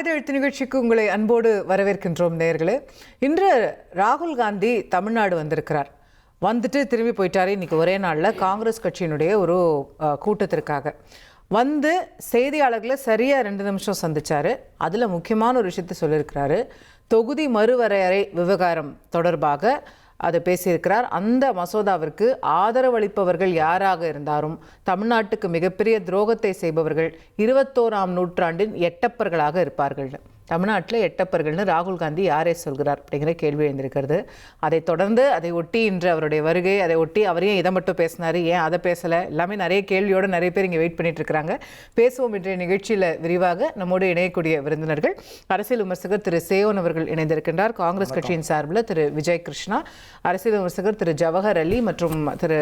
ஆயுத எழுத்து நிகழ்ச்சிக்கு உங்களை அன்போடு வரவேற்கின்றோம் நேயர்களே. இன்று ராகுல் காந்தி தமிழ்நாடு வந்திருக்கிறார். வந்துட்டு திரும்பி போயிட்டாரு. இன்னைக்கு ஒரே நாளில் காங்கிரஸ் கட்சியினுடைய ஒரு கூட்டத்திற்காக வந்து செய்தியாளர்களை சரியாக 2 நிமிஷம் சந்திச்சாரு. அதில் முக்கியமான ஒரு விஷயத்தை சொல்லியிருக்கிறாரு. தொகுதி மறுவரையறை விவகாரம் தொடர்பாக அதை பேசியிருக்கிறார். அந்த மசோதாவிற்கு ஆதரவளிப்பவர்கள் யாராக இருந்தாலும் தமிழ்நாட்டுக்கு மிகப்பெரிய துரோகத்தை செய்பவர்கள் 21ஆம் நூற்றாண்டின் எட்டப்பர்களாக இருப்பார்கள். தமிழ்நாட்டில் எட்டப்பர்கள்னு ராகுல் காந்தி யாரே சொல்கிறார் அப்படிங்கிற கேள்வி எழுந்திருக்கிறது. அதை தொடர்ந்து அதை ஒட்டி இன்று அவருடைய வருகை, அதை ஒட்டி அவரையும் இதை மட்டும் பேசினார், ஏன் அதை பேசலை, எல்லாமே நிறைய கேள்வியோடு நிறைய பேர் இங்கே வெயிட் பண்ணிட்டு இருக்கிறாங்க. பேசுவோம் இன்றைய நிகழ்ச்சியில் விரிவாக. நம்மோடு இணையக்கூடிய விருந்தினர்கள் அரசியல் விமர்சகர் திரு சேயோன் அவர்கள் இணைந்திருக்கின்றார். காங்கிரஸ் கட்சியின் சார்பில் திரு விஜய் கிருஷ்ணா, அரசியல் விமர்சகர் திரு ஜவஹர் அலி மற்றும் திரு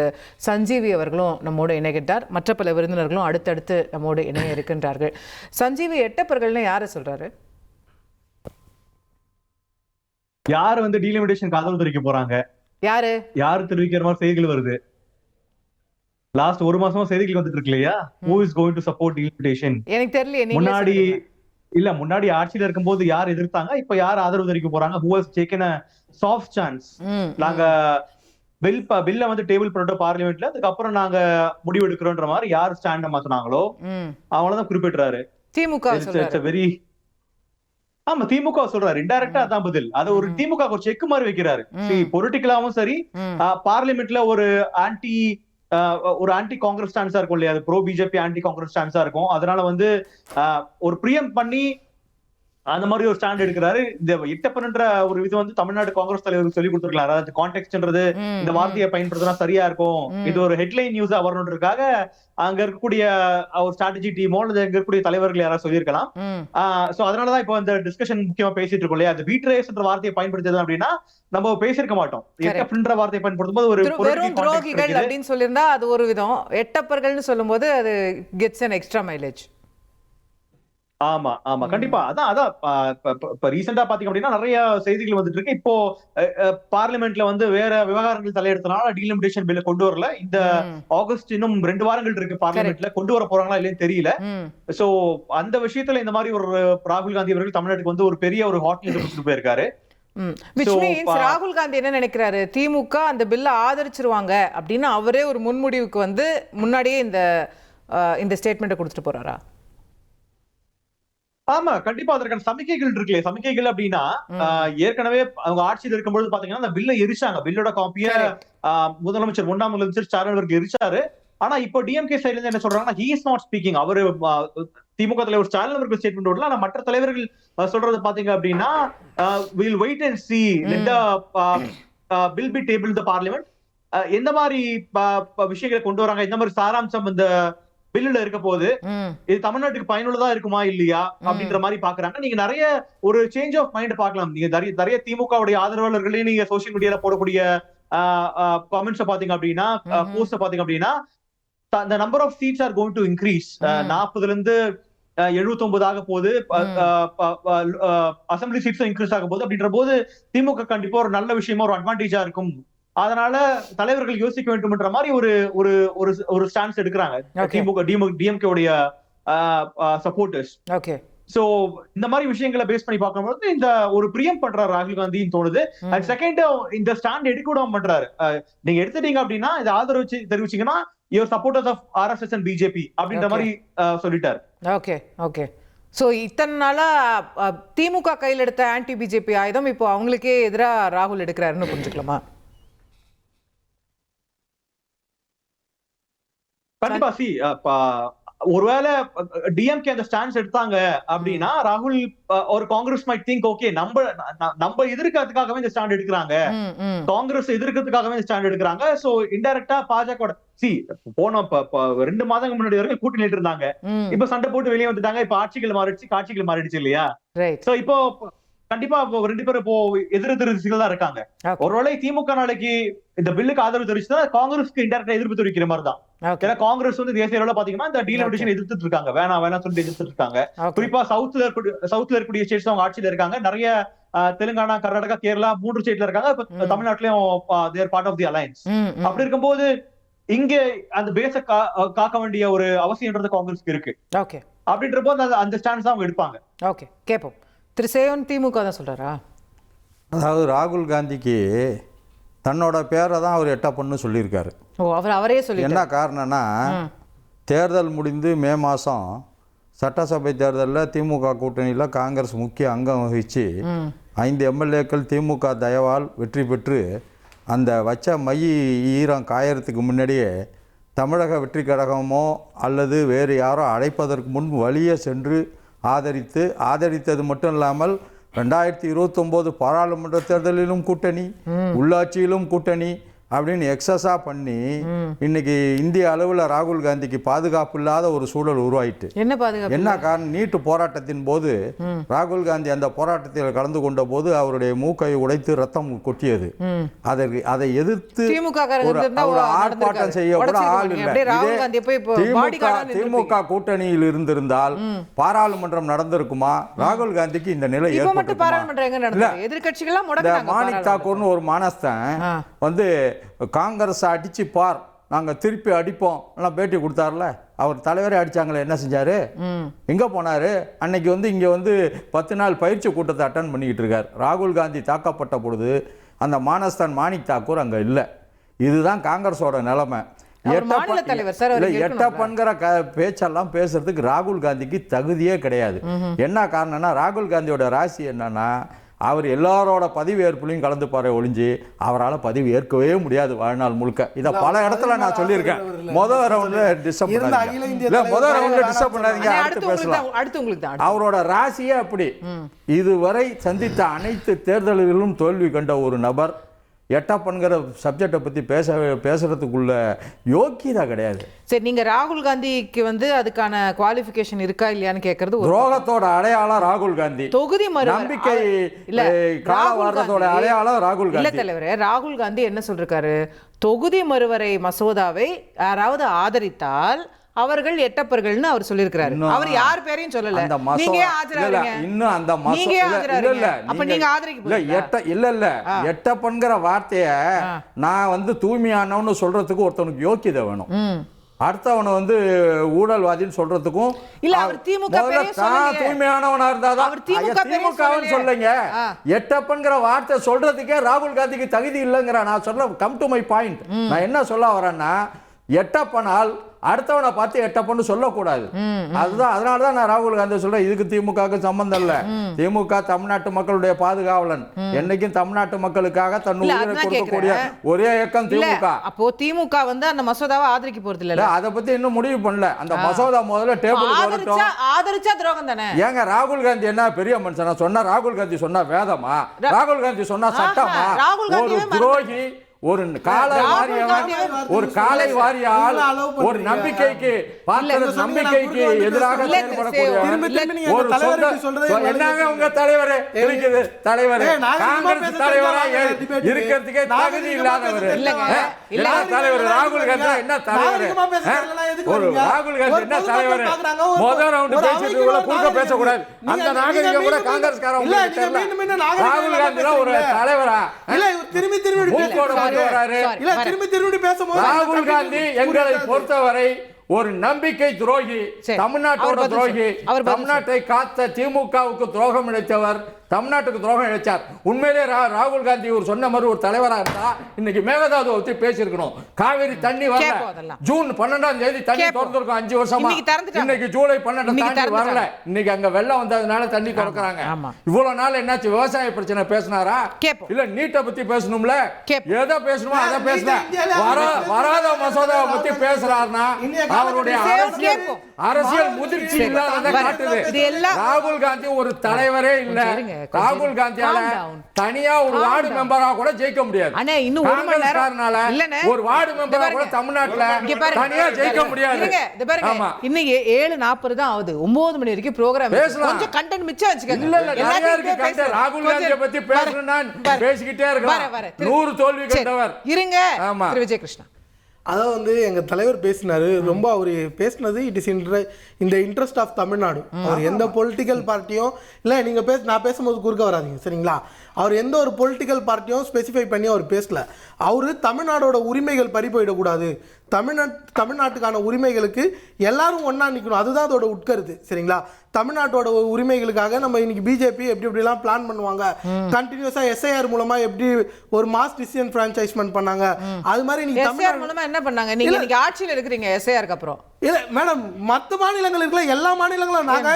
சஞ்சீவி அவர்களும் நம்மோடு இணைகின்றார். மற்ற பல விருந்தினர்களும் அடுத்தடுத்து நம்மோடு இணைய இருக்கின்றார்கள். சஞ்சீவி, எட்டப்பர்கள்னு யாரை சொல்றாரு? யாரு டீலிமிட்டேஷனுக்கு ஆதரவு தெரிவிக்க போறாங்க, யாரு தெரிவிக்கிற மாதிரி செய்திகள் வருது. லாஸ்ட் 1 மாசமா செய்திகள் வந்துட்டு இருக்கு இல்லையா, who is going to support delimitation. எனக்கு தெரியல. முன்னாடி ஆட்சியில இருக்கும்போது யார் எதிர்த்தாங்க, இப்ப யார் ஆதரவு தெரிவிக்க போறாங்க, who has taken a soft chance. நாங்க பில்ல டேபிள் போட்டு பார்லிமெண்ட்ல அதுக்கப்புறம் நாங்க முடிவு எடுக்கிறோன்ற மாதிரி யார் ஸ்டாண்ட மாத்தினாங்களோ அவங்களதான் குறிப்பிடுறாரு. திமுக ஆமா, திமுக சொல்றாரு. இன்டைரக்டா அதான் பதில். அது ஒரு திமுக ஒரு செக் மாதிரி வைக்கிறாரு. பொலிட்டிக்கலாவும் சரி, பார்லிமெண்ட்ல ஒரு ஆன்டி காங்கிரஸ் ஸ்டான்ஸா இருக்கும் இல்லையா, அது bro BJP anti Congress stanza இருக்கும். அதனால ஒரு பிரியம் பண்ணி அந்த மாதிரி ஒரு ஸ்டாண்ட் எடுக்கிறாரு. இந்த எட்டப்பன்ற ஒரு இது தமிழ்நாடு காங்கிரஸ் தலைவருக்கு சொல்லி கொடுத்துருக்கலாம். அதாவது கான்டெக்ட்ன்றது இந்த வார்த்தையை பயன்படுத்தினா சரியா இருக்கும், இது ஒரு ஹெட்லைன் நியூஸா வரணுன்றதுக்காக அங்க இருக்கக்கூடிய ஒரு ஸ்ட்ராட்டஜி டீமோ அல்லது அங்க இருக்கக்கூடிய தலைவர்கள் யாராவது சொல்லியிருக்கலாம். சோ அதனாலதான் இப்போ இந்த டிஸ்கஷன் முக்கியமா பேசிட்டு இருக்கோம் இல்லையா. அது வீட்ரேஸ்ன்ற வார்த்தையை பயன்படுத்தியது அப்படின்னா நம்ம பேசியிருக்க மாட்டோம். எட்டப்பன்ற வார்த்தையை பயன்படுத்தும் போது ஒரு துரோகிகள் அப்படின்னு சொல்லியிருந்தா அது ஒரு விதம், எட்டப்பர்கள்னு சொல்லும் போது அது கெட்ஸ் an extra mileage. ஆமா ஆமா கண்டிப்பா. அதான் இப்ப ரீசெண்டா பாத்தீங்க அப்படின்னா நிறைய செய்திகள் வந்துட்டு இருக்கு. இப்போ பார்லிமெண்ட்ல வேற விவகாரங்கள் தலையெடுத்தனால டீலிமிட்டேஷன் பில்ல கொண்டு வரல. இந்த ஆகஸ்ட் இன்னும் 2 வாரங்கள் இருக்கு பார்லிமெண்ட்ல, கொண்டு வர போறாங்களா இல்லைன்னு தெரியல. சோ அந்த விஷயத்துல இந்த மாதிரி ஒரு ராகுல் காந்தி அவர்கள் தமிழ்நாட்டுக்கு ஒரு பெரிய ஒரு ஹாட் நியூஸ் கொடுத்துட்டு போயிருக்காரு. ராகுல் காந்தி என்ன நினைக்கிறாரு, திமுக அந்த பில்ல ஆதரிச்சிருவாங்க அப்படின்னு அவரே ஒரு முன்முடிவுக்கு முன்னாடியே இந்த ஸ்டேட்மெண்ட்டை கொடுத்துட்டு போறாரா? ஆமா கண்டிப்பா. அதற்கான சமிக்கைகள் இருக்குல்ல. சமிக்கைகள் அப்படின்னா ஏற்கனவே அவங்க ஆட்சியில் இருக்கும்போது பாத்தீங்கன்னா அந்த பில்ல எரிச்சாங்க. பில்லோட காப்பிய முதலமைச்சர் 1ஆம் முதலமைச்சர் ஸ்டாலின் எரிச்சாரு. ஆனா இப்போ டிஎம்கே சைட்ல இருந்து என்ன சொல்றாங்கன்னா, he is not speaking. அவரு திமுக தலைவர் ஸ்டாலின் அவருக்கு ஸ்டேட்மெண்ட் விடல. ஆனா மற்ற தலைவர்கள் சொல்றது பாத்தீங்க அப்படின்னா we'll wait and see, let the bill be tabled in the parliament. எந்த மாதிரி விஷயங்களை கொண்டு வராங்க, எந்த மாதிரி சாராம்சம் இந்த பில்லுல இருக்க போது, இது தமிழ்நாட்டுக்கு பயனுள்ளதா இருக்குமா இல்லையா அப்படின்ற மாதிரி பாக்குறாங்க. நீங்க நிறைய ஒரு சேஞ்ச் ஆஃப் மைண்ட் பார்க்கலாம். நீங்க நிறைய திமுகவுடைய ஆதரவாளர்களே நீங்க சோசியல் மீடியால போடக்கூடிய காமெண்ட்ஸ் பாத்தீங்க அப்படின்னா, போஸ்ட் பாத்தீங்க அப்படின்னா, the number of seats are going to increase. 40ல இருந்து 79 ஆக போகுது, அசம்பிளி சீட்ஸும் இன்க்ரீஸ் ஆக போகுது. அப்படின்ற போது திமுக கண்டிப்பா ஒரு நல்ல விஷயமா ஒரு அட்வான்டேஜா இருக்கும். அதனால தலைவர்கள் யோசிக்க வேண்டும்ன்ற மாதிரி ஒரு ஸ்டான்ஸ் எடுக்கிறாங்க திமுக டிஎம்கே உடைய சப்போர்ட்டர்ஸ். ஓகே. சோ இந்த மாதிரி விஷயங்களை பேஸ் பண்ணி பார்க்கும்போது இந்த ஒரு பிரியம் பண்றாரு ராகுல் காந்தின்னு தோணுது. அண்ட் செகண்ட், இந்த ஸ்டாண்ட் எடுக்க விடாம பண்றாரு. நீங்க எடுத்துட்டீங்க அப்படின்னா இதை ஆதரவு தெரிவிச்சீங்கன்னா your supporters of RSS and BJP அப்படின்ற மாதிரி சொல்லிட்டாரு. Okay okay. ஸோ இத்தனை நாளா திமுக கையில் எடுத்த ஆன்டி பிஜேபி ஆயுதம் இப்போ அவங்களுக்கே எதிராக ராகுல் எடுக்கிறாருன்னு புரிஞ்சுக்கலாமா? கண்டிப்பா. ஒருவேளை டிஎம்கே அந்த ஸ்டாண்ட்ஸ் எடுத்தாங்க அப்படின்னா ராகுல் ஒரு காங்கிரஸ் மைட் திங்க், ஓகே நம்ம எதிர்க்கிறதுக்காகவே இந்த ஸ்டாண்ட் எடுக்கிறாங்க, காங்கிரஸ் எதிர்க்கிறதுக்காகவே இந்த ஸ்டாண்ட் எடுக்கிறாங்க. சோ இன்டைரக்டா பாஜக போன 2 மாதங்களுக்கு முன்னாடி வரைக்கும் கூட்டணி இருந்தாங்க. இப்ப சண்டை போட்டு வெளியே வந்துட்டாங்க. இப்ப காட்சிகள் மாறிடுச்சு இல்லையா. சோ இப்போ கண்டிப்பா 2 பேரும் இப்போ எதிர்ப்பு தான் இருக்காங்க. ஒருவேளை திமுக நாளைக்கு இந்த பில்லுக்கு ஆதரவு தெரிவிச்சுன்னா காங்கிரஸ்க்கு இன்டைரக்டா எதிர்ப்பு தெரிவிக்கிற மாதிரி தான். ஏன்னா காங்கிரஸ் தேசிய அளவுல பாத்தீங்கன்னா இந்த டீலிமிட்டேஷன் எதிர்த்துட்டு இருக்காங்க, வேணாம் சொல்லிட்டு எதிர்த்துட்டு இருக்காங்க. குறிப்பா சவுத்ல இருக்கக்கூடிய ஸ்டேட்ஸ் அவங்க ஆட்சியில இருக்காங்க. நிறைய தெலுங்கானா, கர்நாடகா, கேரளா 3 ஸ்டேட்ல இருக்காங்க. இப்ப தமிழ்நாட்டிலயும் their part of the alliance. அப்படி இருக்கும்போது இங்க அந்த பேஸ காக்க வேண்டிய ஒரு அவசியம்ன்றது காங்கிரஸ்க்கு இருக்கு. அப்படின்றப்போ அந்த ஸ்டாண்ட்ஸ் தான் அவங்க எடுப்பாங்க. ஓகே, கேட்போம். திரு சேவன் திமுக தான் சொல்றாரா? அதாவது ராகுல் காந்திக்கு தன்னோட பேரை தான் அவர் எட்டப்பன்னு சொல்லியிருக்காரு. ஓ, அவரே சொல்லி என்ன காரணம்னா, தேர்தல் முடிந்து மே மாதம் சட்டசபை தேர்தலில் திமுக கூட்டணியில் காங்கிரஸ் முக்கிய அங்கம் வகித்து 5 எம்எல்ஏக்கள் திமுக தயவால் வெற்றி பெற்று அந்த வச்ச மை ஈரம் காயறதுக்கு முன்னாடியே தமிழக வெற்றி கழகமோ அல்லது வேறு யாரோ அழைப்பதற்கு முன் வழியே சென்று ஆதரித்தது மட்டும் இல்லாமல் 2029 பாராளுமன்ற தேர்தலிலும் கூட்டணி, உள்ளாட்சியிலும் கூட்டணி அப்படின்னு எக்ஸஸாக பண்ணி இன்னைக்கு இந்திய அளவில் ராகுல் காந்திக்கு பாதுகாப்பு இல்லாத ஒரு சூழல் உருவாயிட்டு. என்ன பாதுகாப்பு? என்ன காரணம்? நீட்டு போராட்டத்தின் போது ராகுல் காந்தி அந்த போராட்டத்தில் கலந்து கொண்ட போது அவருடைய மூக்கை உடைத்து ரத்தம் கொட்டியது. அதை எதிர்த்து ஒரு ஆர்ப்பாட்டம் செய்ய கூட ஆள் இல்லை. திமுக கூட்டணியில் இருந்திருந்தால் பாராளுமன்றம் நடந்திருக்குமா? ராகுல் காந்திக்கு இந்த நிலை மாணிக் தாக்கூர்னு ஒரு மானஸ்தன் வந்து காங்கிரஸ் அடிச்சு பார், நாங்க திருப்பி அடிப்போம் எல்லாம் பேட்டி கொடுத்தாருல. அவர் தலைவரே அடிச்சாங்களே, என்ன செஞ்சாரு? எங்க போனாரு? அன்னைக்கு வந்து இங்க வந்து 10 நாள் பயிற்சி கூட்டத்தை அட்டன் பண்ணிக்கிட்டு இருக்காரு. ராகுல் காந்தி தாக்கப்பட்ட பொழுது அந்த மானஸ்தான் மாணிக் தாக்கூர் அங்க இல்லை. இதுதான் காங்கிரஸோட நிலைமை. எட்டப்பன்கிற பேச்செல்லாம் பேசுறதுக்கு ராகுல் காந்திக்கு தகுதியே கிடையாது. என்ன காரணம்னா, ராகுல் காந்தியோட ராசி என்னன்னா, அவர் எல்லாரோட பதவி ஏற்புலையும் கலந்துப்பாரு ஒழிஞ்சு அவரால் பதவி ஏற்கவே முடியாது வாழ்நாள் முழுக்க. இதை பல இடத்துல நான் சொல்லியிருக்கேன். முதல் ரவுண்ட்ல டிஸ்டர்ப் பண்ணாதீங்க, அடுத்து பேசலாம். அவரோட ராசியே அப்படி. இதுவரை சந்தித்த அனைத்து தேர்தல்களிலும் தோல்வி கண்ட ஒரு நபர் எட்டப்பன்கிற சப்ஜெக்டை பற்றி பேசுறதுக்குள்ள யோக்கியதா கிடையாது. சரி, நீங்க ராகுல் காந்திக்கு வந்து அதுக்கான குவாலிஃபிகேஷன் இருக்கா இல்லையான்னு கேட்கறது துரோகத்தோட அடையாளம் ராகுல் காந்தி. தொகுதி நம்பிக்கை காலவாரத்தோட அடையாளம் ராகுல் காந்தி. இல்ல தலைவரே, ராகுல் காந்தி என்ன சொல்றாரு? தொகுதி மறுவரை மசோதாவை யாராவது ஆதரித்தால் அவர்கள் எட்டப்பர்கள்னு அவர் சொல்லியிருக்கிறாரு. அவர் யார் பேரையும் சொல்லல. நீங்க ஆதரிக்கிறீங்க. இன்னும் அந்த நீங்க ஆதரிக்கிறீங்க. அப்ப நீங்க ஆதரிக்க இல்ல எட்டப்பன்கிற வார்த்தைய நான் வந்து தூய்மையானவன்னு சொல்றதுக்கு ஒருத்தனுக்கு யோக்கியதை வேணும். அடுத்தவனை வந்து ஊழல்வாதின்னு சொல்றதுக்கும் இல்ல. அவர் திமுக தூய்மையானவனா இருந்தாதான் திமுகன்னு சொல்லுங்க. எட்டப்பன்கிற வார்த்தை சொல்றதுக்கே ராகுல் காந்திக்கு தகுதி இல்லைங்கிற நான் சொல்ல. Come to my point. நான் என்ன சொல்ல வரேன்னா, எட்டப்பனால் அடுத்தவனை பார்த்து எட்டப்பன்னு சொல்லக்கூடாது. அதுதான், அதனாலதான் நான் ராகுல் காந்தி சொல்றேன், இதுக்கு திமுக சம்பந்தம் இல்ல. திமுக தமிழ்நாட்டு மக்களுடைய பாதுகாவலன். என்னைக்கும் தமிழ்நாட்டு மக்களுக்காக தன் உயிரை கொடுக்கக்கூடிய ஒரே இயக்கம் திமுக. அப்போ திமுக வந்து அந்த மசோதாவை ஆதரிக்க போறது இல்ல. அதை பத்தி இன்னும் முடிவு பண்ணல. அந்த மசோதா முதல்ல டேபிள் ஆதரிச்சா துரோகம் தானே. ஏங்க ராகுல் காந்தி என்ன பெரிய மனுஷனா? சொன்னா ராகுல் காந்தி சொன்னா வேதமா? ராகுல் காந்தி சொன்னா சட்டமா? ஒரு துரோகி, ஒரு காலை வாரியால் ஒரு நம்பிக்கைக்கு நம்பிக்கைக்கு எதிராக என்னங்க உங்க தலைவரே இருக்குது? தலைவர் காங்கிரஸ் தலைவரா இருக்கிறதுக்கே தகுதி இல்லாதவர் தலைவர் ராகுல் காந்தி. என்ன தலைவர்? ஒரு ராகுல் காந்தி என்ன தலைவர்? முதல் ரவுண்ட் பேசிட்டு குறுக்க பேசக்கூடாது. அந்த நாகரிகம் கூட காங்கிரஸ்காரன் ராகுல் காந்தி ஒரு தலைவரா? ராகுல் காந்தி எங்களை பொறுத்தவரை ஒரு நம்பிக்கை துரோகி, தமிழ்நாட்டோட துரோகி. தமிழ்நாட்டை காத்த திமுகவுக்கு துரோகம் இழைத்தவர், தமிழ்நாட்டுக்கு துரோகம் இழைச்சார். உண்மையிலே ராகுல் காந்தி ஒரு சொன்ன மாதிரி ஒரு தலைவரா இருந்தா இன்னைக்கு மேகதாதுவை பத்தி பேசியிருக்கணும். காவிரி தண்ணி வரல. ஜூன் 12ஆம் தேதி தண்ணி திறந்திருக்கும் 5 வருஷமா. இன்னைக்கு ஜூலை 12 தண்ணி வரல. இன்னைக்கு அங்க வெள்ளம் வந்ததுனால தண்ணி திறக்கிறாங்க. இவ்வளவு நாள் என்னாச்சு? விவசாய பிரச்சனை பேசினாரா? இல்ல நீட்டை பத்தி பேசணும்ல? எதை பேசணுமோ அதை பேசல. வராத மசோதாவை பத்தி பேசுறாருன்னா அவருடைய அரசியல் முதிர்ச்சி இல்லாததை காட்டுது. ராகுல் காந்தி ஒரு தலைவரே இல்ல. ராகுல் காந்தியால தனியா ஒரு வார்டு மெம்பரா கூட ஜெயிக்க முடியாது. ஒரு வார்டு மெம்பரா கூட தமிழ்நாட்டுல தனியா ஜெயிக்க முடியாது. இன்னைக்கு 7:40 தான் ஆகுது. 9 மணி வரைக்கும் ப்ரோகிராம். கொஞ்சம் கண்டென்ட் மிச்சம் வச்சுக்கங்க. இல்ல நிறைய இருக்கு கண்டென்ட். ராகுல் காந்தியை பத்தி பேசணும்னா பேசிக்கிட்டே இருக்கலாம். 100 தோல்வி கண்டவர். இருங்க திரு விஜய் கிருஷ்ணா. அதான் வந்து எங்கள் தலைவர் பேசினார். ரொம்ப அவர் பேசினது இட் இஸ் இந்த இன்ட்ரெஸ்ட் ஆஃப் தமிழ்நாடு. அவர் எந்த பொலிட்டிக்கல் பார்ட்டியும் இல்லை, நீங்கள் நான் பேசும்போது குறுக்க வராதிங்க சரிங்களா. அவர் எந்த ஒரு பொலிட்டிக்கல் பார்ட்டியும் ஸ்பெசிஃபை பண்ணி அவர் பேசல. அவர் தமிழ்நாடோட உரிமைகள் பறி போயிடக்கூடாது, தமிழ்நாட்டுக்கான உரிமைகளுக்கு எல்லாரும் ஒண்ணா நிக்கணும். அதுதான் அதோட உட்கருத்து. சரிங்களா? தமிழ்நாட்டோட உரிமைகளுக்காக நம்ம இன்னைக்கு பிஜேபி எப்படிலாம் பிளான் பண்ணுவாங்க, கண்டினியூஸா எஸ்ஐஆர் மூலமா எப்படி ஒரு மாஸ் டிசிஷன் பிரான்சைஸ்மென்ட் பண்ணாங்க, அது மாதிரி நீங்க எஸ்ஐஆர் மூலமா என்ன பண்ணாங்க? நீங்க இன்னைக்கு ஆட்சியில இருக்கிறீங்க எஸ்ஐஆருக்கு அப்புறம். இல்ல மேடம், மற்ற மாநிலங்கள் இருக்கல, எல்லா மாநிலங்களும் நாங்க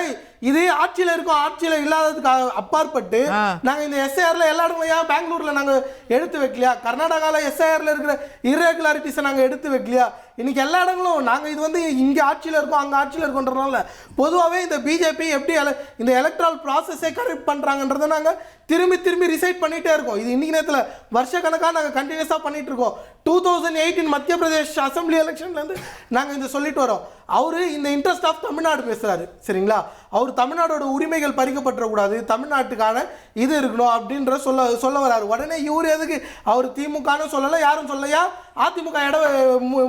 இதே ஆட்சியில இருக்கோம், ஆட்சியில இல்லாததுக்கு அப்பாற்பட்டு நாங்க இந்த எஸ்ஐஆர்ல எல்லா இடங்களையும் பெங்களூர்ல நாங்க எடுத்து வைக்கலையா, கர்நாடகால எஸ்ஐஆர்ல இருக்கிற இர்ரெகுலாரிட்டிஸை நாங்க எடுத்து வைக்கலையா, இன்னைக்கு எல்லா இடங்களும் நாங்க இது வந்து இங்க ஆட்சியில இருக்கோம் அங்க ஆட்சியில இருக்கோன்றதுனால பொதுவாகவே இந்த பிஜேபி எப்படி இந்த எலக்ட்ரல் ப்ராசஸை கரெக்ட் பண்றாங்கன்றதை நாங்க திரும்பி ரிசைட் பண்ணிட்டே இருக்கோம். இது இன்னைக்கு நேரத்துல வருஷ கணக்காக நாங்க கண்டினியூஸா பண்ணிட்டு இருக்கோம். 2018 மத்திய பிரதேஷ் அசம்பிளி எலெக்ஷன்ல இருந்து நாங்க இந்த சொல்லிட்டு வரோம். அவரு இந்த இன்ட்ரெஸ்ட் ஆஃப் தமிழ்நாடு பேசுறாரு. சரிங்களா? அவர் தமிழ்நாடோட உரிமைகள் பறிக்கப்படக்கூடாது, தமிழ்நாட்டுக்கான இது இருக்கணும் அப்படின்ற சொல்ல வராரு. உடனே இவர் எதுக்கு அவர் திமுகன்னு சொல்லல, யாரும் சொல்லலையா, அதிமுக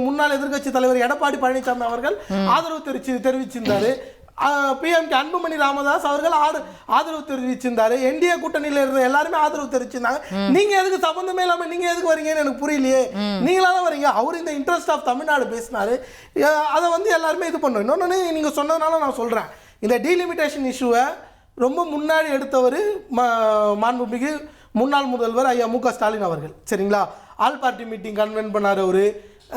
முன்னாள் எதிர்க்கட்சி தலைவர் எடப்பாடி பழனிசாமி அவர்கள் ஆதரவு தெரிவிச்சிருந்தாரு. பிஎம்கே அன்புமணி ராமதாஸ் அவர்கள் ஆதரவு தெரிவிச்சிருந்தாரு. என்டிஏ கூட்டணியில இருந்த எல்லாருமே ஆதரவு தெரிவிச்சிருந்தாங்க. நீங்க எதுக்கு சம்பந்தமே இல்லாம நீங்க எதுக்கு வரீங்கன்னு எனக்கு புரியலையே. நீங்களா தான் வரீங்க. அவர் இந்த இன்ட்ரெஸ்ட் ஆஃப் தமிழ்நாடு பேசினாரு. அதை வந்து எல்லாருமே இது பண்ணணும். இன்னொன்னு நீங்க சொன்னதுனால நான் சொல்றேன், இந்த டீலிமிட்டேஷன் இஷ்யூவை ரொம்ப முன்னாடி எடுத்தவர் மாண்புமிகு முன்னாள் முதல்வர் ஐயா மு க ஸ்டாலின் அவர்கள். சரிங்களா? ஆல் பார்ட்டி மீட்டிங் கன்வென்ட் பண்ணாரு அவரு.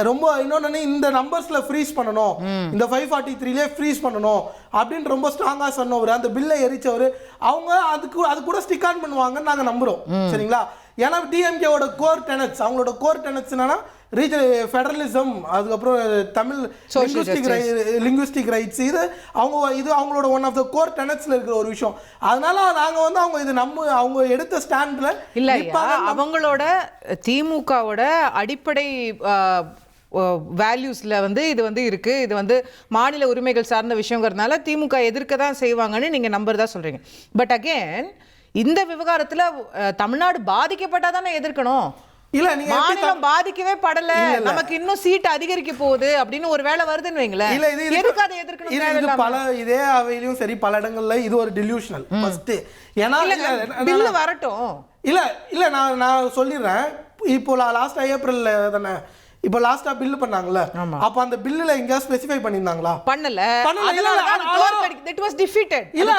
ரொம்ப இன்னொன்னு இந்த நம்பர்ஸ்ல ஃப்ரீஸ் பண்ணணும், இந்த 543லே ஃப்ரீஸ் பண்ணணும் அப்படின்னு ரொம்ப ஸ்ட்ராங்கா சொன்னவர். அந்த பில்லை எரிச்சவர். அவங்க அது கூட ஸ்டிக் ஆன் பண்ணுவாங்கன்னு நாங்க நம்புறோம். சரிங்களா? ஏன்னா டிஎம்கேவோட கோர் டெனட்ஸ், அவங்களோட கோர் டெனட்ஸ் என்னன்னா ஃபெடரலிசம், அதுக்கப்புறம் தமிழ் லிங்குவிஸ்டிக் ரைட்ஸ், இது அவங்களோட ஒன் ஆஃப் த கோர் டெனட்ஸ்ல இருக்கிற ஒரு விஷயம். அதனால நாங்க வந்து அவங்க இது அவங்க எடுத்த ஸ்டாண்ட்ல இல்ல, அவங்களோட திமுகவோட அடிப்படை வேல்யூஸ்ல வந்து இது வந்து இருக்கு, இது வந்து மாநில உரிமைகள் சார்ந்த விஷயங்கிறதுனால திமுக எதிர்க்க தான் செய்வாங்கன்னு நீங்க நம்புறதா சொல்றீங்க. பட் அகேன் இந்த விவகாரத்துல தமிழ்நாடு பாதிக்கப்பட்டாதானே எதிர்க்கணும். இல்ல, நீங்க மாநிலம் பாதிக்கவே படல, நமக்கு இன்னும் சீட் அதிகரிக்க போகுது அப்படின்னு ஒரு வேலை வருதுன்னு வைங்களேன். எதுக்கு அதை எதிர்க்கணும்? பல இதே அவையிலும் சரி பல இடங்கள்ல இது ஒரு டிலூஷனல் ஃபர்ஸ்ட். ஏன்னா பில்லு வரட்டும். இல்ல நான் சொல்லிடுறேன். இப்போ லாஸ்ட் ஏப்ரல்ல தானே இப்போ லாஸ்டா பில் பண்ணாங்கல, அப்ப அந்த பில்லுல எங்க ஸ்பெசிஃபை பண்ணிருந்தாங்களா? பண்ணல. It was defeated. இல்ல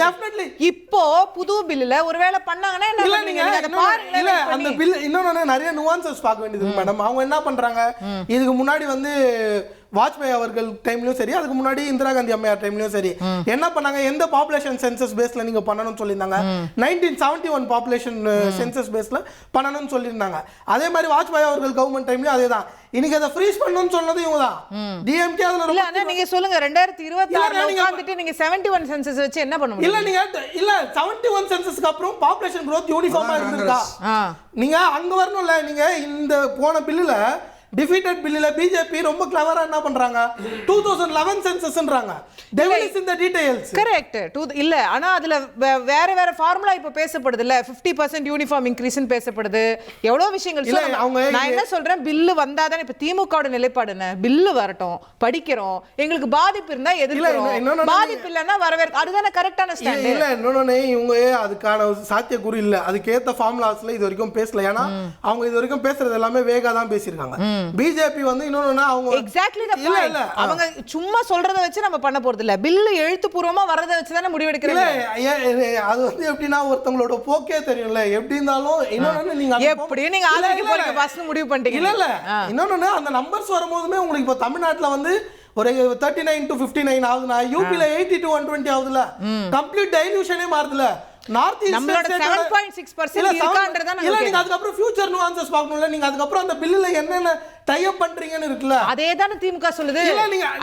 டெஃபினெட்லி இப்போ புது பில்லுல ஒருவேளை பண்ணாங்கன்னா என்ன பண்ணுவீங்க? அத பாருங்க. இல்ல அந்த பில் இன்னொன்னு நிறைய nuances பார்க்க வேண்டியது மேடம். அவங்க என்ன பண்றாங்க, இதுக்கு முன்னாடி வந்து வாஜ்பாய் அவர்கள் டைம்லயும் சரி, அதுக்கு முன்னாடி இந்திரா காந்தி அம்மையார் டைம்லயும் சரி என்ன பண்ணாங்க, எந்த பாப்புலேஷன் சென்சஸ் பேஸ்ல நீங்க பண்ணணும்னு சொல்லியிருந்தாங்க. 1971 பாப்புலேஷன் சென்சஸ் பேஸ்ல பண்ணணும்னு சொல்லியிருந்தாங்க. அதே மாதிரி வாஜ்பாய் அவர்கள் கவர்மெண்ட் டைம்லயும் அதேதான். இன்னைக்கு அதை ஃப்ரீஸ் பண்ணணும்னு சொன்னது இவங்க தான். டிஎம்கே அதுல இல்ல, அண்ணா நீங்க சொல்லுங்க 2026ல உட்கார்ந்துட்டு நீங்க 71 சென்சஸ் வச்சு என்ன பண்ண முடியும்? இல்ல நீங்க 71 சென்சஸ்க்கு அப்புறம் பாப்புலேஷன் growth யூனிஃபார்மா இருந்திருக்கா? நீங்க அங்க வரணும்ல. நீங்க இந்த போன பில்லுல டிஃபீட்டட் பில்லுல பிஜேபி ரொம்ப கிளவரா என்ன பண்றாங்க, 2011 சென்சஸ்ன்றாங்க. Devil is in the details. Correct. இல்ல, ஆனா அதுல வேற ஃபார்முலா இப்ப பேசப்படுது இல்ல, 50% யூனிஃபார்ம் இன்கிரீஸ்னு பேசப்படுது. எவ்வளவு விஷயங்கள் சொல்றாங்க. நான் என்ன சொல்றேன், பில்லு வந்தாதான். இப்ப திமுகவோட நிலைப்பாடு என்ன? பில்லு வரட்டும், படிக்கிறோம், எங்களுக்கு பாதிப்பு இருந்தா எதிர்க்கிறோம், பாதிப்பு இல்லன்னா வரவேற்க. அதுதானே கரெக்டான ஸ்டாண்ட். இல்ல இன்னொன்னு இவங்க அதுக்கான சாத்தியக்கூறு இல்ல, அதுக்கேத்த ஃபார்முலாஸ்ல இது வரைக்கும் பேசல. ஏன்னா அவங்க இது வரைக்கும் பேசுறது எல்லாமே வேகா தான் பேசியிருக்காங்க. பிஜேபி வந்து இன்னொன்னு அவங்க எக்ஸாக்ட்லி தி பாயிண்ட். அவங்க சும்மா சொல்றத வச்சு நம்ம பண்ண போறது இல்ல, பில் எழுத்துப்பூர்வமா வரத வச்சு தானே முடிவெடுக்கறீங்க. அது வந்து எப்படின்னா ஒருத்தங்களோட போக்கே தெரியும்ல. எப்படி இருந்தாலும் இன்னொன்னு நீங்க எப்படி நீங்க ஆளுக்கு போறீங்க பாஸ்னு முடிவு பண்ணிட்டீங்க. இல்ல இன்னொன்னு அந்த நம்பர்ஸ் வரும்போதுமே உங்களுக்கு இப்ப தமிழ்நாட்டுல வந்து ஒரு 39 to 59 ஆகுதுனா, யூபில 80 to 120 ஆகுதுல. கம்ப்ளீட் டைல்யூஷனே மாறுதுல. நார்த் ஈஸ்ட் நம்மளோட 7.6% இருக்கான்றத நாங்க இல்ல. நீங்க அதுக்கு அப்புறம் ஃபியூச்சர் nuances பார்க்கணும்ல. நீங்க அதுக்கு அப்புறம் அந்த பில்லுல என்னென்ன டை அப் பண்றீங்கன்னு இருக்குல, அதேதானே திமுக சொல்லுது.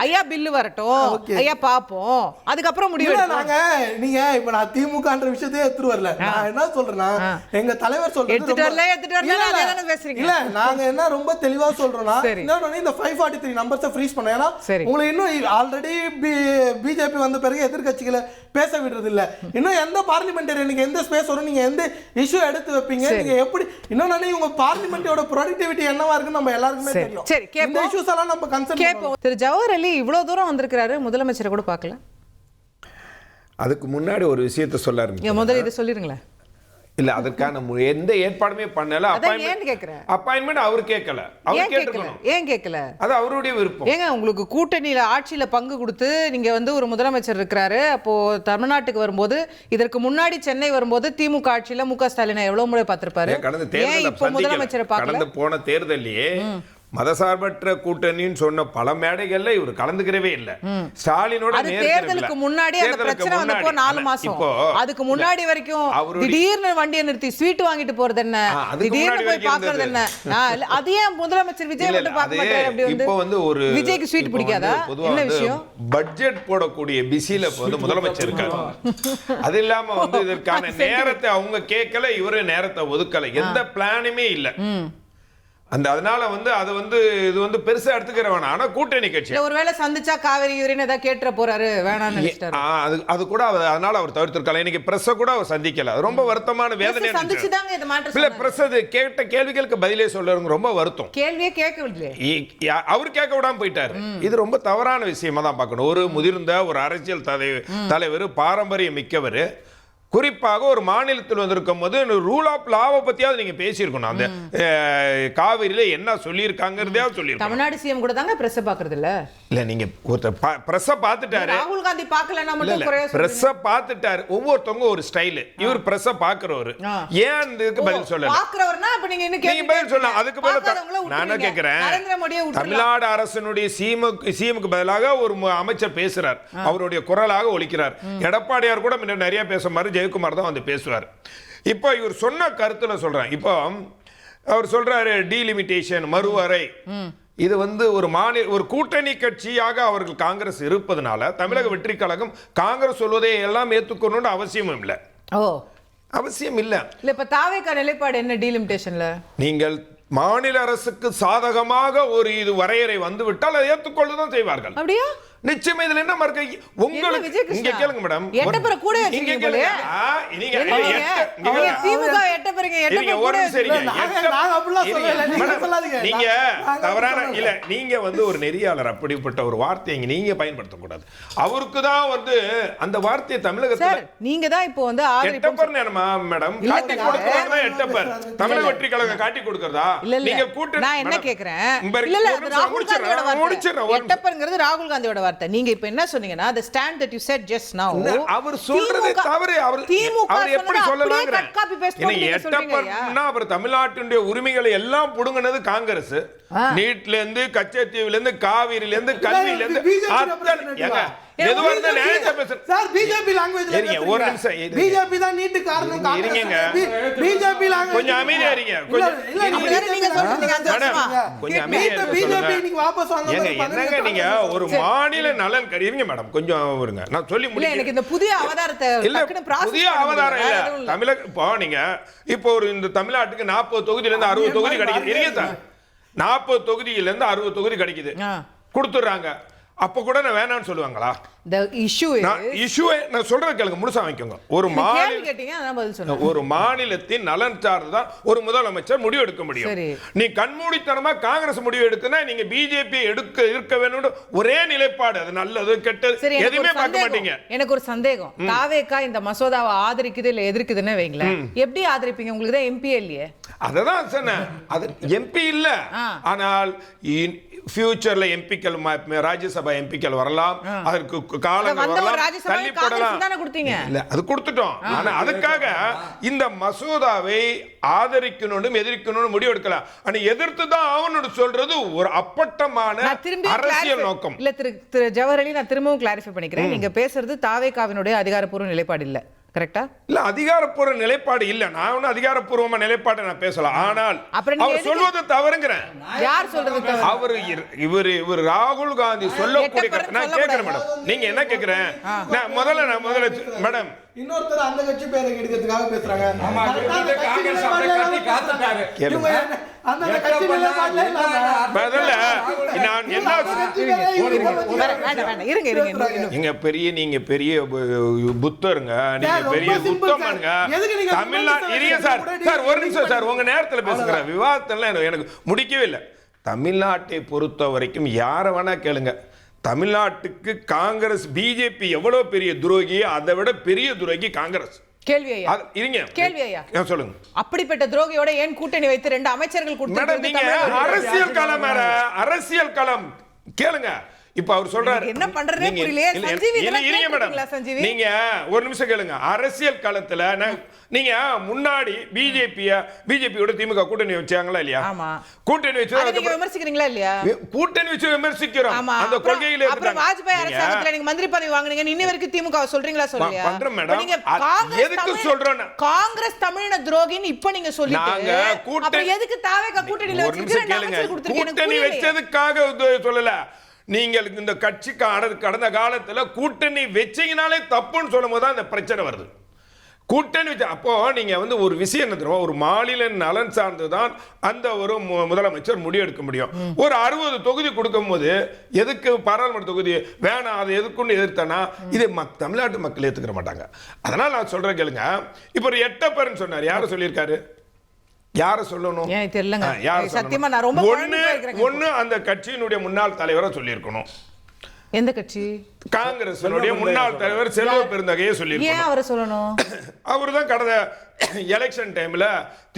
ஐயா பில்லு வரட்டும், ஐயா பாப்போம், அதுக்கு அப்புறம் முடிவு எடுக்கலாம். நீங்க இப்ப நான் திமுகன்ற விஷயத்தை எடுத்து வரல. நான் என்ன சொல்றேன்னா, எங்க தலைவர் சொல்றது எடுத்து வரல அதேதானே பேசுறீங்க. இல்ல நாங்க என்ன ரொம்ப தெளிவா சொல்றோம்னா, இன்னொன்னு இந்த 543 நம்பர்ஸை ஃப்ரீஸ் பண்ண. ஏன்னா உங்களுக்கு இன்னும் ஆல்ரெடி பிஜேபி வந்த பிறகு எதிர்க்கட்சிகளை பேச விடுறது இல்ல. இன்னும் எந்த பார்லிமெண்டேரியனுக்கு எந்த ஸ்பேஸ் வரும், நீங்க எந்த இஷ்யூ எடுத்து வைப்பீங்க, நீங்க எப்படி இன்னொன்னு உங்க பார்லிமெண்டோட ப்ரொடக்டிவிட்டி என்னவா இருக்குன்னு நம்ம எல்லாருக்குமே தெரியும். சரி, இந்த இஷ்யூஸ் எல்லாம் நம்ம கன்சர்ன் கேப்போம். திரு ஜவஹர் அலி இவ்வளவு தூரம் வந்திருக்காரு, முதலமைச்சரை கூட பார்க்கல. அதுக்கு முன்னாடி ஒரு விஷயத்தை சொல்லாருங்க. முதல்ல இதை சொல்லிருங்களேன். இல்ல அதற்கான எந்த ஏற்பாடுமே பண்ணல. அப்பாயின்மெண்ட் அவர் கேட்கல, அவர் கேட்டிருக்கணும். ஏன் கேட்கல? அது அவருடைய விருப்பம். ஏங்க உங்களுக்கு கூட்டணியில ஆட்சியில பங்கு கொடுத்து நீங்க வந்து ஒரு முதலமைச்சர் இருக்கிறாரு. அப்போ தமிழ்நாட்டுக்கு வரும்போது, இதற்கு முன்னாடி சென்னை வரும்போது திமுக ஆட்சியில மு க ஸ்டாலினை எவ்வளவு முறை பார்த்திருப்பாரு. கடந்த தேர்தல் முதலமைச்சரை கடந்த போன தேர்தலையே மதசார்பற்ற கூட்டணின்னு சொன்ன பல மேடைகள்ல இவர் கலந்துக்கிறவே இல்ல. ஸ்டாலினோட தேர்தலுக்கு முன்னாடி அந்த பிரச்சனை வந்தப்போ 4 மாசம் அதுக்கு முன்னாடி வரைக்கும் திடீர்னு வண்டியை நிறுத்தி ஸ்வீட் வாங்கிட்டு போறது என்ன, திடீர்னு போய் பாக்குறது என்ன, அது ஏன் முதலமைச்சர் விஜய் மட்டும் பார்க்க மாட்டாரு? அப்படி வந்து இப்போ வந்து ஒரு விஜய்க்கு ஸ்வீட் பிடிக்காதா? என்ன விஷயம்? பட்ஜெட் போடக்கூடிய பிஸில வந்து முதலமைச்சர் இருக்காரு. அது இல்லாம வந்து இதற்கான நேரத்தை அவங்க கேட்கல, இவரு நேரத்தை ஒதுக்கல, எந்த பிளானுமே இல்ல. அதனால வந்து அது வந்து இது வந்து பெருசா எடுத்துக்கிற வேணாம். ஆனா கூட்டணி கட்சி ஒருவேளை சந்திச்சா காவேரி யூரின் ஏதாவது கேட்டுற போறாரு, வேணாம்னு நினைச்சிட்டாரு. அது கூட அதனால அவர் தவிர்த்திருக்கலாம். இன்னைக்கு பிரஸ் கூட அவர் சந்திக்கல. ரொம்ப வருத்தமான வேதனை. சந்திச்சுதாங்க இது மாற்ற இல்ல, பிரஸ் கேட்ட கேள்விகளுக்கு பதிலே சொல்றவங்க ரொம்ப வருத்தம். கேள்வியே கேட்கவில்லை, அவர் கேட்க விடாம போயிட்டாரு. இது ரொம்ப தவறான விஷயமா தான் பார்க்கணும். ஒரு முதிர்ந்த ஒரு அரசியல் தலைவர், பாரம்பரியம் மிக்கவர், குறிப்பாக ஒரு மாநிலத்தில் வந்திருக்கும் போது ரூல் ஆஃப் லாவை பத்தியாவது நீங்க பேசியிருக்கணும். அந்த காவிரியில என்ன சொல்லியிருக்காங்கிறதையாவது சொல்லியிருக்கணும். தமிழ்நாடு சிஎம் கூட தாங்க பிரஸ் பாக்குறது இல்ல. இல்ல, நீங்க பிரஸ் பார்த்துட்டாரு, ராகுல் காந்தி பார்க்கலன்னா மட்டும் குறைய பிரஸ் பார்த்துட்டாரு. ஒவ்வொருத்தவங்க ஒரு ஸ்டைல். இவர் பிரஸ் பார்க்கறவர், ஏன் இதுக்கு பதில் சொல்லல? பார்க்கறவர்னா அப்ப நீங்க என்ன கேள்வி பதில் சொல்லலாம். அதுக்கு பதிலா நான் என்ன கேக்குறேன், தமிழ்நாடு அரசினுடைய சிஎம்க்கு பதிலாக ஒரு அமைச்சர் பேசுறார், அவருடைய குரலாக ஒலிக்கிறார். எடப்பாடியார் கூட முன்ன நிறைய பேச மாதிரி ஜெயக்குமார் தான் வந்து பேசுவார். இப்போ இவர் சொன்ன கருத்துல சொல்றேன். இப்போ அவர் சொல்றாரு டீலிமிட்டேஷன், மறுவரை. இது வந்து ஒரு கூட்டணி கட்சியாக அவர்கள் காங்கிரஸ் இருப்பதனால தமிழக வெற்றி கழகம் காங்கிரஸ் சொல்வதை எல்லாம் ஏற்றுக்கணும்னு அவசியமும் இல்லை. அவசியம் இல்ல. இப்ப தாவேகா நிலைப்பாடு என்ன டீலிமிட்டேஷன்ல? நீங்கள் மாநில அரசுக்கு சாதகமாக ஒரு இது வரையறை வந்துவிட்டால் அதை ஏற்றுக்கொள்ளதான் செய்வார்கள். அப்படியா? நிச்சயமா இதுல என்ன மார்க்க உங்களுக்கு இங்க கேளுங்க மேடம். எட்டப்பர கூட நீங்க கேளுங்க. நீங்க திமுக எட்டப்பரங்க எட்டப்பர கூட நான் அப்படிலாம் சொல்லல, நீங்க சொல்லாதீங்க. நீங்க தவறான இல்ல, நீங்க வந்து ஒரு நெறியாளர், அப்படிப்பட்ட ஒரு வார்த்தையை நீங்க பயன்படுத்த கூடாது. அவருக்கு தான் வந்து அந்த வார்த்தையை தமிழகத்துல நீங்க தான் இப்போ வந்து எட்டப்பர் என்னமா மேடம் காட்டி கொடுக்கறதா? எட்டப்பர் தமிழக வெற்றி கழகம் காட்டி கொடுக்கறதா? நீங்க கூட்டு நான் என்ன கேக்குறேன், இல்ல இல்ல ராகுல் காந்தியோட வார்த்தை. எட்டப்பர்ங்கிறது ராகுல் காந்தியோட வார்த்தை. நீங்க இப்ப என்ன சொன்னீங்கன்னா the stand that you said just now, அவர் சொல்றது தவறு. அவர் எப்படி சொல்லலாம்ங்கற எட்டப்பர்னா அவர் தமிழ்நாட்டுடைய உரிமைகளை எல்லாம் புடுங்கினது காங்கிரஸ். நீட்ல இருந்து, கச்சத்தீவுல இருந்து, காவிரியில இருந்து, கல்வியில இருந்து எதுவா இருந்தா நியாயத்தை பேசுற சார். பிஜேபி லாங்குவேஜ்ல இருங்க, ஒரு நிமிஷம். பிஜேபி தான் நீட்டு காரணம். இருங்க, பிஜேபி லாங்குவேஜ் கொஞ்சம் அமைதியா இருங்க. கொஞ்சம் நீங்க சொல்றீங்க கொஞ்சம் அமைதியா பிஜேபி நீங்க வாபஸ் வாங்க. என்னங்க நீங்க ஒரு மாநில நலன் இருங்க மேடம், கொஞ்சம் இருங்க, நான் சொல்லி முடிக்கிறேன். எனக்கு இந்த புதிய அவதாரத்தை புதிய அவதாரம் இல்ல. தமிழக இப்போ நீங்க இப்போ ஒரு இந்த தமிழ்நாட்டுக்கு 40 தொகுதியில இருந்து 60 தொகுதி கிடைக்குது. இருங்க சார், 40 தொகுதியில இருந்து 60 தொகுதி கிடைக்குது, கொடுத்துறாங்க. அப்ப கூட நான் வேணாம்னு சொல்லுவாங்களா? நான் சொல்றது கேளுங்க, முழுசா வாங்கிக்கோங்க. ஒரு மாநிலத்தின் நலன் சார்ந்துதான் ஒரு முதலமைச்சர் முடிவு எடுக்க முடியும். நீ கண்மூடித்தனமா காங்கிரஸ் முடிவு எடுத்தனா நீங்க பிஜேபி இருக்க வேணும் ஒரே நிலைப்பாடு. அது நல்லது கெட்டது எதுவுமே பார்க்க மாட்டீங்க. எனக்கு ஒரு சந்தேகம், தாவேகா இந்த மசோதாவை ஆதரிக்குது இல்ல எதிர்க்குதுன்னு வைங்களேன், எப்படி ஆதரிப்பீங்க? உங்களுக்கு தான் எம்பி இல்லையே. அததான் சொன்னேன், அது எம்பி இல்ல. ஆனால் ஃபியூச்சர்ல எம்பிக்கள், ராஜ்யசபா எம்பிக்கள் வரலாம், அதற்கு காலங்கள் வரலாம், தள்ளி போடலாம். இல்ல, அது கொடுத்துட்டோம். ஆனா அதுக்காக இந்த மசோதாவை ஆதரிக்கணும் எதிர்க்கணும் முடிவு எடுக்கலாம். ஆனா எதிர்த்து தான் ஆவணும்னு சொல்றது ஒரு அப்பட்டமான அரசியல் நோக்கம். இல்ல திரு ஜவஹர் அலி, நான் திரும்பவும் கிளாரிஃபை பண்ணிக்கிறேன். நீங்க பேசுறது தாவேகாவினுடைய அதிகாரப்பூர்வ நிலைப்பாடு இல்ல, கரெக்டா? இல்ல, அதிகாரப்பூர்வ நிலைப்பாடு இல்ல. நான் ஒன்னும் அதிகாரப்பூர்வமா நிலைப்பாடு நான் பேசலாம். ஆனால் அவர் சொல்வது தவறுங்கிறேன். யார் சொல்றது தவறு? அவர் இவர் ராகுல் காந்தி சொல்லக்கூடிய, நான் கேக்குறேன் மேடம், நீங்க என்ன கேக்குறேன்? நான் முதல்ல மேடம் இன்னொருத்தர் அந்த கட்சி பேரை எடுக்கிறதுக்காக பேசுறாங்க. காங்கிரஸ் அப்படி கட்டி காத்துட்டாரு. நீங்க பெரிய புத்தருங்க, நீங்க பெரிய புத்தமங்க. தமிழ்நாடு சார், ஒரு நிமிஷம் சார், உங்க நேரத்துல பேசுகிற விவாதத்துல எனக்கு முடிக்கவே இல்லை. தமிழ்நாட்டை பொறுத்த வரைக்கும் யாரை வேணா கேளுங்க, தமிழ்நாட்டுக்கு காங்கிரஸ் பிஜேபி எவ்வளவு பெரிய துரோகி, அதை விட பெரிய துரோகி காங்கிரஸ். கேள்வி ஐயா, இருங்க கேள்வி ஐயா, சொல்லுங்க. அப்படிப்பட்ட துரோகியோட ஏன் கூட்டணி வைத்து 2 அமைச்சர்கள் மேடம், நீங்க அரசியல் களம் வேற, அரசியல் களம் கேளுங்க. இப்ப அவர் சொல்றாரு என்ன பண்றதே புரியலையே. சஞ்சீவி இருங்க மேடம், நீங்க ஒரு நிமிஷம் கேளுங்க. அரசியல் களத்துல நீங்க முன்னாடி பிஜேபியோட திமுக கூட்டணி வச்சாங்களா இல்லையா? கூட்டணி வச்சு நீங்க விமர்சிக்கிறீங்களா இல்லையா? கூட்டணி வச்சு விமர்சிக்கிறோம். அந்த கொள்கையில அப்புறம் வாஜ்பாய் அரசாங்கத்துல நீங்க மந்திரி பதவி வாங்குனீங்க, இன்னி வரைக்கும் திமுக சொல்றீங்களா? சொல்லலையா? பண்றோம் மேடம். நீங்க எதுக்கு சொல்றோம்? காங்கிரஸ் தமிழின துரோகின்னு இப்ப நீங்க சொல்லிட்டு அப்புறம் எதுக்கு தாவேக கூட்டணியில வச்சிருக்கீங்க? கூட்டணி வச்சதுக்காக சொல்லல. நீங்கள் இந்த கட்சி கடந்த காலத்துல கூட்டணி வச்சீங்கனாலே தப்புன்னு சொல்லும் போது தான் இந்த பிரச்சனை வருது. கூட்டணி வச்ச அப்போ நீங்க ஒரு விஷயம் என்ன தெரியுமா, ஒரு மாநில நலன் சார்ந்துதான் அந்த ஒரு முதலமைச்சர் முடிவெடுக்க முடியும். ஒரு 60 தொகுதி கொடுக்கும் போது எதுக்கு பாராளுமன்ற தொகுதி வேணாம், அதை எதுக்குன்னு எதிர்த்தனா இதை தமிழ்நாட்டு மக்கள் ஏத்துக்கிற மாட்டாங்க. அதனால நான் சொல்றேன் கேளுங்க. இப்போ ஒரு எட்டப்பர்னு சொன்னார், யாரும் சொல்லியிருக்காரு? யார சொல்லணும்? சத்தியமா நான் ரொம்ப ஒண்ணு அந்த கட்சியினுடைய முன்னாள் தலைவரை சொல்லியிருக்கணும். எந்த கட்சி? காங்கிரஸ் முன்னாள் தலைவர் செல்வ பெருந்தகையை சொல்லியிருக்கணும். ஏன் அவரை சொல்லணும்? அவர்தான் கடந்த எலெக்ஷன் டைம்ல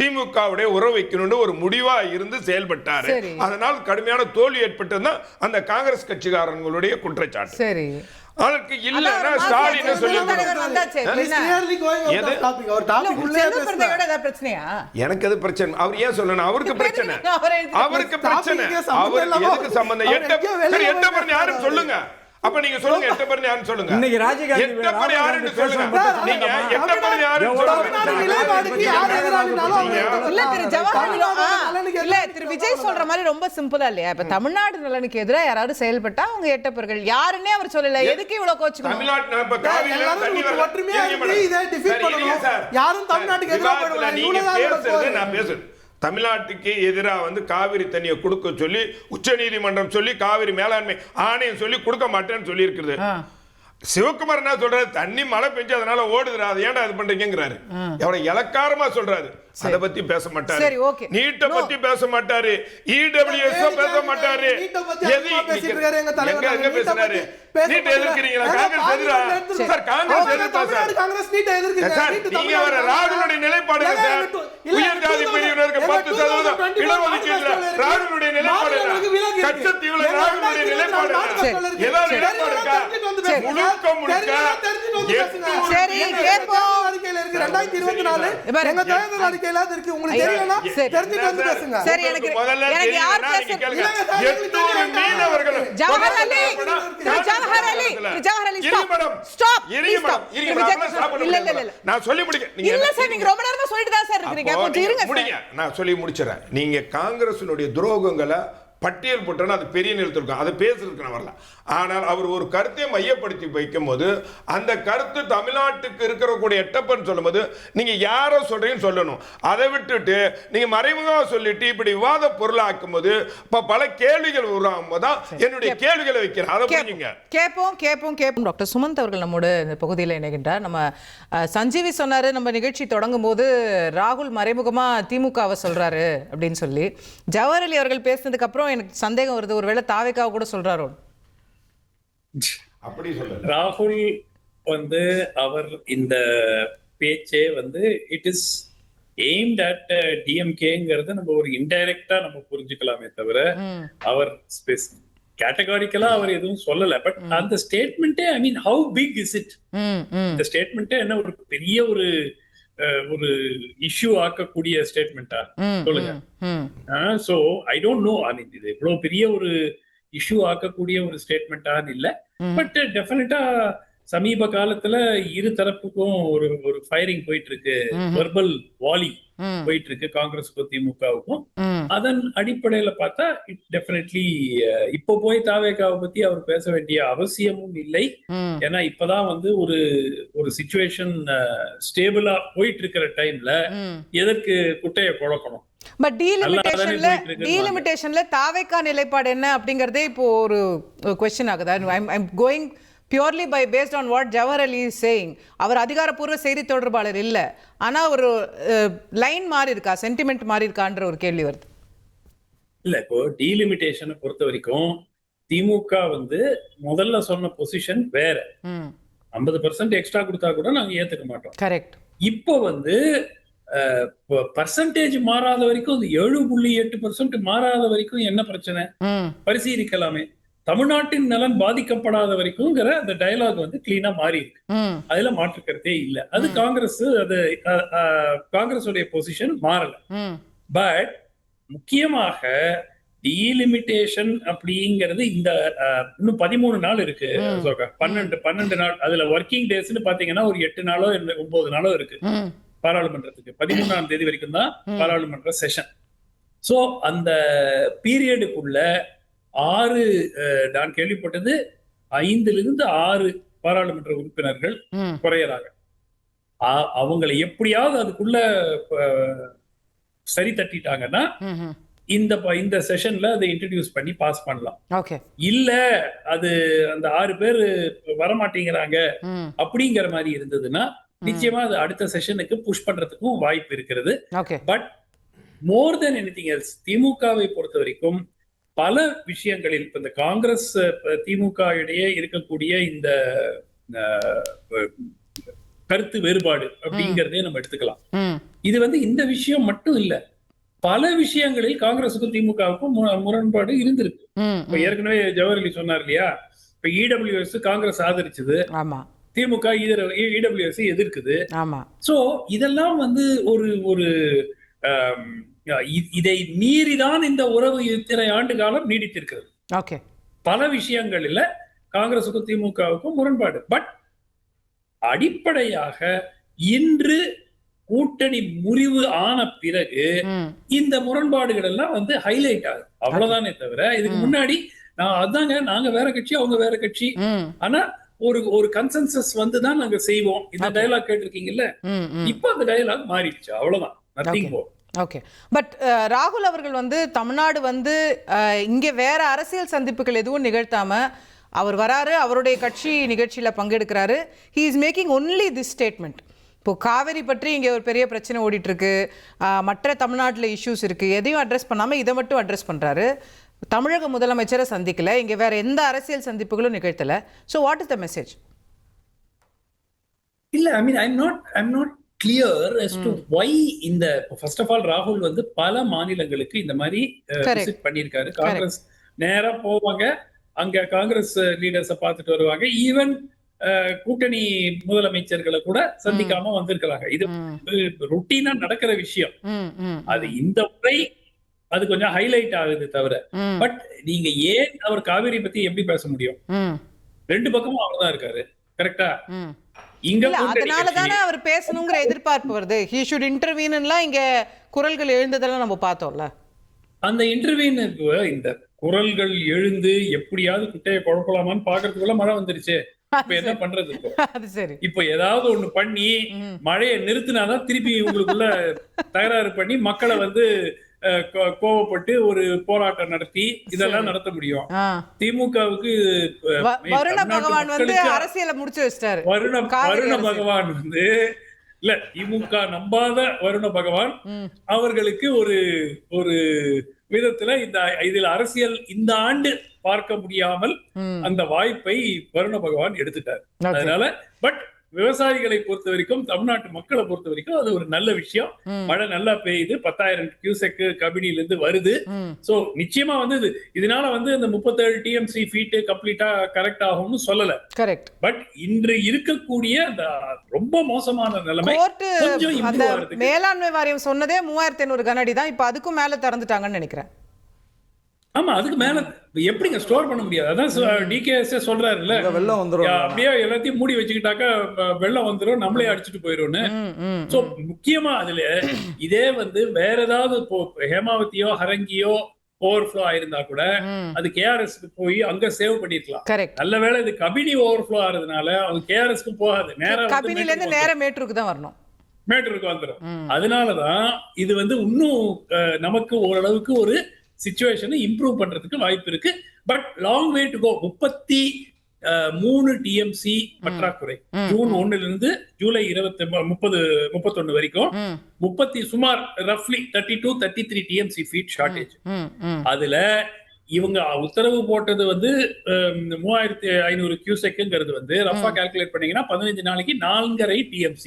திமுகவுடைய உறவு வைக்கணும்னு ஒரு முடிவா இருந்து செயல்பட்டாரு. அதனால் கடுமையான தோல்வி ஏற்பட்டதுதான் அந்த காங்கிரஸ் கட்சிக்காரங்களுடைய குற்றச்சாட்டு. சரி, அதற்கு இல்லன்னா ஸ்டாலின் எனக்கு அது பிரச்சனை. அவர் ஏன் சொல்லணும்? அவருக்கு பிரச்சனை, அவருக்கு பிரச்சனை. அவர் எதுக்கு சம்பந்தம்? எட்டப்பர் யாரும் சொல்லுங்க. அப்ப நீங்க சொல்லுங்க, எட்டப்பர் யாருன்னு சொல்லுங்க. இன்னைக்கு ராஜகாந்தி எட்டப்பர் யாருன்னு சொல்லுங்க. நீங்க எட்டப்பர் யாருன்னு இல்ல திரு ஜவஹர்லால் இல்ல திரு விஜய் சொல்ற மாதிரி ரொம்ப சிம்பிளா இல்லையா? இப்ப தமிழ்நாடு நலனுக்கு எதிரா யாராவது செயல்பட்டா அவங்க எட்டப்பர்கள் யாருன்னே அவர் சொல்லல. எதுக்கு இவ்வளவு கோச்சுக்கணும்? தமிழ்நாட்டுல இப்ப காவிரியில தண்ணி வர ஒற்றுமையா இருந்து இதை டிஃபீட் பண்ணனும். யாரும் தமிழ்நாட்டுக்கு எதிரா போடல. நீங்க பேசுறது நான் பேசுறேன். தமிழ்நாட்டுக்கு எதிராக காவிரி தண்ணியை கொடுக்க சொல்லி உச்ச நீதிமன்றம் சொல்லி காவிரி மேலாண்மை ஆணையம் சொல்லி கொடுக்க மாட்டேன்னு சொல்லி இருக்குது. சிவகுமார் என்ன சொல்றாரு? தண்ணி மழை பெஞ்சு அதனால ஓடுதுரா, அது ஏன்டா இது பண்றீங்கிறாரு. எவ்வளவு இலக்காரமா சொல்றாரு. அத பத்தி பேச மாட்டாரு. நீட்ட பத்தி பேச மாட்டாரு. இடபிள்யூஎஸ் பேச மாட்டாரு. எது எங்க பேசுறாரு? நீட் எதிர்க்கிறீங்களா? காங்கிரஸ் எதிரா? சார் காங்கிரஸ் எதிர்ப்பா சார்? காங்கிரஸ் நீட் எதிர்க்குங்க. சார் நீங்க வர ராகுலுடைய நிலைப்பாடு சார். உயர் ஜாதி பிரிவினருக்கு 10% இடஒதுக்கீடுல ராகுலுடைய நிலைப்பாடு என்ன? கச்சத்தீவுல ராகுலுடைய நிலைப்பாடு என்ன? ஏதாவது நிலைப்பாடு இருக்கா? முழுக்க முழுக்க சரி கேப்போம். 2024 எங்க தேர்தல் அறிக்கையில இருக்கு. உங்களுக்கு தெரியலனா தெரிஞ்சிட்டு வந்து பேசுங்க. சரி, எனக்கு யார் பேசுறது? 800 மீனவர்கள் ஜவஹர் அலி ஸ்டாப். இல்ல நான் சொல்லி முடிக்கிறேன். இல்ல சார், நீங்க ரொம்ப நேரமா சொல்லிட்டு தான் சார் இருக்கீங்க. கொஞ்சம் இருங்க சார். நான் சொல்லி முடிச்சறேன். நீங்க காங்கிரஸினுடைய துரோகங்களை பட்டியல் போட்டோன்னா அது பெரிய நிலத்தில் இருக்கும். அதை பேசுறதுக்கு நான் வரல. ஆனால் அவர் ஒரு கருத்தை மையப்படுத்தி வைக்கும் போது அந்த கருத்து தமிழ்நாட்டுக்கு இருக்கக்கூடிய எட்டப்பன் சொல்லும்போது நீங்க யாரோ சொல்றீங்கன்னு சொல்லணும். அதை விட்டுட்டு நீங்க மறைமுகமாக சொல்லிட்டு இப்படி விவாத பொருளாக்கும் போது பல கேள்விகள் உருவாகும் போதுதான் என்னுடைய கேள்விகளை வைக்கிறேன். அதை புரிஞ்சுங்க. கேட்போம். டாக்டர் சுமந்த் அவர்கள் நம்மோட இந்த பகுதியில் இணைகின்றார். நம்ம சஞ்சீவி சொன்னாரு நம்ம நிகழ்ச்சி தொடங்கும் போது ராகுல் மறைமுகமா திமுகவை சொல்றாரு அப்படின்னு சொல்லி. ஜவஹர் அலி அவர்கள் பேசினதுக்கு அப்புறம் எனக்கு சந்தேகம் வருது, ஒருவேளை தாவேக்காவை கூட சொல்றாரோ. அப்படி சொல்ல ராகுல் அவர் இந்த பேச்சே இட் இஸ் எய்ம்ட் அட் டிஎம்கேங்கிறத நம்ம ஒரு இன்டைரக்டா நம்ம புரிஞ்சுக்கலாமே தவிர அவர் கேட்டகாரிக்கலா அவர் எதுவும் சொல்லல. பட் அந்த ஸ்டேட்மெண்ட்டே I mean how big is it? இந்த ஸ்டேட்மெண்ட்டே என்ன ஒரு பெரிய ஒரு இஷ்யூ ஆக்கக்கூடிய ஸ்டேட்மெண்டா சொல்லுங்க. So I don't know. I mean இது இவ்வளவு பெரிய ஒரு இஷ்யூ ஆக்கக்கூடிய ஒரு ஸ்டேட்மெண்டான்னு இல்ல. பட் டெஃபினட்டா சமீப காலத்துல இரு தரப்புக்கும் ஒரு ஃபயரிங் போயிட்டு இருக்கு. வெர்பல் வாலி போயிட்டு இருக்கு காங்கிரஸுக்கும் திமுகவுக்கும். அதன் அடிப்படையில பார்த்தா இட் டெஃபினெட்லி இப்போ போய் தாவேகாவை பத்தி அவர் பேச வேண்டிய அவசியமும் இல்லை. ஏன்னா இப்பதான் ஒரு சிச்சுவேஷன் ஸ்டேபிளா போயிட்டு இருக்கிற டைம்ல எதற்கு குட்டையை குழக்கணும்? பட் டீலிமிட்டேஷன்ல தாவேகா நிலைப்பாடு என்ன அப்படிங்கறதே இப்போ ஒரு क्वेश्चन ஆகுதா? I am going purely by based on what Jawahar Ali is saying. அவர் அதிகாரப்பூர்வ செய்தி தொடர்பாளர் இல்ல, ஆனா ஒரு லைன் மாறி இருக்கா, சென்டிமெண்ட் மாறி இருக்கான்ற ஒரு கேள்வி வருது. இல்ல இப்போ டீலிமிட்டேஷனை பொறுத்த வரைக்கும் திமுக முதல்ல சொன்ன பொசிஷன் வேற. 50% எக்ஸ்ட்ரா கொடுத்தா கூட நாங்க ஏத்துக்க மாட்டோம். கரெக்ட். இப்போ வந்து பர்சன்டேஜ் மாறாத வரைக்கும், அது 7.8% மாறாத வரைக்கும் என்ன பிரச்சனை பரிசீலிக்கலாமே. தமிழ்நாட்டின் நலன் பாதிக்கப்படாத வரைக்கும்ங்கிற அந்த டயலாக் வந்து கிளீனா மாறி இருக்கு. அதுல மாற்று கருத்தே இல்ல. அது காங்கிரஸ் உடைய பொசிஷன் மாறல. பட் முக்கியமாக டீலிமிட்டேஷன் அப்படிங்கிறது இந்த இன்னும் 13 நாள் இருக்கு. 12 நாள், அதுல ஒர்க்கிங் டேஸ்ன்னு பாத்தீங்கன்னா ஒரு 8 நாளோ 9 நாளோ இருக்கு பாராளுமன்றத்துக்கு. 13ஆம் தேதி வரைக்கும் தான் பாராளுமன்ற செஷன். சோ அந்த பீரியடுக்குள்ள 6 நான் கேள்விப்பட்டது 5 to 6 பாராளுமன்ற உறுப்பினர்கள் குறையறாங்க. அவங்களை எப்படியாவது அதுக்குள்ள சரி தட்டிட்டாங்கன்னா இந்த செஷன்ல அதை இன்ட்ரோடியூஸ் பண்ணி பாஸ் பண்ணலாம். இல்ல அது அந்த 6 பேர் வரமாட்டேங்கிறாங்க அப்படிங்கிற மாதிரி இருந்ததுன்னா நிச்சயமா அது அடுத்த செஷனுக்கு புஷ் பண்றதுக்கும் வாய்ப்பு இருக்கிறது. But more then anything else திமுகவை பொறுத்த வரைக்கும் பல விஷயங்களில் இப்ப இந்த காங்கிரஸ் திமுக இடையே இருக்கக்கூடிய இந்த கருத்து வேறுபாடு அப்படிங்கறதே நம்ம எடுத்துக்கலாம். இது வந்து இந்த விஷயம் மட்டும் இல்ல, பல விஷயங்களில் காங்கிரஸுக்கும் திமுகவுக்கும் முரண்பாடு இருந்திருக்கு. இப்ப ஏற்கனவே ஜவஹர்லி சொன்னார் இல்லையா, இப்ப இடபிள்யூஎஸ் காங்கிரஸ் ஆதரிச்சது, திமுக இடபிள்யூஎஸ் எதிர்க்குது. சோ இதெல்லாம் வந்து ஒரு இதை மீறிதான் இந்த உறவு இத்தனை ஆண்டு காலம் நீடித்திருக்கிறது. பல விஷயங்களில் காங்கிரசுக்கும் திமுகவுக்கும் முரண்பாடு. பட் அடிப்படையாக இன்று கூட்டணி முறிவு ஆன பிறகு இந்த முரண்பாடுகள் எல்லாம் வந்து ஹைலைட் ஆகுது, அவ்வளவுதானே தவிர இதுக்கு முன்னாடி நாங்க வேற கட்சி அவங்க வேற கட்சி, ஆனா ஒரு கன்சென்சஸ் வந்துதான் நாங்க செய்வோம். இந்த டயலாக் கேட்டிருக்கீங்கல்ல, இப்ப அந்த டயலாக் மாறிடுச்சு, அவ்வளவுதான், நத்திங் மோர். பட் ராகுல் அவர்கள் வந்து தமிழ்நாடு வந்து இங்கே வேற அரசியல் சந்திப்புகள் எதுவும் நிகழ்த்தாம அவர் வராரு, அவருடைய கட்சி நிகழ்ச்சியில் பங்கெடுக்கிறாரு. He is making only this statement. இப்போ காவேரி பற்றி இங்கே ஒரு பெரிய பிரச்சனை ஓடிட்டு இருக்கு, மற்ற தமிழ்நாட்டில் இஷ்யூஸ் இருக்கு, எதையும் அட்ரஸ் பண்ணாமல் இதை மட்டும் அட்ரஸ் பண்ணுறாரு. தமிழக முதலமைச்சரை சந்திக்கல, இங்கே வேற எந்த அரசியல் சந்திப்புகளும் நிகழ்த்தல. So what is the message? இல்ல, I mean I'm not clear as to why இந்த first of all ராகுல் வந்து பல மாநிலங்களுக்கு இந்த மாதிரி விசிட் பண்ணியிருக்காரு. காங்கிரஸ் நேரா போவாங்க, அங்க காங்கிரஸ் லீடர்ஸை பார்த்துட்டு வருவாங்க, ஈவன் கூட்டணி முதலமைச்சர்களை கூட சந்திக்காம வந்திருக்கிறாங்க. இது ரொட்டீனா நடக்கிற விஷயம். அது இந்த முறை அது கொஞ்சம் ஹைலைட் ஆகுது தவிர, பட் நீங்க ஏன் அவர் காவேரி பத்தி எப்படி பேச முடியும்? 2 பக்கமும் அவர்தான் இருக்காரு, கரெக்டா? அதனாலதானே அவர் பேசணுங்கிற எதிர்பார்ப்பு வருது. ஹி ஷுட் இன்டர்வீன்லாம் இங்க குரல்கள் எழுந்ததெல்லாம் நம்ம பார்த்தோம்ல. அந்த இன்டர்வீனுக்கு இந்த குரல்கள் எழுந்து எப்படியாவது குட்டையை குழப்பலாமான்னு பாக்குறதுக்குள்ள மழை வந்துருச்சு. இப்ப என்ன பண்றது? இப்ப ஏதாவது ஒண்ணு பண்ணி மழையை நிறுத்தினாதான் திருப்பி உங்களுக்குள்ள தகராறு பண்ணி மக்களை வந்து கோவப்பட்டு ஒரு போராட்டம் நடத்தி இதெல்லாம் நடத்த முடியும். திமுகவுக்கு வருண பகவான் வந்து அரசியலை முடிச்சு வச்சிட்டாரு. வருண பகவான் வந்து இல்ல, திமுக நம்பாத வருண பகவான் அவர்களுக்கு ஒரு விதத்துல இதில் அரசியல் இந்த ஆண்டு பார்க்க முடியாமல் அந்த வாய்ப்பை வருண பகவான் எடுத்துட்டார். அதனால பட் விவசாயிகளை பொறுத்த வரைக்கும், தமிழ்நாட்டு மக்களை பொறுத்த வரைக்கும் அது ஒரு நல்ல விஷயம். மழை நல்லா பெய்யுது, 10,000 கியூசெக் கபினில இருந்து வருது. சோ நிச்சயமா வந்து இதனால வந்து இந்த 37 TMC ஃபீட் கம்ப்ளீட்டா கரெக்ட் ஆகும்னு சொல்லல, கரெக்ட். பட் இன்று இருக்கக்கூடிய அந்த ரொம்ப மோசமான நிலைமை கொஞ்சம் இம்ப்ரூவ் ஆகுது. மேலாண்மை வாரியம் சொன்னதே 3,800 கனஅடி தான், இப்ப அதுக்கும் மேல திறந்துட்டாங்கன்னு நினைக்கிறேன். ஆமா, அதுக்கு மேல எப்படிங்க ஸ்டோர் பண்ண முடியாது? அதான் டிகேஎஸ் சொல்றாருல்ல, வெள்ளம் வந்துரும், அப்படியே எல்லாத்தையும் மூடி வச்சுக்கிட்டாக்கா வெள்ளம் வந்துரும், நம்மளே அடிச்சுட்டு போயிடும்னு. சோ முக்கியமா அதுல இதே வந்து வேற ஏதாவது ஹேமாவதியோ ஹரங்கியோ ஓவர்ஃப்ளோ ஆயிருந்தா கூட அது கேஆர்எஸ்க்கு போய் அங்க சேவ் பண்ணிருக்கலாம். நல்ல வேளை இது கபினி ஓவர்ஃப்ளோ ஆறதுனால அது கேஆர்எஸ்க்கு போகாது, நேரா கபினில இருந்து நேரா மேட்டூருக்கு தான் வரணும், மேட்டூருக்கு வந்துரும். அதனாலதான் இது வந்து இன்னும் நமக்கு ஓரளவுக்கு ஒரு சிச்சுவேஷனை இம்ப்ரூவ் பண்றதுக்கு வாய்ப்பு இருக்கு. But long way to go. 33 TMC பற்றாக்குறை ஜூன் 1 இருந்து ஜூலை 31 வரைக்கும் சுமார் ரஃப்லி 32-33 TMC ஃபீட் ஷார்டேஜ். அதுல இவங்க உத்தரவு போட்டது வந்து 3,500 கியூசெக்ங்கிறது வந்து ரஃபா கால்குலேட் பண்ணீங்கன்னா 15 நாளைக்கு 4.5 TMC.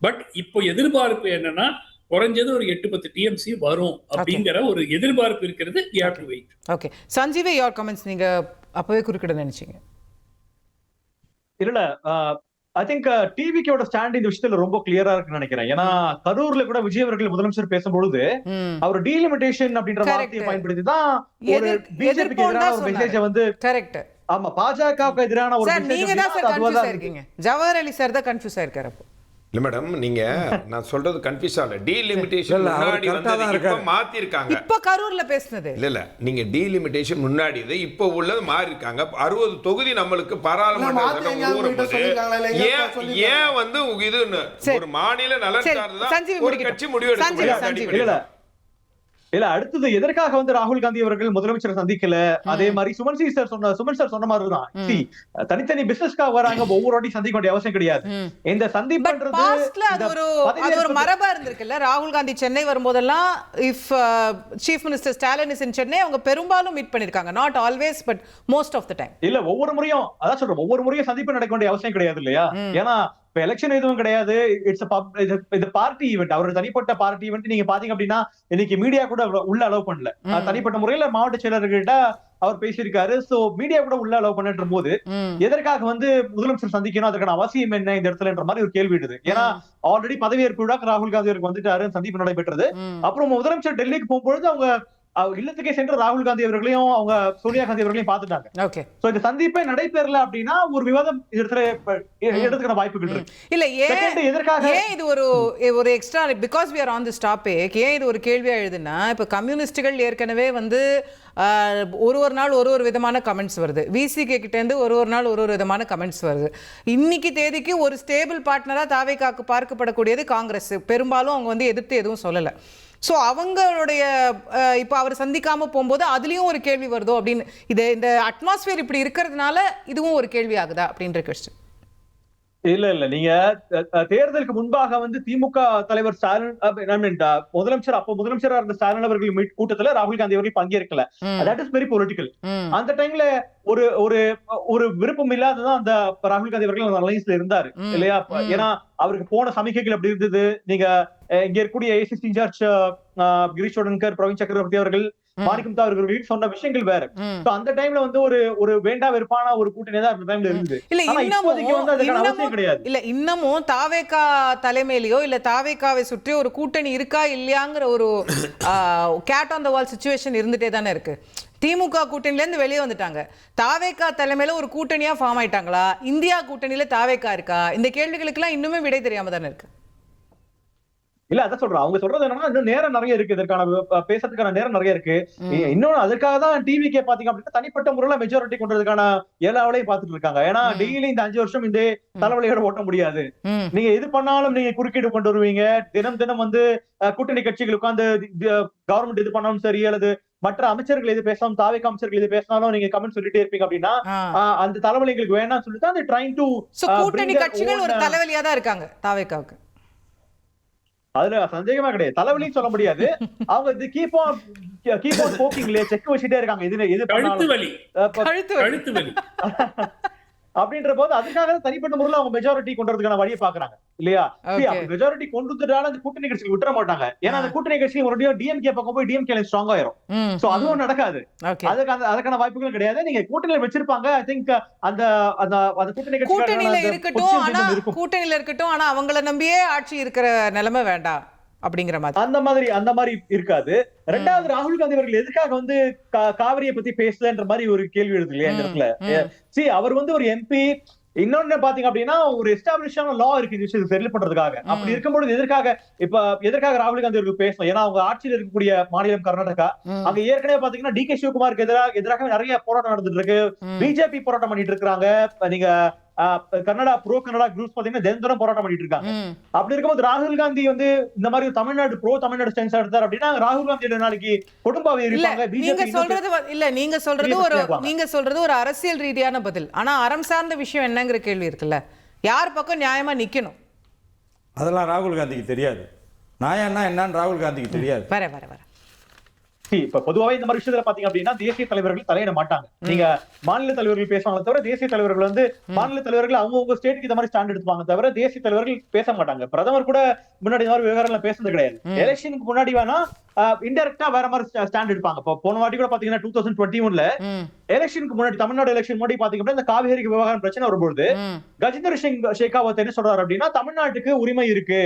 பட் இப்போ எதிர்பார்ப்பு என்னன்னா குறைஞ்சது ஒரு 8-10 டிஎம்சி வரும் அப்படிங்கிற ஒரு எதிர்பார்ப்பு இருக்கிறது. we have to wait. Okay Sanjeevi, your comments நீங்க அப்பவே குறுக்கிட நினைச்சீங்க. இல்ல ஐ திங்க் டிவிக்கோட ஸ்டாண்ட் இந்த விஷயத்துல ரொம்ப கிளியரா இருக்குன்னு நினைக்கிறேன். ஏன்னா கரூர்ல கூட விஜய் அவர்கள் முதலமைச்சர் பேசும்பொழுது அவர் டீலிமிட்டேஷன் அப்படின்ற வார்த்தையை பயன்படுத்தி தான் ஒரு பிஜேபிக்கு எதிரான ஒரு மெசேஜை வந்து கரெக்ட். ஆமா பாஜகவுக்கு எதிரான ஒரு சார் நீங்க தான் சார் கன்ஃபியூஸ் ஆயிருக்கீங்க. ஜவஹர் அலி சார் தான் கன்ஃபியூஸ் ஆயிருக்காரு. அப்போ இல்ல மேடம், நீங்க நான் சொல்றது கன்ஃபியூஸ் ஆகல. டீலிமிட்டேஷன் முன்னாடி வந்தது இப்ப மாத்தி இருக்காங்க. இப்ப கரூர்ல பேசுனது இல்ல நீங்க டீலிமிட்டேஷன் முன்னாடி இது இப்ப உள்ளது மாறி இருக்காங்க. 60 தொகுதி நம்மளுக்கு பாராளுமன்றத்துல ஏன் வந்து இது ஒரு மாநில நலன் சார்ந்ததா ஒரு கட்சி முடிவு எடுக்க இல்ல அடுத்தது எதற்காக வந்து ராகுல் காந்தி அவர்கள் முதலமைச்சரை சந்திக்கல? அதே மாதிரி சுமன் சார் சொன்ன மாதிரிதான் தனித்தனி பிசினஸ்க்காக வராங்க, ஒவ்வொரு வாட்டி சந்திக்க வேண்டிய அவசியம் கிடையாது. இந்த சந்திப்புன்றது அது ஒரு மரபா இருந்திருக்குல்ல. ராகுல் காந்தி சென்னை வரும்போதெல்லாம் if chief minister Stalin is in Chennai அவங்க பெரும்பாலும் மீட் பண்ணிருக்காங்க. Not always but most of the time. இல்ல ஒவ்வொரு முறையும் அதான் சொல்றேன், ஒவ்வொரு முறையும் சந்திப்பு நடக்க வேண்டிய அவசியம் கிடையாது இல்லையா? ஏன்னா இப்ப எலெக்ஷன் எதுவும் கிடையாது. இது பார்ட்டி ஈவெண்ட், அவரோட தனிப்பட்ட பார்ட்டி ஈவெண்ட். நீங்க பாத்தீங்க அப்படின்னா இன்னைக்கு மீடியா கூட உள்ள அலோவ் பண்ணல. தனிப்பட்ட முறையில மாவட்ட செயலர்கிட்ட அவர் பேசியிருக்காரு. சோ மீடியா கூட உள்ள அலோவ் பண்ணிட்டு போது எதற்காக வந்து முதலமைச்சர் சந்திக்கணும், அதற்கான அவசியம் என்ன இந்த இடத்துலன்ற மாதிரி ஒரு கேள்வி இடுது. ஏன்னா ஆல்ரெடி பதவியேற்பு விழா ராகுல் காந்தி அவருக்கு வந்துட்டாரு, சந்திப்பு நடைபெற்றது. அப்புறம் முதலமைச்சர் டெல்லிக்கு போகும்பொழுது அவங்க இல்லத்துக்கே சென்று ராகுல் காந்தி அவர்களையும் அவங்க சோனியா காந்தி அவர்களையும் பாத்துட்டாங்க. ஓகே சோ இந்த சந்திப்பே நடைபெறல அப்படின்னா ஒரு விவாதம் எடுத்துக்கிற வாய்ப்புகள் இருக்கு. இல்ல ஏன் இது ஒரு extra because we are on this topic, ஏன் இது ஒரு கேள்வியா எழுதுனா இப்ப கம்யூனிஸ்டுகள் ஏற்கனவே வந்து ஒரு நாள் ஒரு விதமான கமெண்ட்ஸ் வருது. விசிகே கிட்ட இருந்து ஒரு நாள் ஒரு விதமான கமெண்ட்ஸ் வருது. இன்னைக்கு தேதிக்கு ஒரு ஸ்டேபிள் பார்ட்னரா தாவேகாக்கு பார்க்கப்படக்கூடியது காங்கிரஸ். பெரும்பாலும் அவங்க வந்து எதிர்த்து எதுவும் சொல்லல. ஸோ அவங்களுடைய இப்போ அவர் சந்திக்காம போகும்போது அதுலயும் ஒரு கேள்வி வருதோ அப்படின்னு, இந்த அட்மாஸ்பியர் இப்படி இருக்கிறதுனால இதுவும் ஒரு கேள்வி ஆகுதா அப்படின்ற கொஸ்டின். இல்ல நீங்க தேர்தலுக்கு முன்பாக வந்து திமுக தலைவர் ஸ்டாலின் முதலமைச்சரா இருந்த ஸ்டாலின் அவர்கள் கூட்டத்துல ராகுல் காந்தி அவர்கள் பங்கேற்கல. That is very political. அந்த டைம்ல ஒரு விருப்பம் இல்லாததான் அந்த ராகுல் காந்தி அவர்கள் அலைன்ஸ்ல இருந்தாரு இல்லையா? ஏன்னா அவருக்கு போன சமிக்கைகள் அப்படி இருந்தது. நீங்க இங்க இருக்கக்கூடிய ஏசிசி இன்சார்ஜ் கிரீஷ் சோடன்கர், பிரவீன் சக்கரவர்த்தி அவர்கள், மாணிக்கம் அவர்கள் சொன்ன விஷயங்கள் வேற. அந்த டைம்ல வந்து ஒரு வேண்டா வெறுப்பான ஒரு கூட்டணி தான் அந்த டைம்ல இருந்தது. இல்ல இன்னமும் தாவேகா தலைமையிலயோ இல்ல தாவேகாவை சுற்றி ஒரு கூட்டணி இருக்கா இல்லையாங்கிற ஒரு cat on the wall situation இருந்துட்டே தானே இருக்கு. திமுக கூட்டணில இருந்து வெளியே வந்துட்டாங்க. தாவேகா தலைமையில ஒரு கூட்டணியா ஃபார்ம் ஆயிட்டாங்களா? இந்தியா கூட்டணியில தாவேகா இருக்கா? இந்த கேள்விகளுக்கு எல்லாம் இன்னுமே விடை தெரியாம தானே இருக்கு. இல்ல அதான் சொல்றேன், அவங்க சொல்றது என்னன்னா இன்னும் நேரம் நிறைய இருக்கு, இதற்கான பேசுறதுக்கான நேரம் நிறைய இருக்கு. இன்னொன்னு அதுக்காக தான் டிவிக்கே பாத்தீங்க அப்படின்னா தனிப்பட்ட முறையில மெஜாரிட்டி கொண்டதுக்கான எல்லா வேலையும் பாத்துட்டு இருக்காங்க. ஏன்னா டெய்லி இந்த 5 வருஷம் இந்த தலைவலியோட ஓட்ட முடியாது. நீங்க எது பண்ணாலும் நீங்க குறுக்கீடு கொண்டு வருவீங்க. தினம் வந்து கூட்டணி கட்சிகள் உட்கார்ந்து கவர்மெண்ட் இது பண்ணாலும் சரி, அல்லது மற்ற அமைச்சர்கள் எது பேசலாம், தாவேகா அமைச்சர்கள் எது பேசினாலும் நீங்க கமெண்ட் சொல்லிட்டே இருப்பீங்க அப்படின்னா அந்த தலைவலி எங்களுக்கு வேணாம்னு சொல்லிட்டு அந்த ட்ரைங் டு கூட்டணி கட்சிகள் ஒரு தலைவலியா தான் இருக்காங்க தாவேகாவுக்கு. அதுல சந்தேகமா கிடையாது, தலைவலின்னு சொல்ல முடியாது. அவங்க இது கீப் ஆன் போக்கிங்ல செக் வச்சுட்டே இருக்காங்க. எது கழுத்து வலி அப்படின்ற போது அதுக்காக தனிப்பட்ட முறையில் அவங்க மெஜாரிட்டி கொண்டதுக்கான வழியை பாக்குறாங்க இல்லையா? மெஜாரிட்டி கொண்டு வந்துட்டாலும் அந்த கூட்டணி கட்சிகள் விட்டுற மாட்டாங்க. ஏன்னா அந்த கூட்டணி கட்சி மறுபடியும் டிஎம்கே பக்கம் போய் டிஎம்கே ஸ்ட்ராங் ஆயிரும். சோ அதுவும் நடக்காது. அதுக்கான வாய்ப்புகள் கிடையாது. நீங்க கூட்டணியில வச்சிருப்பாங்க. ஐ திங்க் அந்த கூட்டணி கட்சி கூட்டணியில இருக்கட்டும், ஆனா அவங்கள நம்பியே ஆட்சி இருக்கிற நிலைமை வேண்டாம் அப்படிங்கிற மாதிரி அந்த மாதிரி இருக்காது. ரெண்டாவது, ராகுல் காந்தி அவர்கள் எதுக்காக வந்து காவிரியை பத்தி பேசலன்ற மாதிரி ஒரு கேள்வி எழுது இல்லையா இந்த இடத்துல? அவர் வந்து ஒரு எம்பி. இன்னொன்னு பாத்தீங்க அப்படின்னா ஒரு எஸ்டாப்ளிஷான லா இருக்கு இந்த விஷயத்தை செட்டில் பண்றதுக்காக. அப்படி இருக்கும்போது எதற்காக ராகுல் காந்தி அவர்கள் பேசணும்? ஏன்னா அவங்க ஆட்சியில் இருக்கக்கூடிய மாநிலம் கர்நாடகா. அங்க ஏற்கனவே பாத்தீங்கன்னா டி கே சிவகுமாருக்கு எதிராக நிறைய போராட்டம் நடந்துட்டு இருக்கு. பிஜேபி போராட்டம் பண்ணிட்டு இருக்காங்க. நீங்க கர்நாடகா குரூப்ஸ் பாத்தீங்கன்னா தினம் போராட்டம் பண்ணிட்டு இருக்காங்க. அப்படி இருக்கும்போது ராகுல் காந்தி வந்து இந்த மாதிரி தமிழ்நாடு ஸ்டான்ஸ் எடுத்தார் அப்படின்னா ராகுல் காந்தி நாளைக்கு கொடும்பாவை இருப்பாங்க. நீங்க சொல்றது ஒரு அரசியல் ரீதியான பதில். ஆனா அறம் சார்ந்த விஷயம் என்னங்கிற கேள்வி இருக்குல்ல, யார் பக்கம் நியாயமா நிக்கணும்? அதெல்லாம் ராகுல் காந்திக்கு தெரியாது. நியாயம்னா என்னன்னு ராகுல் காந்திக்கு தெரியாது. வர இப்ப பொதுவாவே இந்த மாதிரி விஷயத்துல பாத்தீங்க அப்படின்னா தேசிய தலைவர்கள் தலையிட மாட்டாங்க. நீங்க மாநில தலைவர்கள் பேசுவாங்க தவிர தேசிய தலைவர்கள் வந்து மாநில தலைவர்கள் அவங்க ஸ்டேட்டுக்கு இந்த மாதிரி ஸ்டாண்ட் எடுப்பாங்க தவிர தேசிய தலைவர்கள் பேச மாட்டாங்க. பிரதமர் கூட முன்னாடி இந்த மாதிரி விவகாரம் பேசுறது கிடையாது. எலெக்ஷனுக்கு முன்னாடி வேணா இன்டெரக்டா வேற மாதிரி ஸ்டாண்ட் எடுப்பாங்க. இப்போ போன வாட்டி கூட பாத்தீங்கன்னா 2021ல எலெக்ஷனுக்கு முன்னாடி தமிழ்நாடு எலெக்ஷன் முன்னாடி பாத்தீங்கன்னா இந்த காவேரி விவகாரம் பிரச்சனை வரும்போது கஜேந்திர சிங் ஷெகாவத் என்ன சொல்றாரு அப்படின்னா தமிழ்நாட்டுக்கு உரிமை இருக்கு,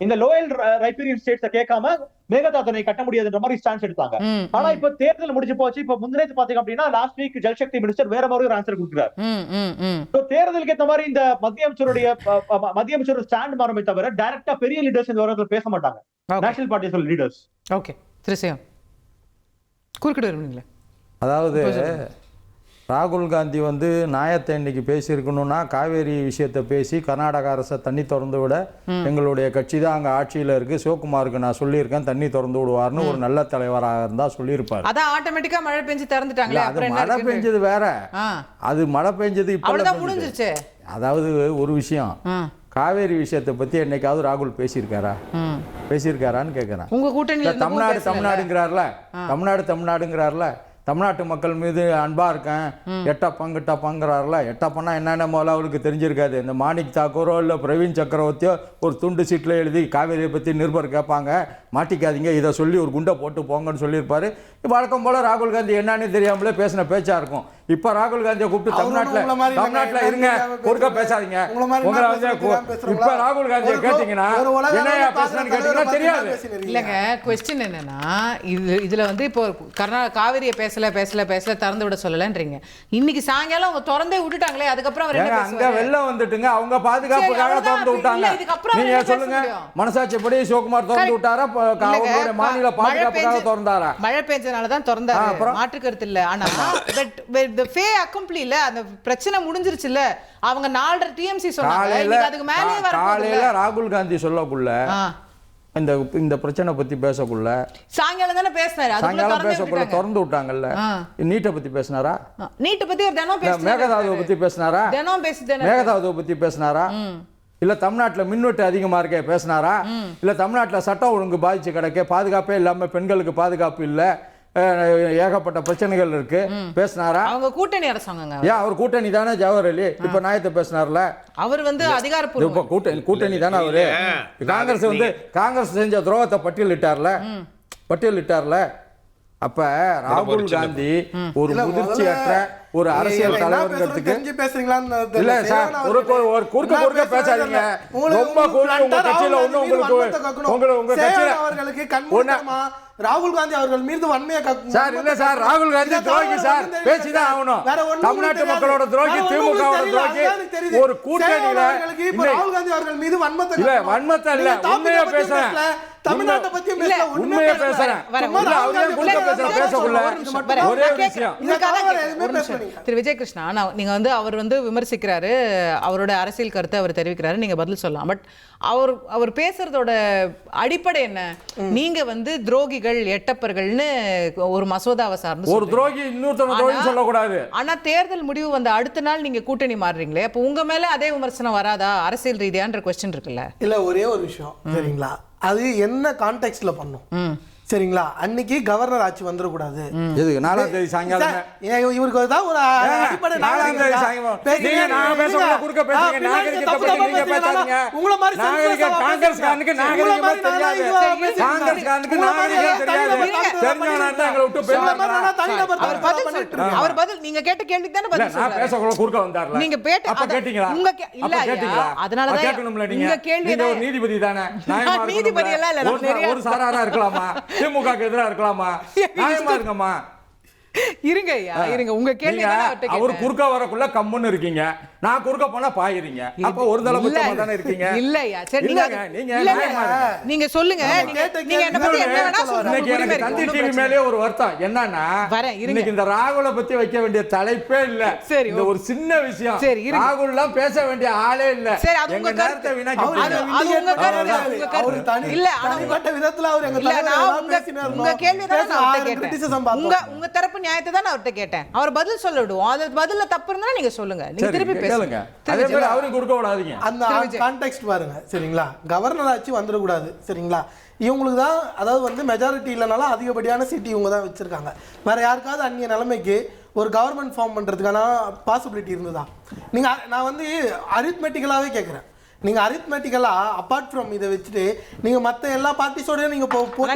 இந்த லோயல் ரைபீரியன் ஸ்டேட்ஸை கேட்காம மேகதாதுனை கட்ட முடியாதுன்ற மாதிரி ஸ்டாண்ட் எடுத்தாங்க. ஆனா இப்ப தேர்தல் முடிஞ்சு போச்சு. இப்ப முந்தினேத்து பாத்தீங்க அப்படின்னா லாஸ்ட் வீக் ஜல்சக்தி மினிஸ்டர் வேற மாதிரி ஒரு ஆன்சர் கொடுக்கிறார். தேர்தலுக்கு ஏற்ற மாதிரி இந்த மத்திய அமைச்சரோட ஸ்டாண்ட் மாறுமே தவிர டைரக்டா பெரிய லீடர்ஸ் இந்த விவகாரத்துல பேச மாட்டாங்க. National parties leaders. ஓகே திருசியம் குறுக்கிட்டு வருவீங்களே. அதாவது ராகுல் காந்தி வந்து நியாயத்தை இன்னைக்கு பேசியிருக்கணும்னா காவேரி விஷயத்தை பேசி கர்நாடக அரசை தண்ணி திறந்து விட எங்களுடைய கட்சி தான் அங்கே ஆட்சியில் இருக்கு, சிவகுமாருக்கு நான் சொல்லியிருக்கேன் தண்ணி திறந்து விடுவார்னு ஒரு நல்ல தலைவராக இருந்தா சொல்லியிருப்பாரு. அதான் ஆட்டோமேட்டிக்கா மழை பெஞ்சு திறந்துட்டாங்களே. அது மழை பெஞ்சது வேற, அது மழை பெஞ்சது இப்போ முடிஞ்சிருச்சு. அதாவது ஒரு விஷயம், காவேரி விஷயத்தை பத்தி என்னைக்காவது ராகுல் பேசியிருக்காரான்னு கேட்கிறேன். உங்க கூட்டணி தமிழ்நாடுங்கிறார்ல, தமிழ்நாடுங்கிறார்ல, தமிழ்நாட்டு மக்கள் மீது அன்பா இருக்கேன், எட்டப்பங்கிறார்ல. எட்டப்பன்னா என்னென்ன முதல்ல அவருக்கு தெரிஞ்சிருக்காது. இந்த மாணிக் தாக்கூரோ இல்லை பிரவீன் சக்கரவர்த்தியோ ஒரு துண்டு சீட்டில் எழுதி காவேரியை பற்றி நிருபர் கேட்பாங்க, மாட்டிக்காதீங்க இதை சொல்லி ஒரு குண்டை போட்டு போங்கன்னு சொல்லியிருப்பாரு. வழக்கம் போல ராகுல் காந்தி என்னன்னு தெரியாமலே பேசின பேச்சா இருக்கும். இப்ப ராகுல் காந்தியை கூப்பிட்டு தமிழ்நாட்டுல இருங்க குறுக்க பேசாதீங்க, உங்களை வந்து இப்ப ராகுல் காந்தியை கேட்டீங்கன்னா என்னையா பேசுறேன்னு கேட்டீங்கன்னா தெரியாது. இல்லங்க கொஸ்டின் என்னன்னா இதுல வந்து இப்போ காவிரியை பேசல திறந்து விட சொல்லலன்றீங்க. இன்னைக்கு சாயங்காலம் அவங்க திறந்தே விட்டுட்டாங்களே, அதுக்கப்புறம் அங்க வெள்ளம் வந்துட்டுங்க, அவங்க பாதுகாப்புக்காக திறந்து விட்டாங்க. நீங்க சொல்லுங்க, மனசாட்சிப்படி சிவகுமார் திறந்து விட்டாரா, அவங்களோட மாநில பாதுகாப்புக்காக திறந்தாரா? மழை பெஞ்சனாலதான் திறந்தாரு, மாற்று கருத்து இல்ல. ஆனா ஃபே அக்கம்ப்ளி இல்ல, அந்த பிரச்சனை முடிஞ்சிருச்சுல. அவங்க 4.5 டிஎம்சி சொன்னாங்க, அதுக்கு மேலே வர காலையில ராகுல் காந்தி சொல்லக்குள்ள இந்த பிரச்சனை பத்தி பேசக்குள்ள சாயங்காலம் தானே பேசினாரு, சாயங்காலம் பேசக்குள்ள திறந்து விட்டாங்கல்ல. நீட்டை பத்தி பேசினாரா? நீட்டை பத்தி தினம் பேசினாரு. மேகதாதுவை பத்தி பேசினாரா? தினம் மேகதாதுவை பத்தி பேசினாரா? இல்ல தமிழ்நாட்டுல மின்வெட்டு அதிகமா இருக்கே பேசினாரா? இல்ல தமிழ்நாட்டுல சட்டம் ஒழுங்கு பாதிச்சு கிடக்க, பாதுகாப்பே இல்லாம பெண்களுக்கு பாதுகாப்பு இல்ல, ஏகப்பட்ட பிரச்சனைகள் இருக்கு பேசினாரா? அவங்க கூட்டணி அரசாங்கங்க. அவர் கூட்டணி தானே ஜவஹர் அலி இப்ப நியாயத்தை பேசினார்ல. அவர் வந்து அதிகாரப்பூர்வ கூட்டணி தானே அவரு. காங்கிரஸ் செஞ்ச துரோகத்தை பட்டியலிட்டார்ல. அப்ப ராகுல் காந்தி ஒரு முதிர்ச்சியற்ற ஒரு அரசியல் தலைவர்ங்கிறதுக்கு இல்ல சார், ஒரு குறுக்க பேசாதீங்க. ரொம்ப உங்க கட்சியில உங்க கட்சியில ராகுல் காந்தி அவர்கள் மீது வன்மையா சார் இல்ல சார், ராகுல் காந்தி துரோகி சார், பேசிதான் ஆகணும். தமிழ்நாட்டு மக்களோட துரோகி, திமுகவோட துரோகி. ஒரு கூட்டணியில ராகுல் காந்தி அவர்கள் மீது வன்மத்தை இல்ல, வன்மத்தை இல்ல, உண்மையா பேசுறேன், தமிழ்நாட்டை பத்தி உண்மையா பேசுறேன். ஒரே விஷயம் திரு விஜயகிருஷ்ணா, நீங்க வந்து அவர் வந்து விமர்சிக்கிறாரு, அவரோட அரசியல் கருத்தை அவர் தெரிவிக்கிறாரு, நீங்க பதில் சொல்லலாம். பட் அவர் பேசுறதோட அடிப்படை என்ன? நீங்க வந்து துரோகிகள் எட்டப்பர்கள்னு ஒரு மசோதாவை சார்ந்து ஒரு துரோகி இன்னொருத்தவங்க துரோகி சொல்லக்கூடாது. ஆனா தேர்தல் முடிவு வந்த அடுத்த நாள் நீங்க கூட்டணி மாறுறீங்களே, அப்ப உங்க மேல அதே விமர்சனம் வராதா அரசியல் ரீதியான்ற கொஸ்டின் இருக்குல்ல? இல்ல ஒரே ஒரு விஷயம் சரிங்களா, அது என்ன கான்டெக்ஸ்ட்ல பண்ணும் சரிங்களா? அன்னைக்கு கவர்னர் ஆட்சி வந்துடக்கூடாது. எதுக்கு 4ஆம் தேதி சாயங்காலம் இவருக்கு தான் ஒரு அடிப்படை 4ஆம் தேதி சாயங்காலம் நான் பேசறத குறுக்க பேசுங்க, நாகரிகத்தை பத்தி நீங்க பேசாதீங்க. உங்கள மாதிரி காங்கிரஸ்காரனுக்கு நாகரிகமே தெரியாது, காங்கிரஸ்காரனுக்கு நாகரிகமே தெரியாது. தெரிஞ்சவனா இருந்தா எங்களை விட்டு போயிடுவாங்க. அவர் பதில் நீங்க கேட்ட கேள்விக்கு தானே பதில் சொல்றாரு. நான் பேசக்குள்ள குறுக்க வந்தார்ல, நீங்க அப்ப கேட்டீங்களா? உங்க இல்ல அதனால தான் கேட்கணும்ல. நீங்க ஒரு நீதிபதி தானே, நீதிபதி எல்லாம் இல்ல, ஒரு சாராரா இருக்கலாமா, திமுகக்கு எதிராக இருக்கலாமா, நியாயமா இருக்கமா? இருங்க ஐயா, இருங்க, உங்க கேள்வி அவர் குறுக்க வரக்குள்ள கம்முன்னு இருக்கீங்க, நான் குறுக்க போனா பாயிரீங்க. அப்ப ஒரு தலபட்சமா தானே இருக்கீங்க. இல்லையா சரி, நீங்க சொல்லுங்க, நீங்க என்ன பத்தி என்ன வேணா சொல்லுங்க. இன்னைக்கு எனக்கு தந்தி டிவி மேலே ஒரு வருத்தம் என்னன்னா, இன்னைக்கு இந்த ராகுலை பத்தி வைக்க வேண்டிய தலைப்பே இல்ல. இந்த ஒரு சின்ன விஷயம், ராகுல்லாம் பேச வேண்டிய ஆளே இல்ல. எங்க நேரத்தை இல்ல தனிப்பட்ட விதத்துல அவர் எங்க தலைவர் உங்க கேள்வி தான் நான் கேட்டேன். உங்க தரப்பு தப்பு நியாயத்தை தான் நான் அவர்கிட்ட கேட்டேன். அவர் பதில் சொல்ல விடுவோம். அது பதில்ல தப்பு இருந்தா நீங்க சொல்லுங்க. நீங்க திருப்பி பேசுங்க. அதே மாதிரி அவரும் கொடுக்க விடாதீங்க. அந்த கான்டெக்ஸ்ட் பாருங்க சரிங்களா. கவர்னர் ஆட்சி வந்துடக்கூடாது சரிங்களா. இவங்களுக்கு தான் அதாவது வந்து மெஜாரிட்டி இல்லைனாலும் அதிகப்படியான சீட்டு இவங்க தான் வச்சிருக்காங்க. வேற யாருக்காவது அந்நிய நிலைமைக்கு ஒரு கவர்மெண்ட் ஃபார்ம் பண்றதுக்கான பாசிபிலிட்டி இருந்ததா? நீங்க நான் வந்து அரித்மெட்டிக்கலாவே கேட்குறேன். நீங்க அரித்மெட்டிக்கலா அபார்ட் ஃப்ரம் இதை வச்சுட்டு நீங்க மத்த எல்லா பார்ட்டிஸோட நீங்க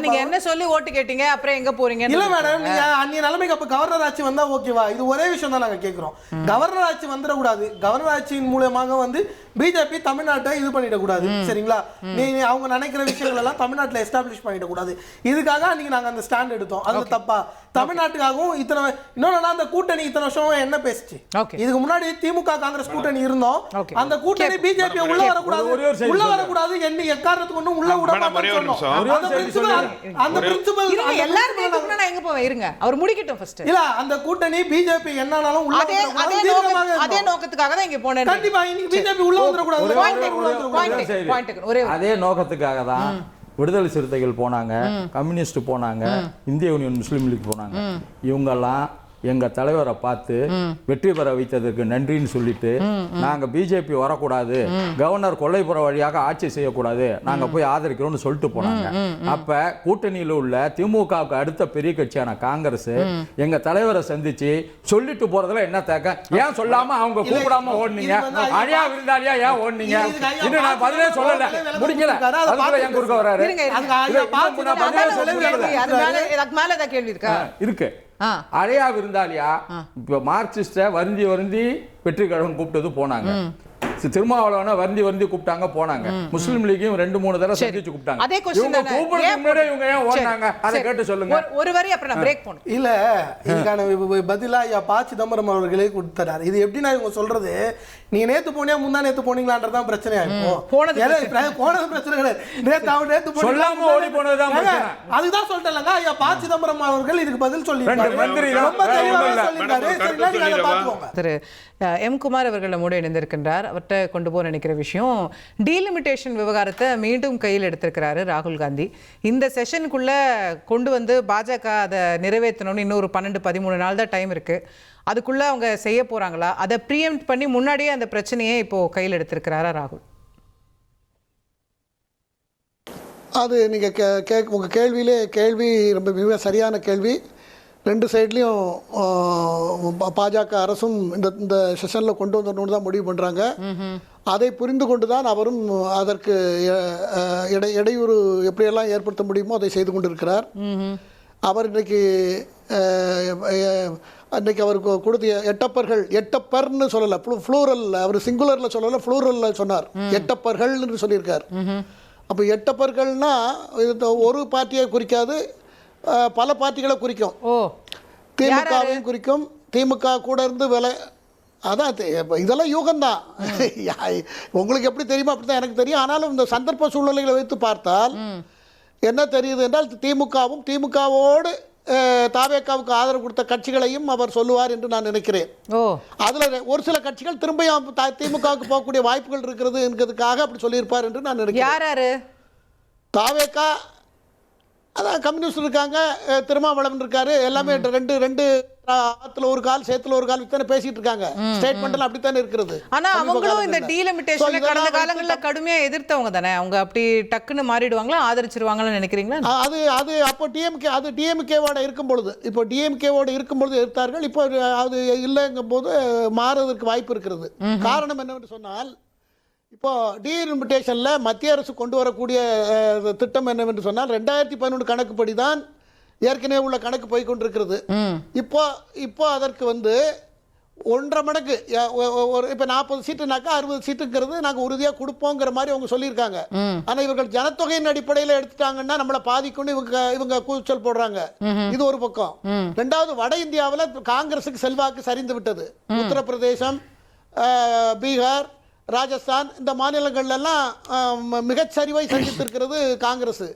நீங்க என்ன சொல்லி ஓட்டு கேட்டீங்க, அப்புறம் எங்க போறீங்க? இல்ல மேடம், நீங்க அந்நிய நிலைமைக்கு அப்ப கவர்னர் ஆட்சி வந்தா ஓகேவா? இது ஒரே விஷயம் தான் நாங்க கேட்கிறோம். கவர்னர் ஆட்சி வந்துடக்கூடாது. கவர்னர் ஆட்சியின் மூலமாக வந்து பிஜேபி தமிழ்நாட்டை இது பண்ணிடக்கூடாது சரிங்களா. அவங்க நினைக்கிற விஷயங்கள் எல்லாம் தமிழ்நாட்டில் எஸ்டாப்ளிஷ் பண்ணிடக்கூடாது. இதுக்காக அன்னைக்கு நாங்க அந்த ஸ்டாண்ட் எடுத்தோம். அது தப்பா? தமிழ்நாட்டுக்காகவும் இத்தனை இன்னொன்னு அந்த கூட்டணி இத்தனை வருஷம் என்ன பேசுச்சு? இதுக்கு முன்னாடி திமுக காங்கிரஸ் கூட்டணி இருந்தோம். அந்த கூட்டணி பிஜேபி உள்ள வரக்கூடாது என்ன எக்காரணத்துக்கு ஒண்ணும் உள்ள விட மாட்டோம். அந்த பிரின்சிபல் எல்லாரும் எங்க போவேன் இருங்க, அவர் முடிக்கட்டும் ஃபர்ஸ்ட். இல்ல அந்த கூட்டணி பிஜேபி என்னன்னாலும் உள்ள அதே நோக்கத்துக்காக தான் இங்க போனேன். கண்டிப்பா இன்னைக்கு பிஜேபி உள்ள வந்துடக்கூடாது. அதே நோக்கத்துக்காக தான் விடுதலை சிறுத்தைகள் போனாங்க, கம்யூனிஸ்ட் போனாங்க, இந்திய யூனியன் முஸ்லீம் லீக் போனாங்க. இவங்கெல்லாம் எங்க தலைவரை பார்த்து வெற்றி பெற வைத்ததற்கு நன்றின்னு சொல்லிட்டு நாங்க பிஜேபி வரக்கூடாது, கவர்னர் கொல்லைப்புற வழியாக ஆட்சி செய்யக்கூடாது, நாங்க போய் ஆதரிக்கிறோம்னு சொல்லிட்டு போனாங்க. அப்ப கூட்டணியில் உள்ள திமுகவுக்கு அடுத்த பெரிய கட்சியான காங்கிரஸ் எங்க தலைவரை சந்திச்சு சொல்லிட்டு போறதுல என்ன தேக்கம்? ஏன் சொல்லாம அவங்க கூப்பிடாம ஓடுனீங்க? அழியா விருந்தாளியா ஏன் ஓடுனீங்க? இன்னும் நான் பதிலே சொல்லல, முடிக்கல. அதுக்குள்ள என் குறுக்க வராரு. இருக்கு அழையா விருந்தாளியா இப்ப மார்க்சிஸ்ட வருந்தி வெற்றி கழகம் கூப்பிட்டது போனாங்க. திருமாவளவன வருந்தி கூப்பிட்டாங்க போனாங்க. முஸ்லிம் லீக்கையும் 2-3 தடவை சந்திச்சு கூப்பிட்டாங்க. அதே क्वेश्चन தானே இவங்க ஏன் ஓடுனாங்க? அதை கேட்டு சொல்லுங்க. ஒரு வரி அப்புறம் நான் பிரேக் பண்ணனும். இல்ல இதுக்கான பதிலா ப. சிதம்பரம் அவர்களே கொடுத்தாரு. இது எப்படின்னா இவங்க சொல்றது நீங்க நேத்து போனியா முந்தா நேத்து போனீங்களான்றதான் பிரச்சனையா இருக்கும். போனது பிரச்சனை கிடையாது. நேத்து போனீங்க சொல்லாம ஓடி போனதுதான் பிரச்சனை. அதுதான் சொல்லிட்டேன்லங்க. ஐயா ப. சிதம்பரம் அவர்கள் இதுக்கு பதில் சொல்லிருக்காரு. ரொம்ப தெளிவாக சொல்லிருக்காரு. சரிங்களா, நீங்க அதை பாத்துக்கோங்க. திரு எம். குமார் அவர்கள் நம்மோடு இணைந்திருக்கின்றார். அவர்கிட்ட கொண்டு போக நினைக்கிற விஷயம் டீலிமிட்டேஷன் விவகாரத்தை மீண்டும் கையில் எடுத்திருக்கிறாரு ராகுல் காந்தி. இந்த செஷனுக்குள்ள கொண்டு வந்து பாஜக அதை நிறைவேற்றணும்னு இன்னொரு 12-13 நாள் தான் டைம் இருக்கு. அதுக்குள்ள அவங்க செய்ய போறாங்களா? அதை ப்ரீஎம்ப்ட் பண்ணி முன்னாடியே அந்த பிரச்சனையை இப்போ கையில் எடுத்திருக்கிறாரா ராகுல்? அது நீங்கள் உங்கள் கேள்வி ரொம்ப மிக சரியான கேள்வி. 2 சைட்லேயும் பாஜக அரசும் இந்த செஷனில் கொண்டு வந்துடணும்னு தான் முடிவு பண்ணுறாங்க. அதை புரிந்து கொண்டு தான் அவரும் அதற்கு இடையூறு எப்படியெல்லாம் ஏற்படுத்த முடியுமோ அதை செய்து கொண்டிருக்கிறார். அவர் அன்றைக்கி அவருக்கு கொடுத்த எட்டப்பர்னு சொல்லலை, ஃப்ளூரல், அவர் சிங்குலரில் சொல்லலை, ஃப்ளூரலில் சொன்னார். எட்டப்பர்கள்னு சொல்லியிருக்கார். அப்போ எட்டப்பர்கள்னா ஒரு பார்ட்டியை குறிக்காது, பல பார்ட்டிகளை குறிக்கும். திமுகவையும் குறிக்கும். திமுக கூட இருந்து அதான் இதெல்லாம் யூகம்தான். உங்களுக்கு எப்படி தெரியுமா அப்படித்தான் எனக்கு தெரியும். ஆனாலும் இந்த சந்தர்ப்ப சூழ்நிலைகளை வைத்து பார்த்தால் என்ன தெரியுது என்றால் திமுகவோடு தாவேக்காவுக்கு ஆதரவு கொடுத்த கட்சிகளையும் அவர் சொல்லுவார் என்று நான் நினைக்கிறேன். அதுல ஒரு சில கட்சிகள் திரும்பியும் திமுகவுக்கு போகக்கூடிய வாய்ப்புகள் இருக்கிறது என்கிறதுக்காக அப்படி சொல்லியிருப்பார் என்று நான் நினைக்கிறேன். தாவேக்கா அதான் கம்யூனிஸ்ட் இருக்காங்க, திருமாவளவன் இருக்காரு, எல்லாமே ரெண்டு ஆத்துல ஒரு கால் சேத்துல ஒரு கால் வித்தானே பேசிட்டு இருக்காங்க. ஸ்டேட்மெண்ட்ல அப்படித்தானே இருக்கிறது. ஆனா அவங்களும் இந்த டீலிமிட்டேஷனை கடந்த காலங்கள்ல கடுமையா எதிர்த்தவங்க தானே. அவங்க அப்படி டக்குன்னு மாறிடுவாங்களா, ஆதரிச்சிருவாங்கன்னு நினைக்கிறீங்களா? அது அப்போ டிஎம்கேவோட இருக்கும் பொழுது, இப்போ டிஎம்கேவோட இருக்கும் பொழுது எதிர்த்தார்கள். இப்போ அது இல்லைங்கும் போது மாறுவதற்கு வாய்ப்பு இருக்கிறது. காரணம் என்னவென்று சொன்னால், இப்போ டீலிமிட்டேஷனில் மத்திய அரசு கொண்டு வரக்கூடிய திட்டம் என்னவென்று சொன்னால் 2011 கணக்குப்படி தான் ஏற்கனவே உள்ள கணக்கு போய் கொண்டிருக்கிறது. இப்போ அதற்கு 1.5 மடங்கு, இப்போ 40 சீட்டுனாக்கா 60 சீட்டுங்கிறது நாங்கள் உறுதியாக கொடுப்போங்கிற மாதிரி அவங்க சொல்லியிருக்காங்க. ஆனால் இவர்கள் ஜனத்தொகையின் அடிப்படையில் எடுத்துட்டாங்கன்னா நம்மளை பாதிக்கும்னு இவங்க கூச்சல் போடுறாங்க. இது ஒரு பக்கம். 2வது, வட இந்தியாவில் காங்கிரஸுக்கு செல்வாக்கு சரிந்து விட்டது. உத்தரப்பிரதேசம், பீகார், ராஜஸ்தான் இந்த மாநிலங்கள்லாம் மிகச்சரிவை சந்தித்திருக்கிறது காங்கிரஸ்.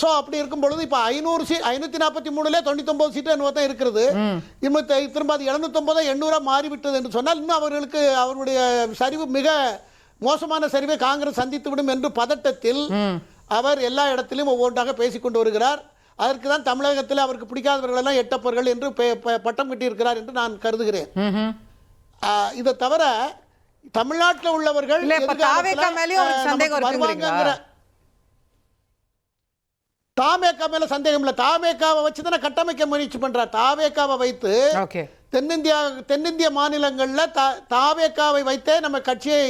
ஸோ அப்படி இருக்கும் பொழுது இப்போ 543ல 99 சீட்டு தான் இருக்கிறது. திரும்ப அது 709 800 மாறிவிட்டது என்று சொன்னால் இன்னும் அவருடைய சரிவு மிக மோசமான சரிவை காங்கிரஸ் சந்தித்துவிடும் என்று பதட்டத்தில் அவர் எல்லா இடத்திலும் ஒவ்வொன்றாக பேசிக்கொண்டு வருகிறார். அதற்கு தான் தமிழகத்தில் அவருக்கு பிடிக்காதவர்கள் எல்லாம் எட்டப்பர்கள் என்று பட்டம் கட்டியிருக்கிறார் என்று நான் கருதுகிறேன். இதை தவிர தமிழ்நாட்டில் உள்ளவர்கள் தாவேகா மேல சந்தேகம் இல்லை. தாவேகாவை வச்சு தானே கட்டமைக்க முயற்சி பண்றார். தாவேகாவை வைத்து தென்னிந்திய மாநிலங்களில் தாவேகாவை வைத்தே நம்ம கட்சியை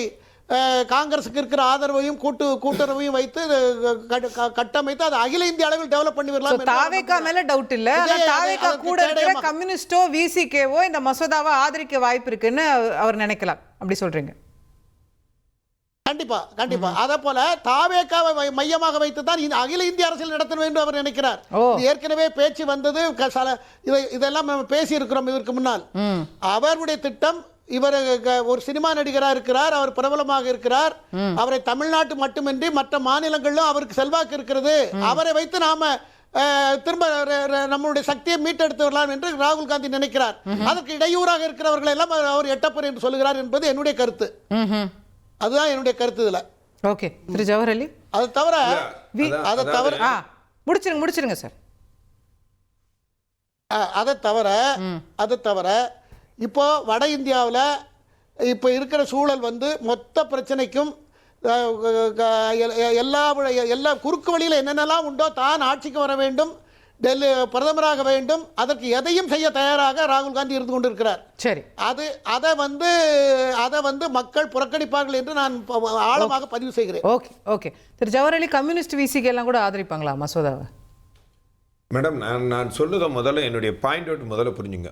காங்கிரஸுக்கு இருக்கிற ஆதரவையும் கூட்டுறவையும் வைத்து கட்டமைத்து அது அகில இந்திய அளவில் டெவலப் பண்ணி வரலாம். தாவேகா மேல டவுட் இல்ல. தாவேகா கூட இருக்கிற கம்யூனிஸ்டோ விசிகேவோ இந்த மசோதாவை ஆதரிக்க வாய்ப்பு இருக்குன்னு அவர் நினைக்கலாம். அப்படி சொல்றீங்க? கண்டிப்பா. அதே போல தாவேகாவை மையமாக வைத்து தான் அகில இந்திய அரசியல் நடத்த வேண்டும் அவர் நினைக்கிறார். ஏற்கனவே பேச்சு வந்தது, இதெல்லாம் நம்ம பேசி இருக்கிறோம் இதற்கு முன்னால். அவருடைய திட்டம், இவர் ஒரு சினிமா நடிகராக இருக்கிறார், அவர் பிரபலமாக இருக்கிறார், அவரை தமிழ்நாட்டு மட்டுமின்றி மற்ற மாநிலங்களிலும் அவருக்கு செல்வாக்கு இருக்கிறது, அவரை வைத்து நாம திரும்ப நம்மளுடைய சக்தியை மீட்டெடுத்து வரலாம் என்று ராகுல் காந்தி நினைக்கிறார். அதற்கு இடையூறாக இருக்கிறவர்கள் எல்லாம் அவர் எட்டப்பர் என்று சொல்லுகிறார் என்பது என்னுடைய கருத்து. அதுதான் என்னுடைய கருத்து இதுல. ஓகே திரு ஜவஹர் அலி, அதை தவிர முடிச்சிருங்க சார். அதை தவிர இப்போ வட இந்தியாவில் இப்போ இருக்கிற சூழல் வந்து மொத்த பிரச்சனைக்கும் எல்லா குறுக்கு வழியில் என்னென்னலாம் உண்டோ, தான் ஆட்சிக்கு வர வேண்டும், டெல்லி பிரதமராக வேண்டும், அதற்கு எதையும் செய்ய தயாராக ராகுல் காந்தி இருந்து கொண்டிருக்கிறார். சரி, அதை வந்து மக்கள் புறக்கணிப்பார்கள் என்று நான் ஆழமாக பதிவு செய்கிறேன். ஓகே திரு ஜவஹர் அலி, கம்யூனிஸ்ட் விசிகே எல்லாம் கூட ஆதரிப்பாங்களா மசோதாவை? மேடம், நான் சொல்லுத முதல்ல என்னுடைய பாயிண்ட் அவுட் முதல்ல புரிஞ்சுங்க.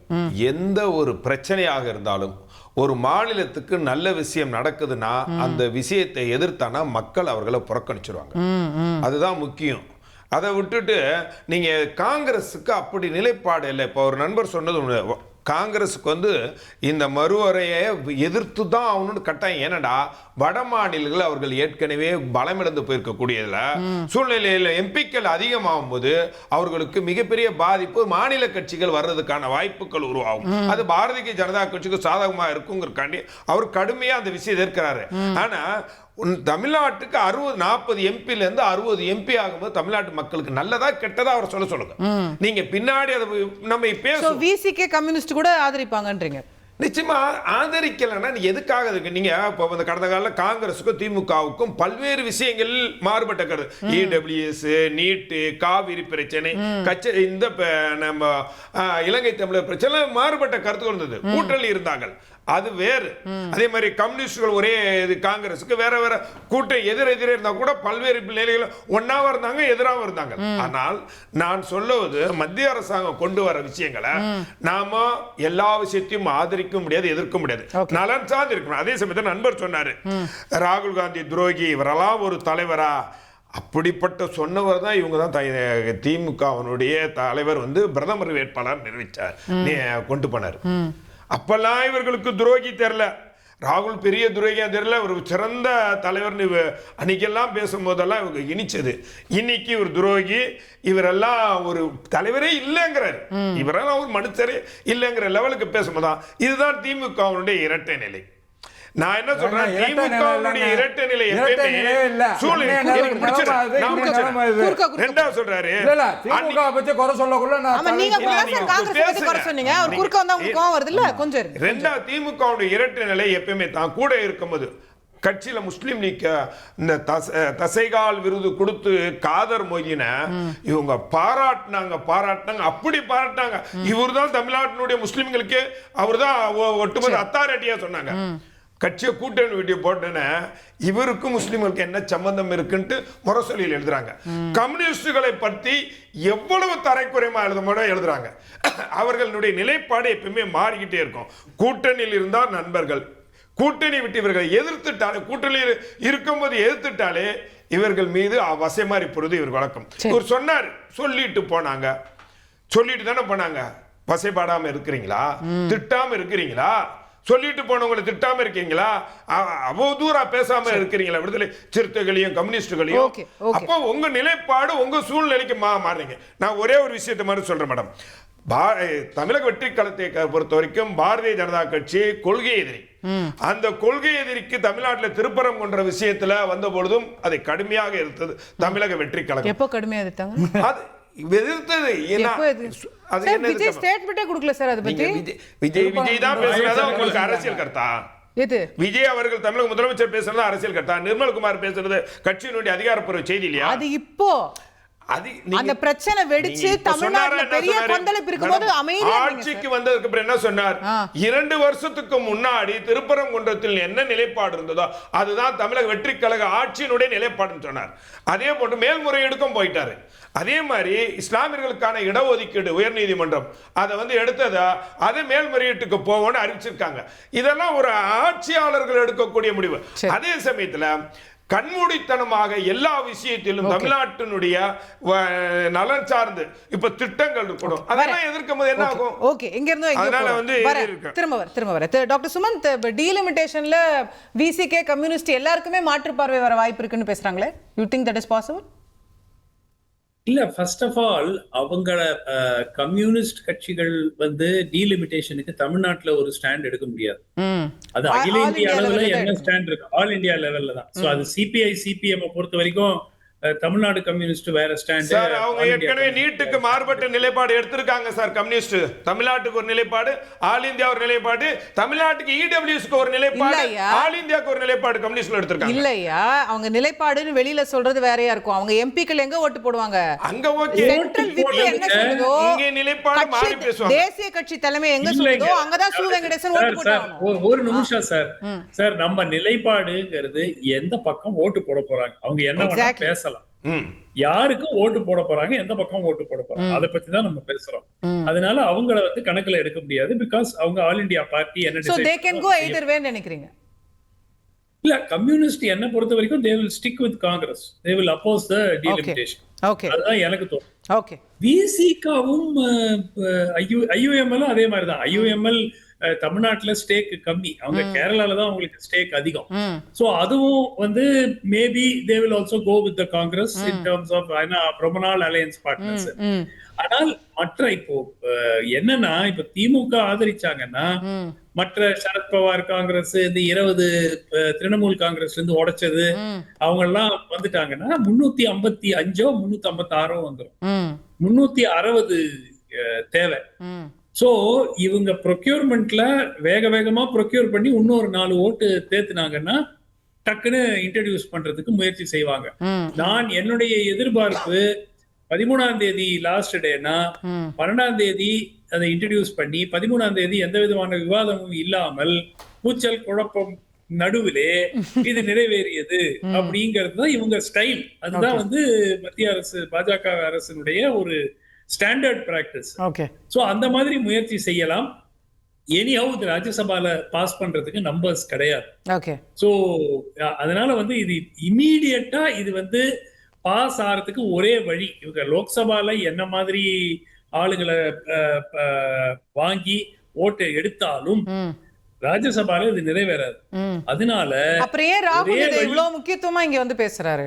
எந்த ஒரு பிரச்சனையாக இருந்தாலும் ஒரு மாநிலத்துக்கு நல்ல விஷயம் நடக்குதுன்னா அந்த விஷயத்தை எதிர்த்தானா மக்கள் அவர்களை புறக்கணிச்சிருவாங்க. அதுதான் முக்கியம். அதை விட்டுட்டு நீங்க காங்கிரஸுக்கு அப்படி நிலைப்பாடு இல்லை. இப்போ ஒரு நண்பர் சொன்னது, காங்கிரஸுக்கு வந்து இந்த மறுவரையை எதிர்த்து தான் ஆகணும்னு கட்டாயம். ஏனடா வட மாநிலங்கள் அவர்கள் ஏற்கனவே பலமிழந்து போயிருக்கக்கூடியதில் சூழ்நிலையில் எம்பிக்கள் அதிகமாகும் போது அவர்களுக்கு மிகப்பெரிய பாதிப்பு, மாநில கட்சிகள் வர்றதுக்கான வாய்ப்புகள் உருவாகும். அது பாரதிய ஜனதா கட்சிக்கு சாதகமாக இருக்குங்கிறக்காண்டி அவர் கடுமையாக அந்த விஷயம் எதிர்க்கிறாரு. ஆனால் தமிழ்நாட்டுக்கு 40 எம்பில இருந்து 60 எம்பி ஆகும்போது தமிழ்நாட்டு மக்களுக்கு நல்லதா கெட்டதா அவர் சொல்லுங்க. நீங்க பின்னாடி அதை நம்ம பேசுவோம். விசிகே கம்யூனிஸ்ட் கூட ஆதரிப்பாங்கன்றீங்க? நிச்சயமா ஆதரிக்கலன்னா எதுக்காக இருக்கு? நீங்க இப்போ இந்த கடந்த காலம் காங்கிரஸுக்கும் திமுகவுக்கும் பல்வேறு விஷயங்கள் மாறுபட்ட கருத்து, இடபிள்யூஎஸ், நீட்டு, காவிரி பிரச்சனை, இந்த நம்ம இலங்கை தமிழர் பிரச்சனை, மாறுபட்ட கருத்துக்கள் இருந்தது. கூட்டணி இருந்தாங்க, அது வேறு. அதே மாதிரி கம்யூனிஸ்டுகள் ஒரே காங்கிரஸுக்கு வேற வேற கூட்டம் எதிரே இருந்தா கூட பல்வேறு நிலைகள் ஒன்னாவும் இருந்தாங்க, எதிராகவும் இருந்தாங்க. ஆனால் நான் சொல்லுவது, மத்திய அரசாங்கம் கொண்டு வர விஷயங்களை நாம எல்லா விஷயத்தையும் ஆதரிக்க முடியாது, எதிர்க்க முடியாது, நலன் சார்ந்து இருக்கணும். அதே சமயத்தில் நண்பர் சொன்னாரு ராகுல் காந்தி துரோகி, இவரெல்லாம் ஒரு தலைவரா? அப்படிப்பட்ட சொன்னவர் தான் இவங்க தான் திமுகவினுடைய தலைவர் வந்து பிரதமர் வேட்பாளர் நிர்ணயிச்சார், கொண்டு போனார். அப்பெல்லாம் இவர்களுக்கு துரோகி தெரியல, ராகுல் பெரிய துரோகியா தெரியல, ஒரு சிறந்த தலைவர் அன்னைக்கெல்லாம் பேசும்போதெல்லாம் இவங்க இனிச்சது. இன்னைக்கு ஒரு துரோகி, இவரெல்லாம் ஒரு தலைவரே இல்லைங்கிறாரு, இவரெல்லாம் ஒரு மனுஷரே இல்லைங்கிற லெவலுக்கு பேசும்போதுதான் இதுதான் திமுகவினுடைய இரட்டை நிலை. நான் என்ன சொல்றேன், திமுகவுடைய இரட்டை நிலை ரெண்டாவது சொல்றாரு. ரெண்டாவது திமுகவுடைய இரட்டை நிலை எப்பயுமே தான் கூட இருக்கும்போது கட்சியில முஸ்லீம் லீக் இந்த தசைகால் விருது கொடுத்து காதர் மொய்யின இவங்க பாராட்டினாங்க, அப்படி பாராட்டினாங்க. இவர் தான் தமிழ்நாட்டினுடைய முஸ்லிம்களுக்கு அவர் தான் ஒட்டுமொத்த அத்தாரிட்டியா சொன்னாங்க. கட்சியை கூட்டணி வீடியோ போட்டேன்னு இவருக்கும் முஸ்லிம்களுக்கு என்ன சம்பந்தம் இருக்குன்ட்டு முரசொலியில் எழுதுறாங்க. கம்யூனிஸ்டுகளை பற்றி எவ்வளவு தரைக்குறைமா எழுதுறாங்க. அவர்களுடைய நிலைப்பாடு எப்பவுமே மாறிக்கிட்டே இருக்கும். கூட்டணியில் இருந்தால் நண்பர்கள், கூட்டணி விட்டு இவர்களை எதிர்த்துட்டாலே, கூட்டணியில் இருக்கும்போது எதிர்த்துட்டாலே இவர்கள் மீது வசைமாறி பொழுது இவர் வழக்கம். இவர் சொன்னார், சொல்லிட்டு தானே போனாங்க. வசைப்பாடாம இருக்கிறீங்களா? திட்டாம இருக்கிறீங்களா? சொல்லிட்டு போனவங்களை திட்டாம இருக்கீங்களா? அவதூறா பேசாம இருக்கிறீங்களா? விடுதலை சிறுத்தைகளையும் கம்யூனிஸ்டுகளையும். அப்போ உங்க நிலைப்பாடு உங்க சூழ்நிலைக்கு மாறுறீங்க. நான் ஒரே ஒரு விஷயத்தை மாதிரி சொல்றேன் மேடம். தமிழக வெற்றி கழகத்தை பொறுத்த வரைக்கும் பாரதிய ஜனதா கட்சி கொள்கை எதிரி. அந்த கொள்கை எதிரிக்கு தமிழ்நாட்டில் திருப்பரம் கொன்ற விஷயத்துல வந்த பொழுதும் அதை கடுமையாக எதிர்த்தது தமிழக வெற்றி கழகம். எப்போ கடுமையாக எதிர்த்தாங்க? எதிர்த்தது எப்போ இது? அது சார், என்ன விஜய் ஸ்டேட்மெண்ட்டே கொடுக்கல சார் அதை பத்தி. விஜய் தான் பேசுறதா உங்களுக்கு அரசியல் கருத்தா? எது? விஜய் அவர்கள் தமிழக முதலமைச்சர் பேசுறது அரசியல் கருத்தா? நிர்மல்குமார் பேசுறது கட்சியினுடைய அதிகாரப்பூர்வ செய்தி இல்லையா? அது இப்போ அது அந்த பிரச்சனை வெடிச்சு தமிழ்நாட்டுல பெரிய கொந்தளிப்பு இருக்கும்போது அமைதியா ஆட்சிக்கு வந்ததுக்கு அப்புறம் என்ன சொன்னார்? 2 வருஷத்துக்கு முன்னாடி திருப்பரங்குன்றத்தில் என்ன நிலைப்பாடு இருந்ததோ அதுதான் தமிழக வெற்றி கழக ஆட்சியினுடைய நிலைப்பாடுன்னு சொன்னார். அதே போன்று மேல்முறையீடுக்கும் போயிட்டாரு. அதே மாதிரி இஸ்லாமியர்களுக்கான இடஒதுக்கீடு உயர்நீதிமன்றம் அதை எடுத்ததா அது மேல்முறையீட்டுக்கு போவோம்னு அறிவிச்சிருக்காங்க. இதெல்லாம் ஒரு ஆட்சியாளர்கள் எடுக்கக்கூடிய முடிவு. அதே சமயத்துல கண்மூடித்தனமாக எல்லா விஷயத்திலும் தமிழ்நாட்டினுடைய நலன் சார்ந்து இப்ப திட்டங்கள் இருக்கணும். அதெல்லாம் எதிர்க்கும் போது என்ன ஆகும்? ஓகே, எங்க இருந்தோ திரும்ப வர டாக்டர் சுமந்த், டீலிமிட்டேஷன்ல விசிகே கம்யூனிஸ்ட் எல்லாருக்குமே மாற்று பார்வை வர வாய்ப்பு இருக்குன்னு பேசுறாங்களே. You think that is possible? இல்ல, ஃபர்ஸ்ட் ஆஃப் ஆல் அவங்கள கம்யூனிஸ்ட் கட்சிகள் டீலிமிட்டேஷனுக்கு தமிழ்நாட்டுல ஒரு ஸ்டாண்ட் எடுக்க முடியாது. அது அகில இந்திய அளவுல என்ன ஸ்டாண்ட் இருக்கு? ஆல் இந்தியா லெவல்ல தான். சோ அது சிபிஐ சிபிஎம் பொறுத்த வரைக்கும் தமிழ்நாடு கம்யூனிஸ்ட் வேற ஸ்டாண்ட். சார், அவங்க ஏற்கனவே நீட்டுக்கு மாறுபட்ட நிலைப்பாடு எடுத்திருக்காங்க சார். கம்யூனிஸ்ட் தமிழ்நாட்டுக்கு ஒரு நிலைப்பாடு, ஆல் இந்தியா ஒரு நிலைப்பாடு, தமிழ்நாட்டுக்கு இடபிள்யூஎஸ்க்கு ஒரு நிலைப்பாடு, ஆல் இந்தியாக்கு ஒரு நிலைப்பாடு கம்யூனிஸ்ட்ல எடுத்திருக்காங்க. இல்லையா, அவங்க நிலைப்பாடுன்னு வெளியில சொல்றது வேறயா இருக்கும். அவங்க எம்பிக்கள் எங்க ஓட்டு போடுவாங்க? அங்க ஓகே, சென்ட்ரல் விப் என்ன சொல்லுதோ, இங்க நிலைப்பாடு மாறி பேசுவாங்க. தேசிய கட்சி தலைமை எங்க சொல்லுதோ அங்கதான் சு வெங்கடேசன் ஓட்டு போடுவாங்க. ஒரு நிமிஷம் சார். சார், நம்ம நிலைப்பாடுங்கிறது எந்த பக்கம் ஓட்டு போட போறாங்க, அவங்க என்ன வேணா பேசலாம். யாருக்கு ஓட்டு போட போறாங்க, எந்த பக்கம் ஓட்டு போட போறாங்க, அதை பத்தி தான் நம்ம பேசுறோம். அதனால அவங்கள கணக்குல எடுக்க முடியாது. பிகாஸ் அவங்க ஆல் இந்தியா பார்ட்டி என்ன so they can go either way நினைக்கிறீங்க? இல்ல, கம்யூனிஸ்ட் என்ன பொறுத்த வரைக்கும் they will stick with Congress. They will oppose the delimitation. Okay, அதுதான் எனக்கு தோணும். ஓகே, விசிகாவும் ஐயுஎம்எல் அதே மாதிரி தான். ஐயுஎம்எல் தமிழ்நாட்டுல ஸ்டேக் கம்மி, அவங்க கேரளால தான் அவங்களுக்கு ஸ்டேக் அதிகம். சோ அதுவும் maybe they will also go with the Congress in terms of ரொம்ப நாள் அலையன்ஸ் பார்ட்னர்ஸ். ஆனால் மற்ற இப்போ என்னன்னா, இப்ப திமுக ஆதரிச்சாங்கன்னா மற்ற சரத்பவார் காங்கிரஸ், இந்த 20 திரிணாமுல் காங்கிரஸ்ல இருந்து உடைச்சது அவங்க எல்லாம் வந்துட்டாங்கன்னா 355 356 வந்துடும். 360 தேவை. சோ இவங்க ப்ரொக்யூர்மெண்ட்ல வேகமா ப்ரொக்யூர் பண்ணி இன்னொரு 4 ஓட்டு தேத்துனாங்கன்னா டக்குன்னு இன்ட்ரோடியூஸ் பண்றதுக்கு முயற்சி செய்வாங்க. நான் என்னுடைய எதிர்பார்ப்பு 13ஆம் தேதி லாஸ்ட் டேனா 12ஆம் தேதி அதை இன்ட்ரோடியூஸ் பண்ணி 13ஆம் தேதி எந்த விதமான விவாதமும் இல்லாமல் கூச்சல் குழப்பம் நடுவிலே இது நிறைவேறியது அப்படிங்கிறது தான் இவங்க ஸ்டைல். அதுதான் மத்திய அரசு பாஜக அரசினுடைய ஒரு ஸ்டாண்டர்ட் பிராக்டிஸ். சோ அந்த மாதிரி முயற்சி செய்யலாம். எனிஹவ் இது ராஜ்யசபால பாஸ் பண்றதுக்கு நம்பர்ஸ் கிடையாது. சோ அதனால இது இமீடியட்டா இது பாஸ் ஆகிறதுக்கு ஒரே வழி, இவங்க லோக்சபால என்ன மாதிரி ஆளுங்களை வாங்கி ஓட்டு எடுத்தாலும் ராஜ்யசபால இது நிறைவேறாது. அதனால அப்புறம் ஏன் ராகுல் இவ்வளவு முக்கியத்துவமா இங்க பேசுறாரு?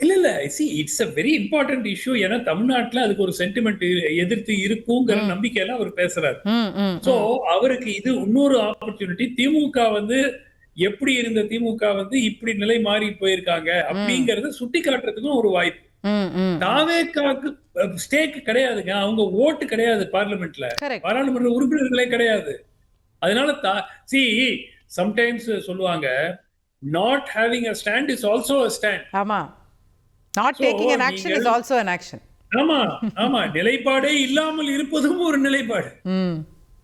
இல்ல it's a very important issue. ஏன்னா தமிழ்நாட்டுல அதுக்கு ஒரு சென்டிமெண்ட் எதிர்த்து இருக்குங்கிற நம்பிக்கையில அவர் பேசுறாரு. சோ அவருக்கு இது இன்னொரு ஆப்பர்ச்சுனிட்டி. திமுக எப்படி இருந்த திமுக இப்படி நிலை மாறி போயிருக்காங்க அப்படிங்கறத சுட்டி காட்டுறதுக்கும் ஒரு வாய்ப்பு. தாவேக்காக்கு ஸ்டேக் கிடையாதுங்க, அவங்க ஓட்டு கிடையாது பார்லிமெண்ட்ல, பாராளுமன்ற உறுப்பினர்களே கிடையாது. அதனால சம்டைம்ஸ் சொல்லுவாங்க not having a stand is also a stand. ஆமா, not taking an action is also an action. ஆமா, நிலைப்பாடே இல்லாமல் இருப்பதும் ஒரு நிலைப்பாடு.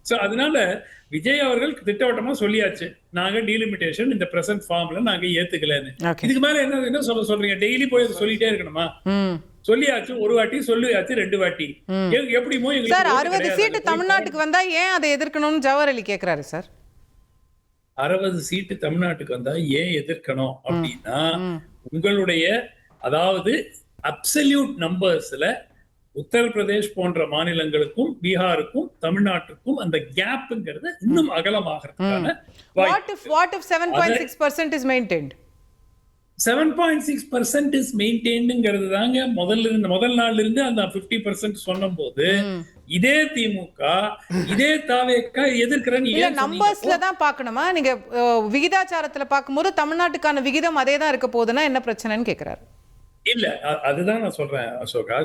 சோ அதனால விஜய் அவர்கள் திட்டவட்டமா சொல்லியாச்சு, நாங்க டீலிமிட்டேஷன் இந்த பிரசன்ட் ஃபார்ம்ல நாங்க ஏத்துக்கலன்னு. இதுக்கு மேல என்ன சொல்றீங்க? டெய்லி போய் சொல்லிட்டே இருக்கணுமா? சொல்லியாச்சு, ஒரு வாட்டி சொல்லியாச்சு, 2 வாட்டி. எப்படிமோ சார் 60 சீட்டு தமிழ்நாட்டுக்கு வந்தா ஏன் அதை எதிர்க்கணும்னு ஜவஹர் அலி கேக்குறாரு சார். 60 சீட்டு தமிழ்நாட்டுக்கு வந்தா ஏன் எதிர்க்கணும் அப்படின்னா, உங்களுடைய அதாவது அப்சல்யூட் நம்பர்ஸ்ல உத்தரப்பிரதேஷ் போன்ற மாநிலங்களுக்கும் பீகாருக்கும் தமிழ்நாட்டுக்கும் அந்த கேப்ங்கிறது இன்னும் அகலமாகிறதுக்கான what if 7.6% is maintained? 7.6% is maintainedங்கிறது தாங்க முதல் நாள்ல இருந்து அந்த 50% சொன்னபோது இதே திமுக இதே தாவேக்கா எதிர்க்கிறேன்னு இல்ல நம்பர்ஸ்ல தான் பார்க்கணுமா? நீங்க விகிதாச்சாரத்துல பார்க்கும்போது தமிழ்நாட்டுக்கான விகிதம் அதே தான் இருக்க போகுதுன்னா என்ன பிரச்சனைன்னு கேக்குறாரு. இல்ல அதுதான் நான் சொல்றேன் அசோகா.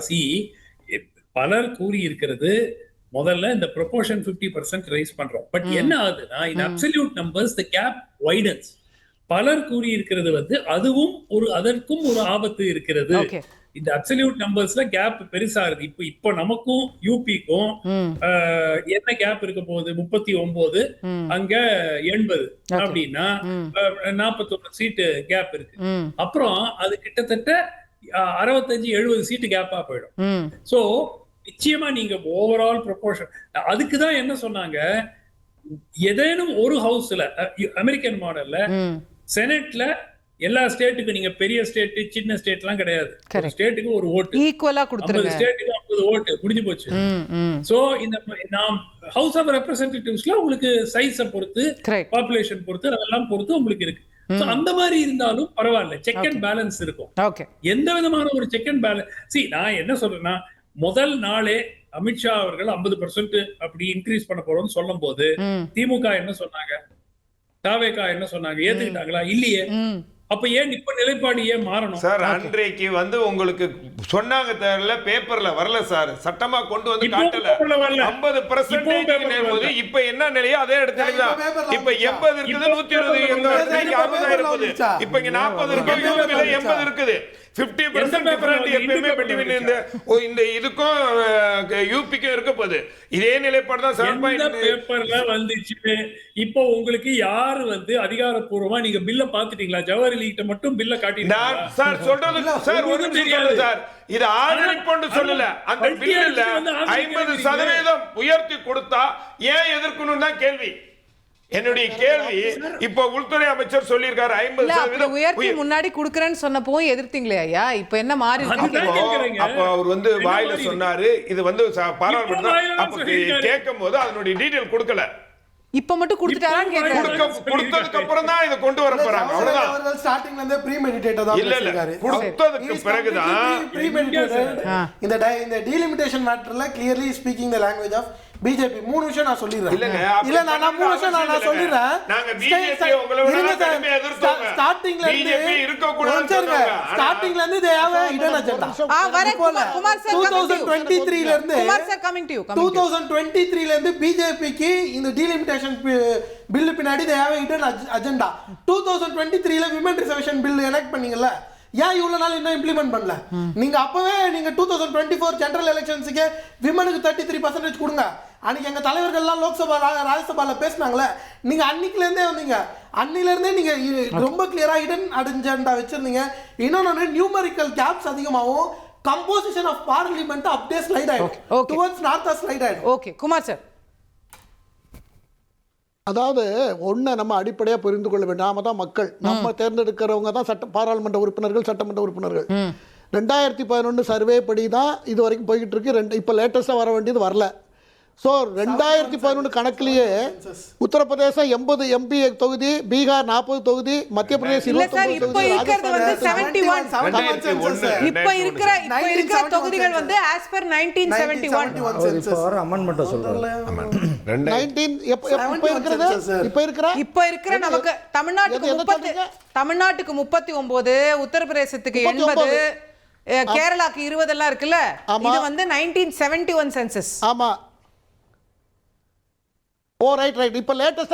பலர் கூறி இருக்கிறது முதல்ல இந்த ப்ரொபோர்ஷன் 50% ரைஸ் பண்றோம். பட் என்ன ஆகுதுன்னா இந்த அப்சல்யூட் நம்பர்ஸ் தி கேப் வைடன்ஸ். பலர் கூறி இருக்கிறது வந்து அதுவும் அதற்கும் ஒரு ஆபத்து இருக்கிறது. இந்த அப்சல்யூட் நம்பர்ஸ்ல கேப் பெருசாகுது. இப்போ நமக்கும் யூபிக்கும் என்ன கேப் இருக்க போகுது? 39 அங்க 80 அப்படின்னா 41 சீட்டு கேப் இருக்கு. அப்புறம் அது கிட்டத்தட்ட 65-70 சீட்டு கேப்பா போயிடும். சோ நிச்சயமா நீங்க ஓவரால் ப்ரொபோர்ஷன் அதுக்குதான் என்ன சொன்னாங்க, ஏதேனும் ஒரு ஹவுஸ்ல அமெரிக்கன் மாடல்ல செனட்ல எல்லா ஸ்டேட்டுக்கு, நீங்க பெரிய ஸ்டேட் சின்ன ஸ்டேட் எல்லாம் கிடையாது, ஸ்டேட்டுக்கு ஒரு ஓட்டு ஈக்குவலா கொடுத்துருங்க, ஸ்டேட்டுக்கு 50 ஓட்டு முடிஞ்சு போச்சு. சோ இந்த நாம் ஹவுஸ் ஆஃப் ரெப்ரசன்டேட்டிவ்ஸ்ல உங்களுக்கு சைஸை பொறுத்து, பாப்புலேஷன் பொறுத்து, அதெல்லாம் பொறுத்து உங்களுக்கு இருக்கு. அந்த மாதிரி இருந்தாலும் பரவாயில்ல, செக் அண்ட் பேலன்ஸ் இருக்கும். எந்த விதமான ஒரு செக் அண்ட் பேலன்ஸ். நான் என்ன சொல்றேன்னா, முதல் நாளே அமித்ஷா அவர்கள் 50% அப்படி இன்க்ரீஸ் பண்ண போறோம்னு சொல்லும் போது திமுக என்ன சொன்னாங்க, தாவேகா என்ன சொன்னாங்க, ஏத்துக்கிட்டாங்களா? இல்லையே. அப்ப ஏன் இப்ப நிலைப்பாடு ஏன் மாறணும் சார்? அன்றைக்கு வந்து உங்களுக்கு சொன்னாங்க தெரியல, பேப்பர்ல வரல சார், சட்டமா கொண்டு வந்து காட்டல. 50% போது இப்ப என்ன நிலையோ அதே இடத்துல தான். இப்ப 80 இருக்குது, 120 60 இருக்குது. இப்ப இங்க 40 இருக்கு, 80 இருக்குது. 50% டிஃபரண்ட் எப்பவுமே பெட்டிவின் இந்த இதுக்கும் யூபிக்கும் இருக்க போகுது. இதே நிலைப்பாடு தான் 7.5 பேப்பர்ல வந்துச்சு. இப்போ உங்களுக்கு யாரு வந்து அதிகாரப்பூர்வமா நீங்க பில்ல பாத்துட்டீங்களா? ஜவஹர் கிட்ட மட்டும் பில்ல காட்டிட்டீங்களா? சார் சொல்றது சார் ஒரு தெரியாது சார், இது ஆதரிப்போன்னு சொல்லல, அந்த பில்லுல 50% உயர்த்தி கொடுத்தா ஏன் எதிர்க்கணும் தான் கேள்வி. என்னுடைய கேள்வி, இப்ப உள்துறை அமைச்சர் சொல்லியிருக்காரு 50% உயர்த்தி முன்னாடி குடுக்கறேன்னு சொன்னப்போ எதிர்த்தீங்களே ஐயா, இப்ப என்ன மாறி இருக்கு? அப்ப அவர் வந்து வாயில சொன்னாரு, இது வந்து பாராளுமன்றம் அப்ப கேட்கும் போது அதனுடைய டீடைல் கொடுக்கல. இப்ப மட்டும் கொடுத்துட்டாரான்னு கேக்குறாங்க. கொடுத்ததுக்கு அப்புறம் தான் இத கொண்டு வர போறாங்க. அவ்வளவுதான். அவர்கள் ஸ்டார்டிங்ல இருந்தே ப்ரீமெடிடேட்டா தான் பேசிருக்காரு. கொடுத்ததுக்கு பிறகு தான் இந்த டீலிமிட்டேஷன் மேட்டர்ல clearly speaking the language of BJP. 3 விஷயம் நான் சொல்லிடுறேன். இல்ல நான் 3 விஷயம் நான் சொல்லிடுறேன். நாங்க பிஜேபி உங்களோட கடுமையா எதிர்த்தோம். ஸ்டார்டிங்ல இருந்து பிஜேபி இருக்க கூடாதுன்னு சொன்னாங்க. ஸ்டார்டிங்ல இருந்து they have a hidden agenda. Kumar sir 2023 ல இருந்து Kumar sir coming to you. 2023 ல இருந்து பிஜேபிக்கு இந்த டீலிமிட்டேஷன் பில் பின்னாடி they have a hidden agenda. 2023 ல விமன் ரிசர்வேஷன் பில் எலக்ட் பண்ணீங்கல்ல, ஏன் இவ்வளவு நாள் இன்னும் இம்ப்ளிமெண்ட் பண்ணல? நீங்க அப்பவே நீங்க 2024 ஜெனரல் எலெக்ஷன்ஸ்க்கு விமனுக்கு 33% கொடுங்க. அன்னைக்கு எங்க தலைவர்கள்லாம் லோக்சபா ராஜ்யசபால பேசினாங்களே, நீங்க அன்னைக்குல இருந்தே வந்தீங்க. அன்னில இருந்தே நீங்க ரொம்ப கிளியரா ஹிடன் அஜெண்டா வச்சிருந்தீங்க. இன்னொன்னு நியூமரிக்கல் கேப்ஸ் அதிகமாகும், கம்போசிஷன் ஆஃப் பார்லிமெண்ட் அப்படியே ஸ்லைட் ஆயிடும், டுவர்ட்ஸ் நார்த் ஸ்லைட் ஆயிடும். Okay Kumar sir. அதாவது ஒன்றை நம்ம அடிப்படையாக புரிந்து கொள்ள வேண்டும். நாம தான் மக்கள், நம்ம தேர்ந்தெடுக்கிறவங்க தான் பாராளுமன்ற உறுப்பினர்கள், சட்டமன்ற உறுப்பினர்கள். 2011 சர்வே படி தான் இது வரைக்கும் போய்கிட்டு இருக்கு. இப்போ லேட்டஸ்டாக வர வேண்டியது வரல. ஸோ 2011 கணக்கிலேயே உத்தரப்பிரதேசம் 80 எம்பி தொகுதி, பீகார் 40 தொகுதி, மத்திய பிரதேசம் 29 தொகுதி, இப்ப இருக்கிற தொகுதிகள் வந்து as per 1971 இப்ப வர அமெண்ட்மென்ட் சொல்றாங்க. 19 இப்ப இருக்கிற நமக்கு தமிழ்நாட்டுக்கு 39, உத்தரப்பிரதேசத்துக்கு 80, கேரளாக்கு 20 எல்லாம் இருக்குல்ல, இது வந்து 1971 சென்சஸ். ஆமா. ஓ ரைட். இப்போ லேட்டஸ்ட்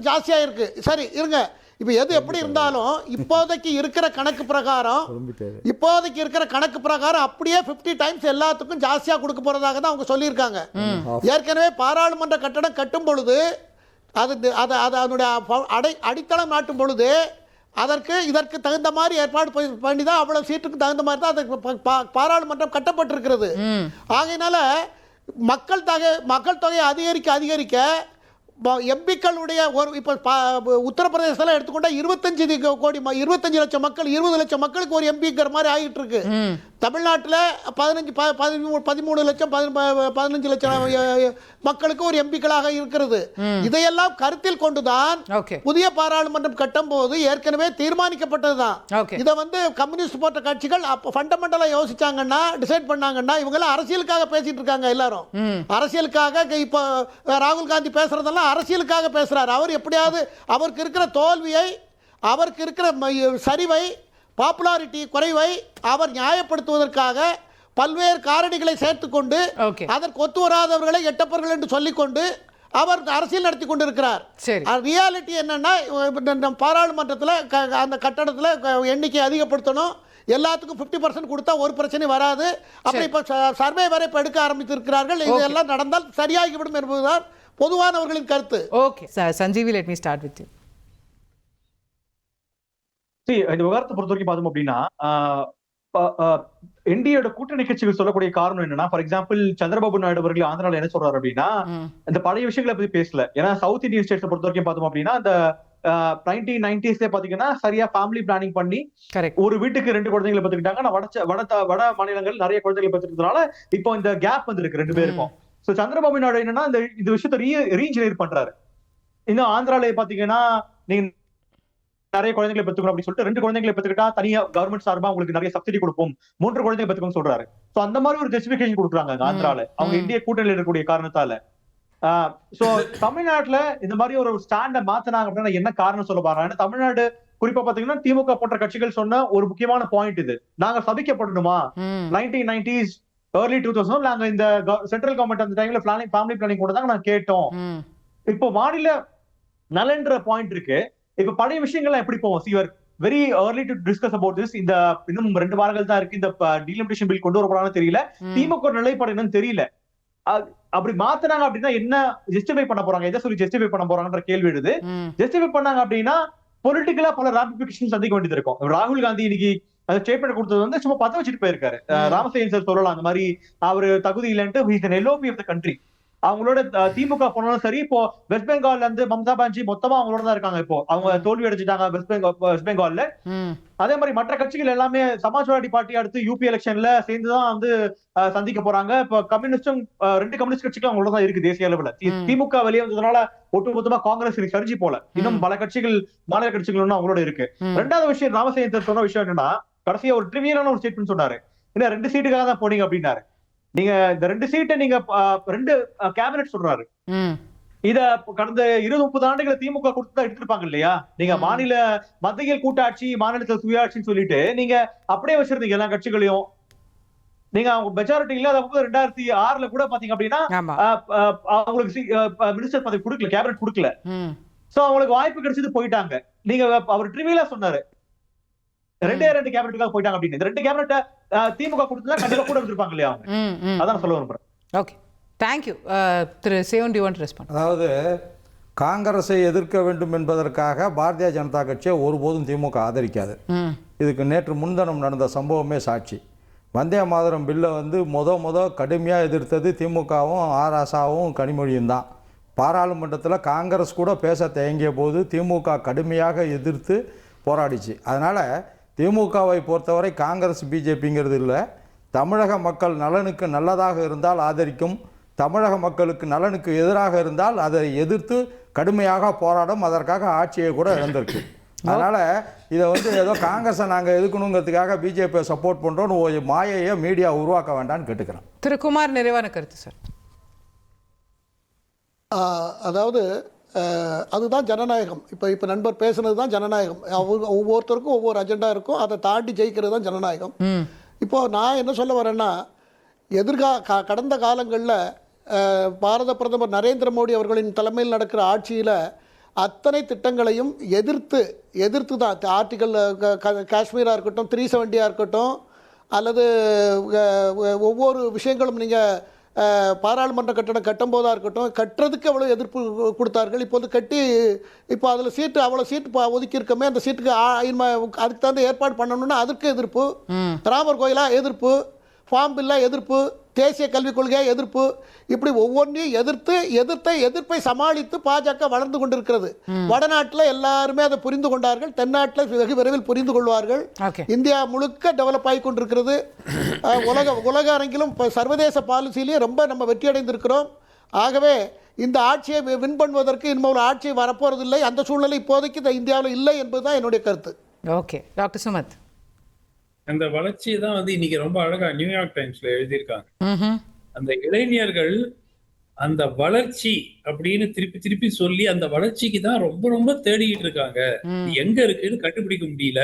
ஜாஸ்தியாக இருக்கு. சரி இருங்க, இப்போ எது எப்படி இருந்தாலும் இப்போதைக்கு இருக்கிற கணக்கு பிரகாரம் அப்படியே 50 டைம்ஸ் எல்லாத்துக்கும் ஜாஸ்தியாக கொடுக்க போறதாக தான் அவங்க சொல்லியிருக்காங்க. ஏற்கனவே பாராளுமன்ற கட்டடம் கட்டும் பொழுது அதனுடைய அடித்தளம் நாட்டும் பொழுது இதற்கு தகுந்த மாதிரி ஏற்பாடு பண்ணி தான், அவ்வளவு சீட்டுக்கு தகுந்த மாதிரி தான் பாராளுமன்றம் கட்டப்பட்டிருக்கிறது. ஆகையினால மக்கள் தொகை அதிகரிக்க எம்பிக்களுடைய இப்போ உத்தரப்பிரதேசத்தில் எடுத்துக்கொண்டா 25 லட்சம் மக்கள், 20 லட்சம் மக்களுக்கு ஒரு எம்பிங்கிற மாதிரி ஆகிட்டு இருக்கு. தமிழ்நாட்டில் 13 லட்சம் 15 லட்சம் மக்களுக்கு ஒரு எம்பிக்களாக இருக்கிறது. இதையெல்லாம் கருத்தில் கொண்டுதான் புதிய பாராளுமன்றம் கட்டும் போது ஏற்கனவே தீர்மானிக்கப்பட்டதுதான். இதை வந்து கம்யூனிஸ்ட் போன்ற கட்சிகள் ஃபண்டமெண்டலா யோசிச்சாங்கன்னா, டிசைட் பண்ணாங்கன்னா, இவங்க எல்லாம் அரசியலுக்காக பேசிட்டு இருக்காங்க. எல்லாரும் அரசியலுக்காக. இப்போ ராகுல் காந்தி பேசுறதெல்லாம் அரசியலுக்காக பேசுறாரு. அவர் எப்படியாவது அவருக்கு இருக்கிற தோல்வியை அவருக்கு இருக்கிற சரிவை, பாப்புலாரிட்டி குறைவை அவர் நியாயப்படுத்துவதற்காக பல்வேறு காரணிகளை சேர்த்துக்கொண்டு அதற்கு ஒத்து வராதவர்களை எட்டப்பர்கள் என்று சொல்லிக்கொண்டு அவர் அரசியல் நடத்தி கொண்டிருக்கிறார். ரியாலிட்டி என்னன்னா, பாராளுமன்றத்தில் அந்த கட்டடத்தில் எண்ணிக்கை அதிகப்படுத்தணும், எல்லாத்துக்கும் 50% கொடுத்தா ஒரு பிரச்சனை வராது. அப்படி இப்போ சர்வே வரை இப்போ எடுக்க ஆரம்பித்திருக்கிறார்கள். இதெல்லாம் நடந்தால் சரியாகிவிடும் என்பதுதான் பொதுவானவர்களின் கருத்து. Okay Sanjeevi, let me start with you. இந்த விவகாரத்தை பொறுத்த வரைக்கும் பார்த்தோம் அப்படின்னா, என்டிஏட கூட்டணி கட்சிகள் சொல்லக்கூடிய காரணம் என்னன்னா, ஃபார் எக்ஸாம்பிள் சந்திரபாபு நாயுடு அவர்கள் ஆந்திரால என்ன சொல்றாரு அப்படின்னா, இந்த பழைய விஷயங்களை பத்தி பேசல. ஏன்னா சவுத் இந்தியன் ஸ்டேட்ஸ் பொறுத்த வரைக்கும் பார்த்தோம் அப்படின்னா, இந்த 1990s பாத்தீங்கன்னா சரியா ஃபேமிலி பிளானிங் பண்ணி ஒரு வீட்டுக்கு 2 குழந்தைகளை பெற்றுக்கிட்டாங்க. வட மாநிலங்கள் நிறைய குழந்தைகளை பெற்றுக்கிறதுனால இப்போ இந்த கேப் வந்து இருக்கு 2 பேருக்கும். சோ சந்திரபாபு நாயுடு என்னன்னா இந்த விஷயத்தை ரீஇன்ஜினியர் பண்றாரு. இன்னும் ஆந்திரால பாத்தீங்கன்னா நீங்க நிறைய குழந்தைகளை பெற்றுக்கணும் அப்படின்னு சொல்லிட்டு 2 குழந்தைகளை பெற்றுக்கிட்டா தனியா கவர்மெண்ட் சார்பா உங்களுக்கு நிறைய சப்சிடி கொடுப்போம், 3 குழந்தைகளை பெற்றுக்கணும்னு சொல்றாரு. சோ அந்த மாதிரி ஒரு ஜஸ்டிபிகேஷன் கொடுக்குறாங்க ஆந்திரால, அவங்க இந்திய கூட்டணியில் இருக்கக்கூடிய காரணத்தால. சோ தமிழ்நாட்டுல இந்த மாதிரி ஒரு ஸ்டாண்ட மாத்தினாங்க அப்படின்னா என்ன காரணம் சொல்ல பாருங்க. தமிழ்நாடு குறிப்பா பாத்தீங்கன்னா திமுக போன்ற கட்சிகள் சொன்ன ஒரு முக்கியமான பாயிண்ட் இது. நாங்க சபிக்கப்படணுமா? 1990s early 2000 நாங்க இந்த சென்ட்ரல் கவர்மெண்ட் அந்த டைம்ல ஃபேமிலி பிளானிங் கூட தான் நாங்க கேட்டோம். இப்போ மாநில நலன்ற பாயிண்ட் இருக்கு. இப்ப பழைய விஷயங்கள்லாம் எப்படி போவோம்? C you are very early to discuss about this. இந்த இன்னும் 2 வாரங்கள் தான் இருக்கு. இந்த டீலிமிட்டேஷன் பில் கொண்டு வரப்படான்னு தெரியல. திமுக நிலைப்பாடு என்னன்னு தெரியல. அப்படி மாத்தினாங்க அப்படின்னா என்ன ஜஸ்டிஃபை பண்ண போறாங்க, எதை சொல்லி ஜஸ்டிஃபை பண்ண போறாங்கன்ற கேள்வி எழுது. ஜஸ்டிஃபை பண்ணாங்க அப்படின்னா பொலிட்டிக்கலா பல ராமிபிகேஷன் சந்திக்க வேண்டியது இருக்கும். ராகுல் காந்தி இன்னைக்கு ஸ்டேட்மெண்ட் கொடுத்தது வந்து சும்மா பத்த வச்சுட்டு போயிருக்காரு. ராமசேன் சார் சொல்லலாம் அந்த மாதிரி அவரு தகுதி இல்லைன்ட்டு. he is an LOP of the country. அவங்களோட திமுக போனாலும் சரி, இப்போ வெஸ்ட் பெங்கால்ல இருந்து மம்தா பானர்ஜி மொத்தமா அவங்களோட தான் இருக்காங்க. இப்போ அவங்க தோல்வி அடைஞ்சிட்டாங்க வெஸ்ட் பெங்கால்ல. அதே மாதிரி மற்ற கட்சிகள் எல்லாமே சமாஜ்வாடி பார்ட்டி அடுத்து யூபி எலெக்ஷன்ல சேர்ந்துதான் வந்து சந்திக்க போறாங்க. இப்போ கம்யூனிஸ்டும் 2 கம்யூனிஸ்ட் கட்சிகளும் அவங்களோட தான் இருக்கு தேசிய அளவுல. திமுக வெளியே வந்ததுனால ஒட்டுமொத்தமா காங்கிரஸ் சரிஞ்சு போல, இன்னும் பல கட்சிகள் மாநில கட்சிகள் அவங்களோட இருக்கு. 2வது விஷயம் ராமசேன் சொன்ன விஷயம் என்னன்னா, கடைசியா ஒரு ட்ரிவியலான ஒரு ஸ்டேட்மெண்ட் சொன்னாரு. இன்னும் 2 சீட்டுக்காக தான் போனீங்க அப்படின்னாரு. நீங்க இந்த 2 சீட்டை நீங்க 2 கேபினெட் சொல்றாரு. இத கடந்த 20-30 ஆண்டுகளை திமுக கொடுத்து எடுத்திருப்பாங்க இல்லையா? நீங்க மாநில மத்தியில் கூட்டாட்சி, மாநிலத்தில் சுயாட்சின்னு சொல்லிட்டு நீங்க அப்படியே வச்சிருந்தீங்க எல்லா கட்சிகளையும். நீங்க அவங்க மெஜாரிட்டி இல்லாத 2006ல கூட பாத்தீங்க அப்படின்னா அவங்களுக்கு மினிஸ்டர் பதவி கொடுக்கல, கேபினெட் கொடுக்கல. சோ அவங்களுக்கு வாய்ப்பு கிடைச்சது, போயிட்டாங்க. நீங்க அவர் ட்ரிவியலா சொன்னாரு 2 கேபினெட்டுக்காக போயிட்டாங்க அப்படின்னு. இந்த 2 கேபினெட்டை திமுக கொடுத்தா கண்டிப்பா கூட இருந்திருப்பாங்க இல்லையா? அதான் சொல்ல விரும்புறேன். Okay, thank you. திரு சேவன், டு வாண்ட் ரெஸ்பாண்ட்? அதாவது காங்கிரஸை எதிர்க்க வேண்டும் என்பதற்காக பாரதிய ஜனதா கட்சியை ஒருபோதும் திமுக ஆதரிக்காது. இதுக்கு நேற்று முன்தினம் நடந்த சம்பவமே சாட்சி. வந்தே மாதரம் பில்லை வந்து முத கடுமையாக எதிர்த்தது திமுகவும் ஆராசாவும் கனிமொழியும் தான். பாராளுமன்றத்தில் காங்கிரஸ் கூட பேச தயங்கிய போது திமுக கடுமையாக எதிர்த்து போராடிச்சு. அதனால் திமுகவை பொறுத்தவரை காங்கிரஸ் பிஜேபிங்கிறது இல்லை. தமிழக மக்கள் நலனுக்கு நல்லதாக இருந்தால் ஆதரிக்கும், தமிழக மக்களுக்கு நலனுக்கு எதிராக இருந்தால் அதை எதிர்த்து கடுமையாக போராடும். அதற்காக ஆட்சியை கூட இழந்திருக்கு. அதனால் இதை வந்து ஏதோ காங்கிரஸை நாங்கள் எதுக்கணுங்கிறதுக்காக பிஜேபியை சப்போர்ட் பண்ணுறோன்னு ஒரு மாயையை மீடியா உருவாக்க வேண்டாம்னு கேட்டுக்கிறேன். திரு குமார், நிறைவான கருத்து சார். அதாவது அதுதான் ஜனநாயகம். இப்போ நண்பர் பேசுனது தான் ஜனநாயகம். ஒவ்வொருத்தருக்கும் ஒவ்வொரு அஜெண்டா இருக்கும், அதை தாண்டி ஜெயிக்கிறது தான் ஜனநாயகம். இப்போ நான் என்ன சொல்ல வரேன்னா, கடந்த காலங்களில் பாரத பிரதமர் நரேந்திர மோடி அவர்களின் தலைமையில் நடக்கிற ஆட்சியில் அத்தனை திட்டங்களையும் எதிர்த்து தான் ஆர்டிகல் காஷ்மீராக இருக்கட்டும், 370 இருக்கட்டும், அல்லது ஒவ்வொரு விஷயங்களும் நீங்கள் பாராளுமன்ற கட்டடம் கட்டும்போதாக இருக்கட்டும், கட்டுறதுக்கு அவ்வளோ எதிர்ப்பு கொடுத்தார்கள். இப்போ அதில் அவ்வளோ சீட்டு ஒதுக்கியிருக்கோமே, அந்த சீட்டுக்கு அதுக்கு தகுந்த ஏற்பாடு பண்ணணும்னா அதற்கு எதிர்ப்பு, ராமர் கோயிலாக எதிர்ப்பு, ஃபார்ம் பில்லாக எதிர்ப்பு, தேசிய கல்விக் கொள்கையாக எதிர்ப்பு, இப்படி ஒவ்வொன்றையும் எதிர்ப்பை சமாளித்து பாஜக வளர்ந்து கொண்டிருக்கிறது. வடநாட்டில் எல்லாருமே அதை புரிந்து கொண்டார்கள், தென்னாட்டில் வெகு விரைவில் புரிந்து கொள்வார்கள். இந்தியா முழுக்க டெவலப் ஆகி கொண்டிருக்கிறது. உலக அரங்கிலும் சர்வதேச பாலிசியிலேயே ரொம்ப நம்ம வெற்றி அடைந்திருக்கிறோம். ஆகவே இந்த ஆட்சியை வின் பண்ணுவதற்கு இன்னும் ஒரு ஆட்சி வரப்போறதில்லை. அந்த சூழ்நிலை இப்போதைக்கு இந்தியாவில் இல்லை என்பதுதான் என்னுடைய கருத்து. Okay, doctor Sumath. அந்த வளர்ச்சியை தான் வந்து இன்னைக்கு ரொம்ப அழகா நியூயார்க் டைம்ஸ்ல எழுதியிருக்காங்க. அந்த இளைஞர்கள் அந்த வளர்ச்சி அப்படின்னு திருப்பி திருப்பி சொல்லி அந்த வளர்ச்சிக்கு தான் ரொம்ப ரொம்ப தேடிக்கிட்டு இருக்காங்க. எங்க இருக்குன்னு கண்டுபிடிக்க முடியல.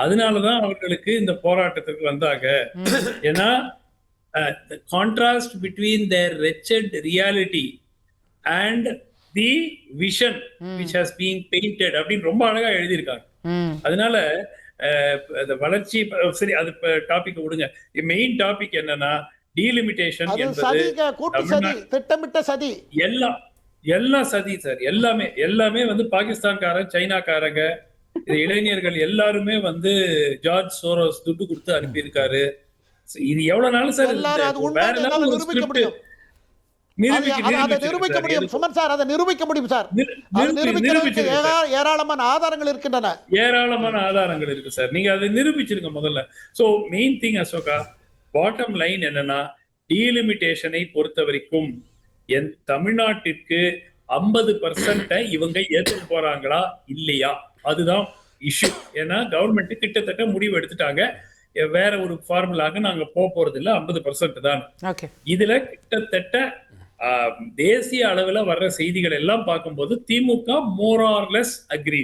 அதனாலதான் அவர்களுக்கு இந்த போராட்டத்துக்கு வந்தாங்க. ஏன்னா the contrast between their wretched reality and the vision which has been painted அப்படின்னு ரொம்ப அழகா எழுதியிருக்காங்க. அதனால அந்த வளர்ச்சி சரி, அது டாபிக் விடுங்க. மெயின் டாபிக் என்னன்னா டீலிமிட்டேஷன் என்பது திட்டமிட்ட சதி, எல்லாம் சதி சார். எல்லாமே வந்து பாகிஸ்தான்காரங்க, சைனாக்காரங்க, இளைஞர்கள் எல்லாருமே வந்து ஜார்ஜ் சோரோஸ் துட்டு கொடுத்து அனுப்பியிருக்காரு. இது எவ்வளவு நாள் சார் நிரூபிக்க முடியும் சுமன் சார், அதை நிரூபிக்க முடியும் சார். ஏராளமான ஆதாரங்கள் இருக்கின்றன, ஏராளமான ஆதாரங்கள் இருக்கு சார். நீங்க அதை நிரூபிச்சிருங்க முதல்ல. So main thing Ashoka, bottom line என்னன்னா டீலிமிட்டேஷனை பொறுத்த வரைக்கும் என் தமிழ்நாட்டிற்கு 50% இவங்க ஏற்றுட்டு போறாங்களா இல்லையா, அதுதான் இஷ்யூ. ஏன்னா கவர்மெண்ட் கிட்டத்தட்ட முடிவு எடுத்துட்டாங்க, வேற ஒரு ஃபார்முலாக நாங்க போறது இல்ல, 50% தான். இதுல கிட்டத்தட்ட தேசிய அளவுல வர்ற செய்திகள் எல்லாம் பார்க்கும்போது திமுக மோர் ஆர் லெஸ் அக்ரி.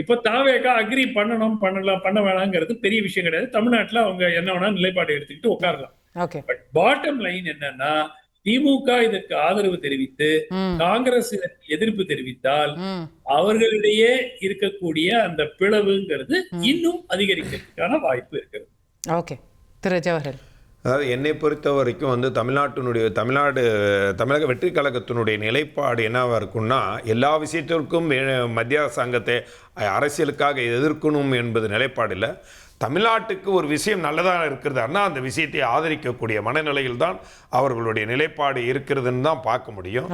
இப்ப தாவேகா அக்ரி பண்ண வேணாங்கிறது பெரிய விஷயம் கிடையாது. தமிழ்நாட்டுல அவங்க என்ன வேணா நிலைப்பாடு எடுத்துக்கிட்டு உட்காரலாம். பட் பாட்டம் லைன் என்னன்னா திமுக இதற்கு ஆதரவு தெரிவித்து காங்கிரஸ் இதற்கு எதிர்ப்பு தெரிவித்தால் அவர்களிடையே இருக்கக்கூடிய அந்த பிளவுங்கிறது இன்னும் அதிகரிக்கிறதுக்கான வாய்ப்பு இருக்கிறது. ஓகே திரு ஜவஹர், அதாவது என்னை பொறுத்த வரைக்கும் வந்து தமிழக வெற்றி கழகத்தினுடைய நிலைப்பாடு என்னவா இருக்குன்னா, எல்லா விஷயத்திற்கும் மத்திய அரசாங்கத்தை அரசியலுக்காக எதிர்க்கணும் என்பது நிலைப்பாடு இல்லை. தமிழ்நாட்டுக்கு ஒரு விஷயம் நல்லதாக இருக்கிறதுனா அந்த விஷயத்தை ஆதரிக்கக்கூடிய மனநிலையில் தான் அவர்களுடைய நிலைப்பாடு இருக்கிறதுன்னு தான் பார்க்க முடியும்.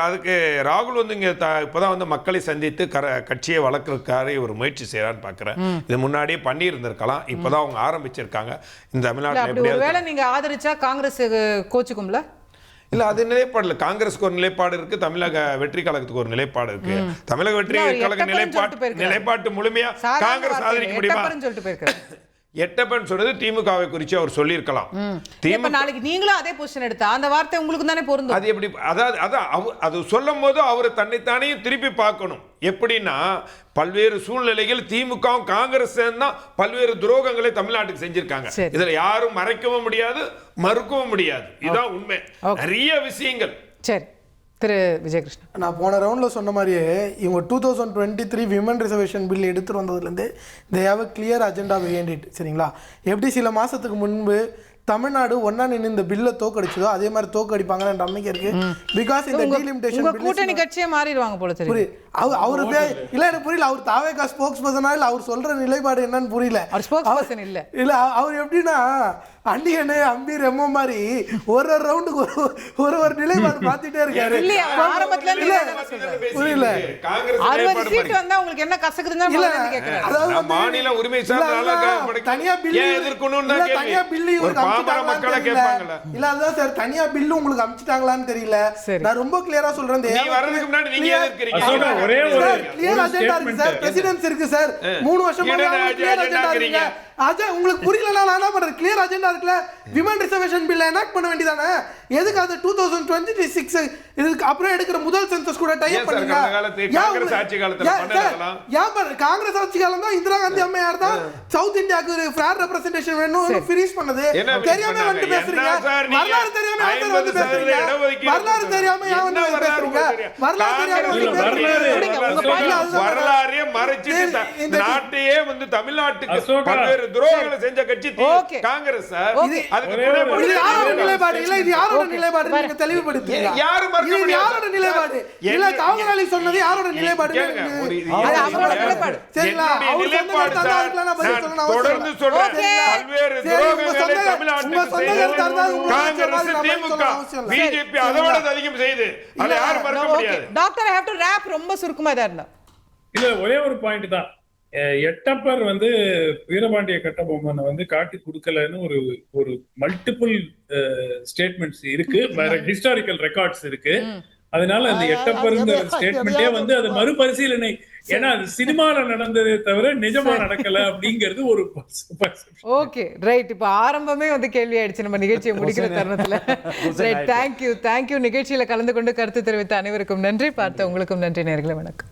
அதுக்கு ராகுல் வந்து இங்கே இப்போதான் வந்து மக்களை சந்தித்து கட்சியை வளர்க்கறதுக்காக ஒரு முயற்சி செய்யறான்னு பார்க்குறேன். இது முன்னாடியே பண்ணி இருந்திருக்கலாம், இப்போதான் அவங்க ஆரம்பிச்சிருக்காங்க. இந்த தமிழ்நாட்டில் நீங்க ஆதரிச்சா காங்கிரஸ் கோச்சுக்கும்ல? இல்ல, அது நிலைப்பாடு இல்லை. காங்கிரஸுக்கு ஒரு நிலைப்பாடு இருக்கு, தமிழக வெற்றி கழகத்துக்கு ஒரு நிலைப்பாடு இருக்கு. தமிழக வெற்றி கழக நிலைப்பாட்டு முழுமையா காங்கிரஸ் ஆதரிக்க முடியுமா? எட்டப்பன் சொல்றது திமுகவை குறித்து அவர் சொல்லியிருக்கலாம். நாளைக்கு நீங்களும் அதே பொசிஷன் எடுத்தா அந்த வார்த்தை உங்களுக்கு தானே பொருந்தும். அது எப்படி? அது சொல்லும் போது அவர் தன்னைத்தானே திருப்பி பார்க்கணும். எப்படின்னா, பல்வேறு சூழ்நிலைகள் திமுகவும் காங்கிரஸ் தான் பல்வேறு துரோகங்களை தமிழ்நாட்டுக்கு செஞ்சிருக்காங்க. இதுல யாரும் மறைக்கவும் முடியாது, மறுக்கவும் முடியாது. இதுதான் உண்மை. நிறைய விஷயங்கள். சரி திரு விஜயகிருஷ்ணன், நான் போன ரவுண்டில் சொன்ன மாதிரியே இவங்க 2023 விமன் ரிசர்வேஷன் பில் எடுத்துகிட்டு வந்ததுலேருந்து they have a clear agenda behind it. சரிங்களா? எப்படி சில மாதத்துக்கு முன்பு தமிழ்நாடு ஒன்னா நின்று இந்த பில்லை தோக்கடிச்சதோ அதே மாதிரி தோக்கடிப்பாங்கன்னு நம்பிக்கை இருக்கு. பிகாஸ் இந்த டீலிமிட்டேஷன் கூட்டணி கட்சியே மாறிடுவாங்க போல தெரியுது. அவரு இல்ல, எனக்கு புரியல. அவர் தாவேகா ஸ்போக்ஸ் பர்சனா இல்ல அவர் சொல்ற நிலைப்பாடு என்னன்னு புரியல. இல்ல அவர் எப்படின்னா அண்டியனு அம்பீர் எம்ம மாதிரி ஒரு ரவுண்டுக்கு ஒரு நிலைப்பாடு மாத்திட்டே இருக்காரு. புரியல. மாநில உரிமை தனியா பில்லு இல்ல, அதான் சார் தனியா பில்லு உங்களுக்கு அமிச்சிட்டாங்களான்னு தெரியல. நான் ரொம்ப கிளியரா சொல்றேன். கிளியர் அஜெண்டா இருக்கு சார், பிரசிடென்ஸ் இருக்கு சார். 3 வருஷமா கிளியர் அஜெண்டா இருக்கு. அஜய் உங்களுக்கு புரியலனா நான் என்ன பண்றேன்? கிளியர் அஜெண்டா இருக்குல, விமன் ரிசர்வேஷன் பில் எனாக்ட் பண்ண வேண்டியதானே? எதுக்கு அது 2026 இதுக்கு அப்புறம் எடுக்கிற முதல் சென்சஸ் கூட டை அப் பண்ணுங்க. காங்கிரஸ் ஆட்சி காலத்துல பண்ணலாம். காங்கிரஸ் ஆட்சி காலம் தான் இந்திரா காந்தி அம்மையார் தான் சவுத் இந்தியாக்கு ஒரு ஃபேர் ரெப்ரசன்டேஷன் வேணும் ஃப்ரீஸ் பண்ணது. தெரியாம வந்து பேசுறீங்க. வரலாறு தெரியாம வந்து பேசுறீங்க. வரலாறு தெரியாம வந்து பேசுறீங்க. வரலாறு தெரியாம வரலாறே மறைச்சிட்டு நாட்டையே வந்து தமிழ்நாட்டுக்கு பல்வேறு துரோகங்களை செஞ்ச கட்சி காங்கிரஸ். அதுக்கு யாரோட நிலைப்பாடு இல்ல, இது யாரோட நிலைப்பாடு நீங்க தெளிவுபடுத்துங்க. யாரும் மறக்க முடியாது. யாரோட நிலைப்பாடு இல்ல, காவலாளி சொன்னது யாரோட நிலைப்பாடு? அது அவரோட நிலைப்பாடு. சரிங்களா? அவர் நிலைப்பாடு தொடர்ந்து சொல்றேன். பல்வேறு துரோகங்களை தமிழ்நாட்டுக்கு காங்கிரஸ், திமுக, பிஜேபி அதோட அதிகம் செய்து அதை யாரும் மறக்க முடியாது. Doctor I have to wrap ரொம்ப சுருக்கமா இருந்தா இல்ல, ஒரே ஒரு பாயிண்ட் தான். எட்டப்பர் வந்து வீரபாண்டிய கட்டபொம்மனை வந்து காட்டி கொடுக்கலன்னு ஒரு மல்டிபிள் ஸ்டேட்மெண்ட்ஸ் இருக்கு, வேற ஹிஸ்டாரிக்கல் ரெக்கார்ட்ஸ் இருக்கு. அதனால அந்த எட்டப்பருங்கிற ஸ்டேட்மெண்டே வந்து அது மறுபரிசீலனை, ஏன்னா அது சினிமால நடந்ததே தவிர நிஜமா நடக்கல அப்படிங்கிறது ஒரு ஓகே ரைட். இப்போ ஆரம்பமே வந்து கேள்வி ஆயிடுச்சு நம்ம நிகழ்ச்சியை முடிக்கிற தருணத்துல. ரைட், தேங்க்யூ நிகழ்ச்சியில கலந்து கொண்டு கருத்து தெரிவித்த அனைவருக்கும் நன்றி, பார்த்த உங்களுக்கும் நன்றி நேயர்களே, வணக்கம்.